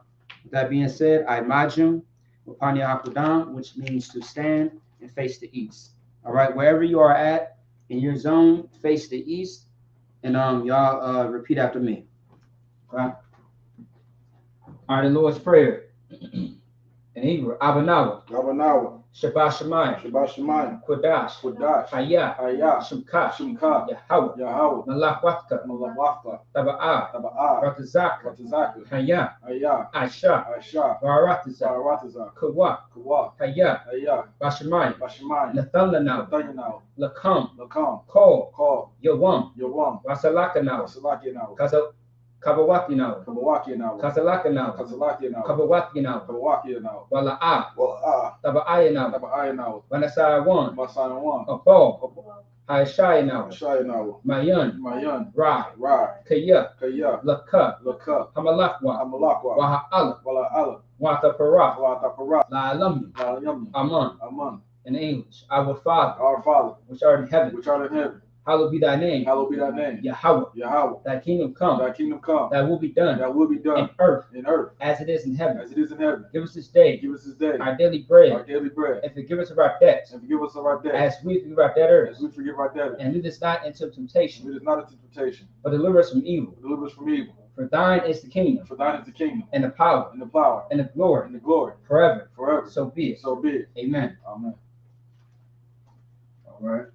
With that being said, I majum upanya hakudam, which means to stand and face the east. All right, wherever you are at in your zone, face the east, and y'all repeat after me. Okay. All right, the Lord's Prayer in Hebrew, Abanawa. Abanawa. Shabbat Shemayim. Shabbat Shemayim. Kodash. Kodash. Hayah. Hayah. Shemka. Shemka. Yahweh. Yahweh. Malach Wafka. Malach Wafka. Taba'ah. Taba'ah. Ratazaka. Ratazaka. Hayah. Hayah. Aisha. Aisha. Baratazak. Baratazak. Kawa. Kawa. Hayah. Hayah. Bashemayim. Bashemayim. Nathanlanau. Nathanlanau. Lakam. Lakam. Call. Call. Yawam. Yawam. Wasalakanau. Wasalakanau. Kabawakinau. Kabawakinau. Kasalakanau. Kasalakinau. Kabawakinau. Kabawakinau. Wala'ah. Wala'ah. Taba'ayanau. Taba'ayanau. Vanasayawan. Masayawan. Abol. Haishayanau. Shayanau. Mayan. Mayan. Ra. Ra. Kaya. Kaya. Laka. Laka. Hamalakwa. Hamalakwa. Waha'ala. Wala'ala. Watapara. Watapara. La'alamni. La'alamni. Aman. Aman. In English, our Father, our Father, which art in heaven, hallowed be thy name. Hallowed be thy name. Yahweh. Yahweh. Thy kingdom come. Thy kingdom come. Thy will be done. Thy will be done. In earth. In earth. As it is in heaven. As it is in heaven. Give us this day. Give us this day. Our daily bread. Our daily bread. And forgive us of our debts. And forgive us of our debts. As we forgive our debtors. As we forgive our debtors. And lead us not into temptation. Lead us not into temptation. But deliver us from evil. Deliver us from evil. For thine is the kingdom. For thine is the kingdom. And the power. And the power. And the glory. And the glory. Forever. Forever. So be it. So be it. Amen. Amen. All right.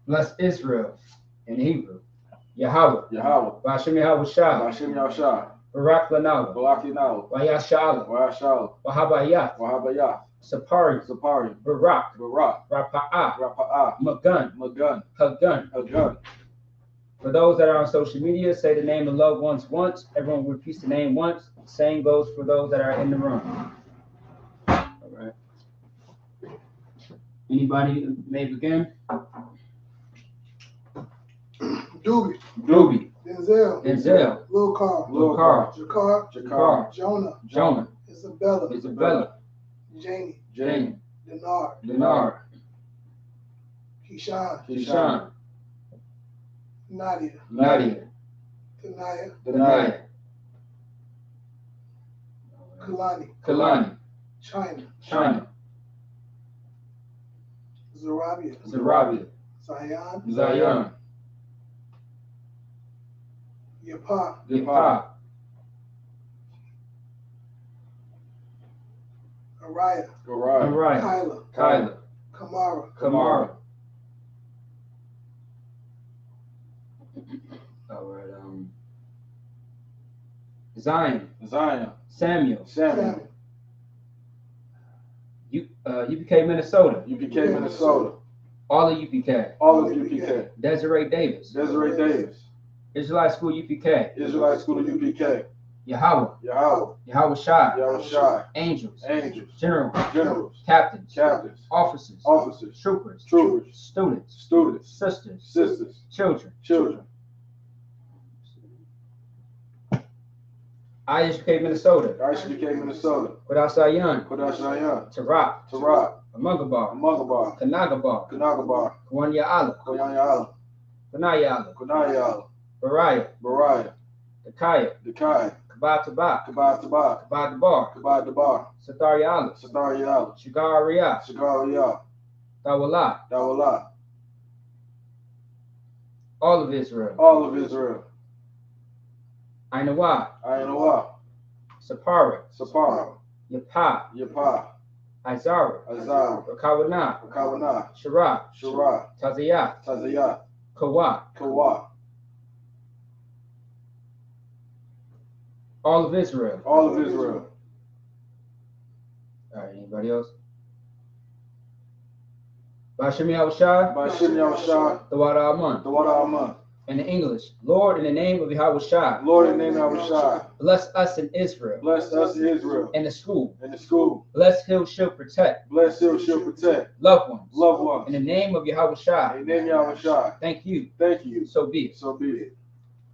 Bless Israel in Hebrew. Yahweh. Yahweh. Vashem Yahweh Shah. Vashem Yahweh Shah. Barak Lanawa. Barak Lanawa. Vayashala. Vayashala. Wahabayah. Wahabayah. Sapari. Sapari. Barak. Barak. Rapa'ah. Rapa'ah. Magun. Magun. Hagun. Hagun. For those that are on social media, say the name of loved ones once. Everyone repeats the name once. Same goes for those that are in the room. All right. Anybody may begin? Doobie. Doobie. Denzel. Denzel. Lil Carl. Lil Carl. Jakar. Jakar. Jonah. Jonah. Isabella. Isabella. Janie. Janie. Denard. Denard. Keyshawn. Keyshawn. Nadia. Nadia. Tanaya. Denaya. Kalani. Kalani. China. China. Zarabia. Zarabia. Zion. Zion. Yapa. Yapa. Araya. Araya. Kyla. Kyla. Kamara. Kamara. All right. Zion. Zion. Samuel. Samuel. UPK Minnesota. UPK Minnesota. All of UPK. All of UPK. Desiree Davis. Desiree Davis. Israelite School UPK. Israelite School UPK. Yahweh. Yahweh. Yahweh Shai. Yahweh Shai. Angels. Angels. Generals. Generals. Captains. Captains. Officers. Officers. Troopers. Troopers. Students. Students. Sisters. Sisters. Children. Children. ISUK Minnesota. ISUK Minnesota. Kodash Zion. Kodash Zion. Tarak. Tarak. Amungabar. Amungabar. Kanagabar. Kanagabar. Kwanya Allah. Koyanya Allah. Kanaya Allah. Kunaya Allah. Bariah. Bariah. Dakaya. Dakaya. Kabad Tabak. Kabad Tabak. Kabad Dabar. Kabad Dabar. Satari Allah. Satari Allah. Shigar Riyah. Shigar Riyah. Dawala. Dawala. All of Israel. All of Israel. Ainawa. Ainawa. Sapara. Sapara. Yapa. Yapa. Izara. Izara. Rakawana. Rakawana. Shara. Shara. Tazayah. Tazayah. Kawa. Kawa. All of Israel. All of Israel. All right, anybody else? Bashim Yahushua. Bashim Yahushua. Tawada Aman. Tawada Aman. In the English, Lord, in the name of Yahushua. Lord, in the name of Yahushua. Bless us in Israel. Bless us in Israel. In the school. In the school. Bless Hill Shield Protect. Bless Hill Shield Protect. Loved ones. Loved ones. In the name of Yahushua. In the name of Yahushua. Thank you. Thank you. So be it. So be it.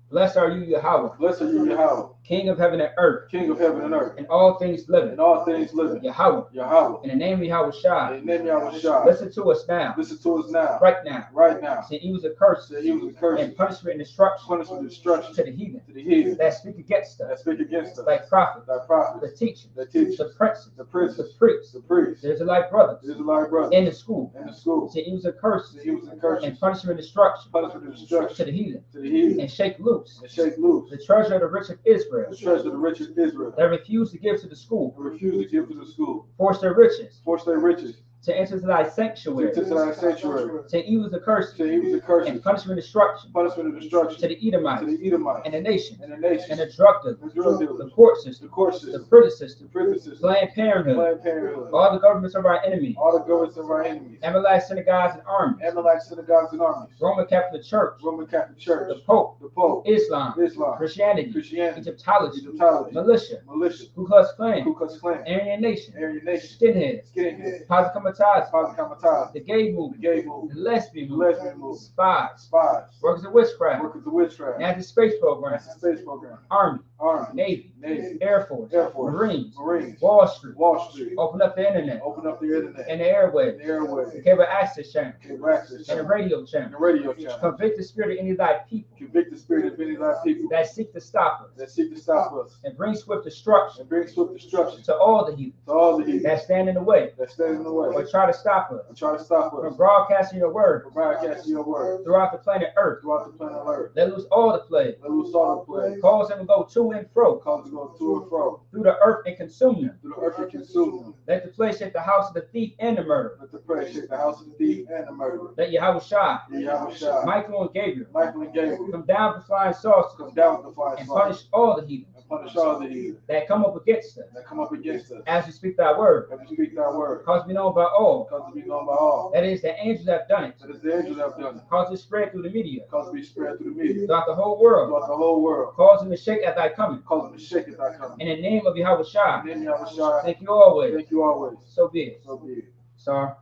Blessed are you, Yahweh. Blessed are you, Yahweh. King of heaven and earth. King of heaven and earth. And all things living. And all things living. Yahweh. Yahweh. In the name of Yahushua. In the name of Yahushua. Listen to us now. Listen to us now. Right now. Right now. Say he was a curse. Say he was a curse. And punishment and destruction. Punishment and destruction. To the heathen. To the heathen. That speak against us. That speak against us. Like prophets. Like prophets. The teachers. The teachers. The princes. The princes. The priests. The priests. The Israelite brothers. The Israelite brothers. In the school. In the school. Say he was a curse. Say he was a curse. And punishment and destruction. Punishment and destruction. To the heathen. To the heathen. And shake loose. And shake loose. The treasure of the rich of Israel. The treasure of the rich of Israel. That refused to give to the school. And refused to give to the school. Force their riches. Force their riches. To enter to thy sanctuary. To enter thy sanctuary. Say he was a curse. Say he was a curse. And punishment and destruction. Punishment and destruction. To the Edomites. To the Edomites. And the nation. And the nation. And the drug dealers. The drug dealers. The court system. The court system. The prison system. The prison system. Planned Parenthood. Planned Parenthood. All the governments of our enemies. All the governments of our enemies. Amalek synagogues and armies. Amalek synagogues and armies. Roman Catholic Church. Roman Catholic Church. The Pope. The Pope. Islam. Islam. Christianity. Christianity. Egyptology. Egyptology. Militia. Militia. Ku Klux Klan. Ku Klux Klan. Aryan Nation. Aryan Nation. Skinheads. Skinheads. Positkamatazi. Positkamatazi. The gay movement. The gay movement. The lesbian The movement. lesbian movement. Spies. Spies. Workers of witchcraft. Workers of witchcraft. Nazi space program. Nazi space program. Army. Army. Navy. Navy. Air Force. Air Force. Marines. Marines. Wall Street. Wall Street. Open up the internet. Open up the internet. And the airwaves. The airwaves. The cable access channel. Cable access And channel. the radio channel. And the radio channel. Convict the spirit of any of thy people Convict the spirit of any of thy people that seek to stop us. that seek to stop us. And bring swift destruction And bring swift destruction to all the heathen to all the heathen that stand in the way that stand in the or way try to stop us and try to stop from us broadcasting your word from broadcasting your word throughout the planet Earth. throughout the planet Earth. Let loose all the plague. Let loose all the plague. Cause them to go to and fro Cause to go to and fro through the earth and consume them. through the earth and consume them. Let the plague shake the house of the thief and the murderer. Let the plague shake the house of the thief and the murderer. Let Yahushua, Yahushua, Michael and Gabriel Michael and Gabriel come down with flying saucers come down with the fire and sword punish all the heathens and punish all the heathen that come up against us that come up against us as we speak thy word. as we speak thy word. Cause it to be known by all. Cause to be known by all. That is, the angels have done it. That is the angels have done it. Cause it spread through the media. Cause to be spread through the media Throughout the whole world. throughout the whole world. Cause them to shake at thy coming. Cause them to shake at thy coming. In the name of Yahushua. In the name of Yahushua. Thank you always. Thank you always. So be it. So be it. Sir,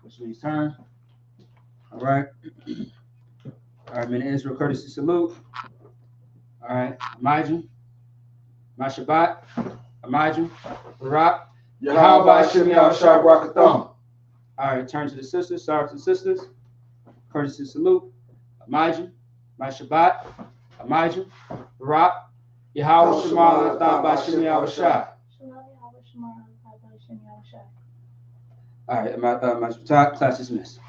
which means turn. All right. All right, men of Israel, courtesy salute. All right, Amijah, Mashabat, Amijah, Barak, Yahweh Hashem Yahushua Barakathon. All right, turn to the sisters, servants and sisters. Courtesy salute. Amijah, Mashabat, Amijah, Barak, Yahweh Shema Lathan Bashem Yahushua. All right, my class dismissed.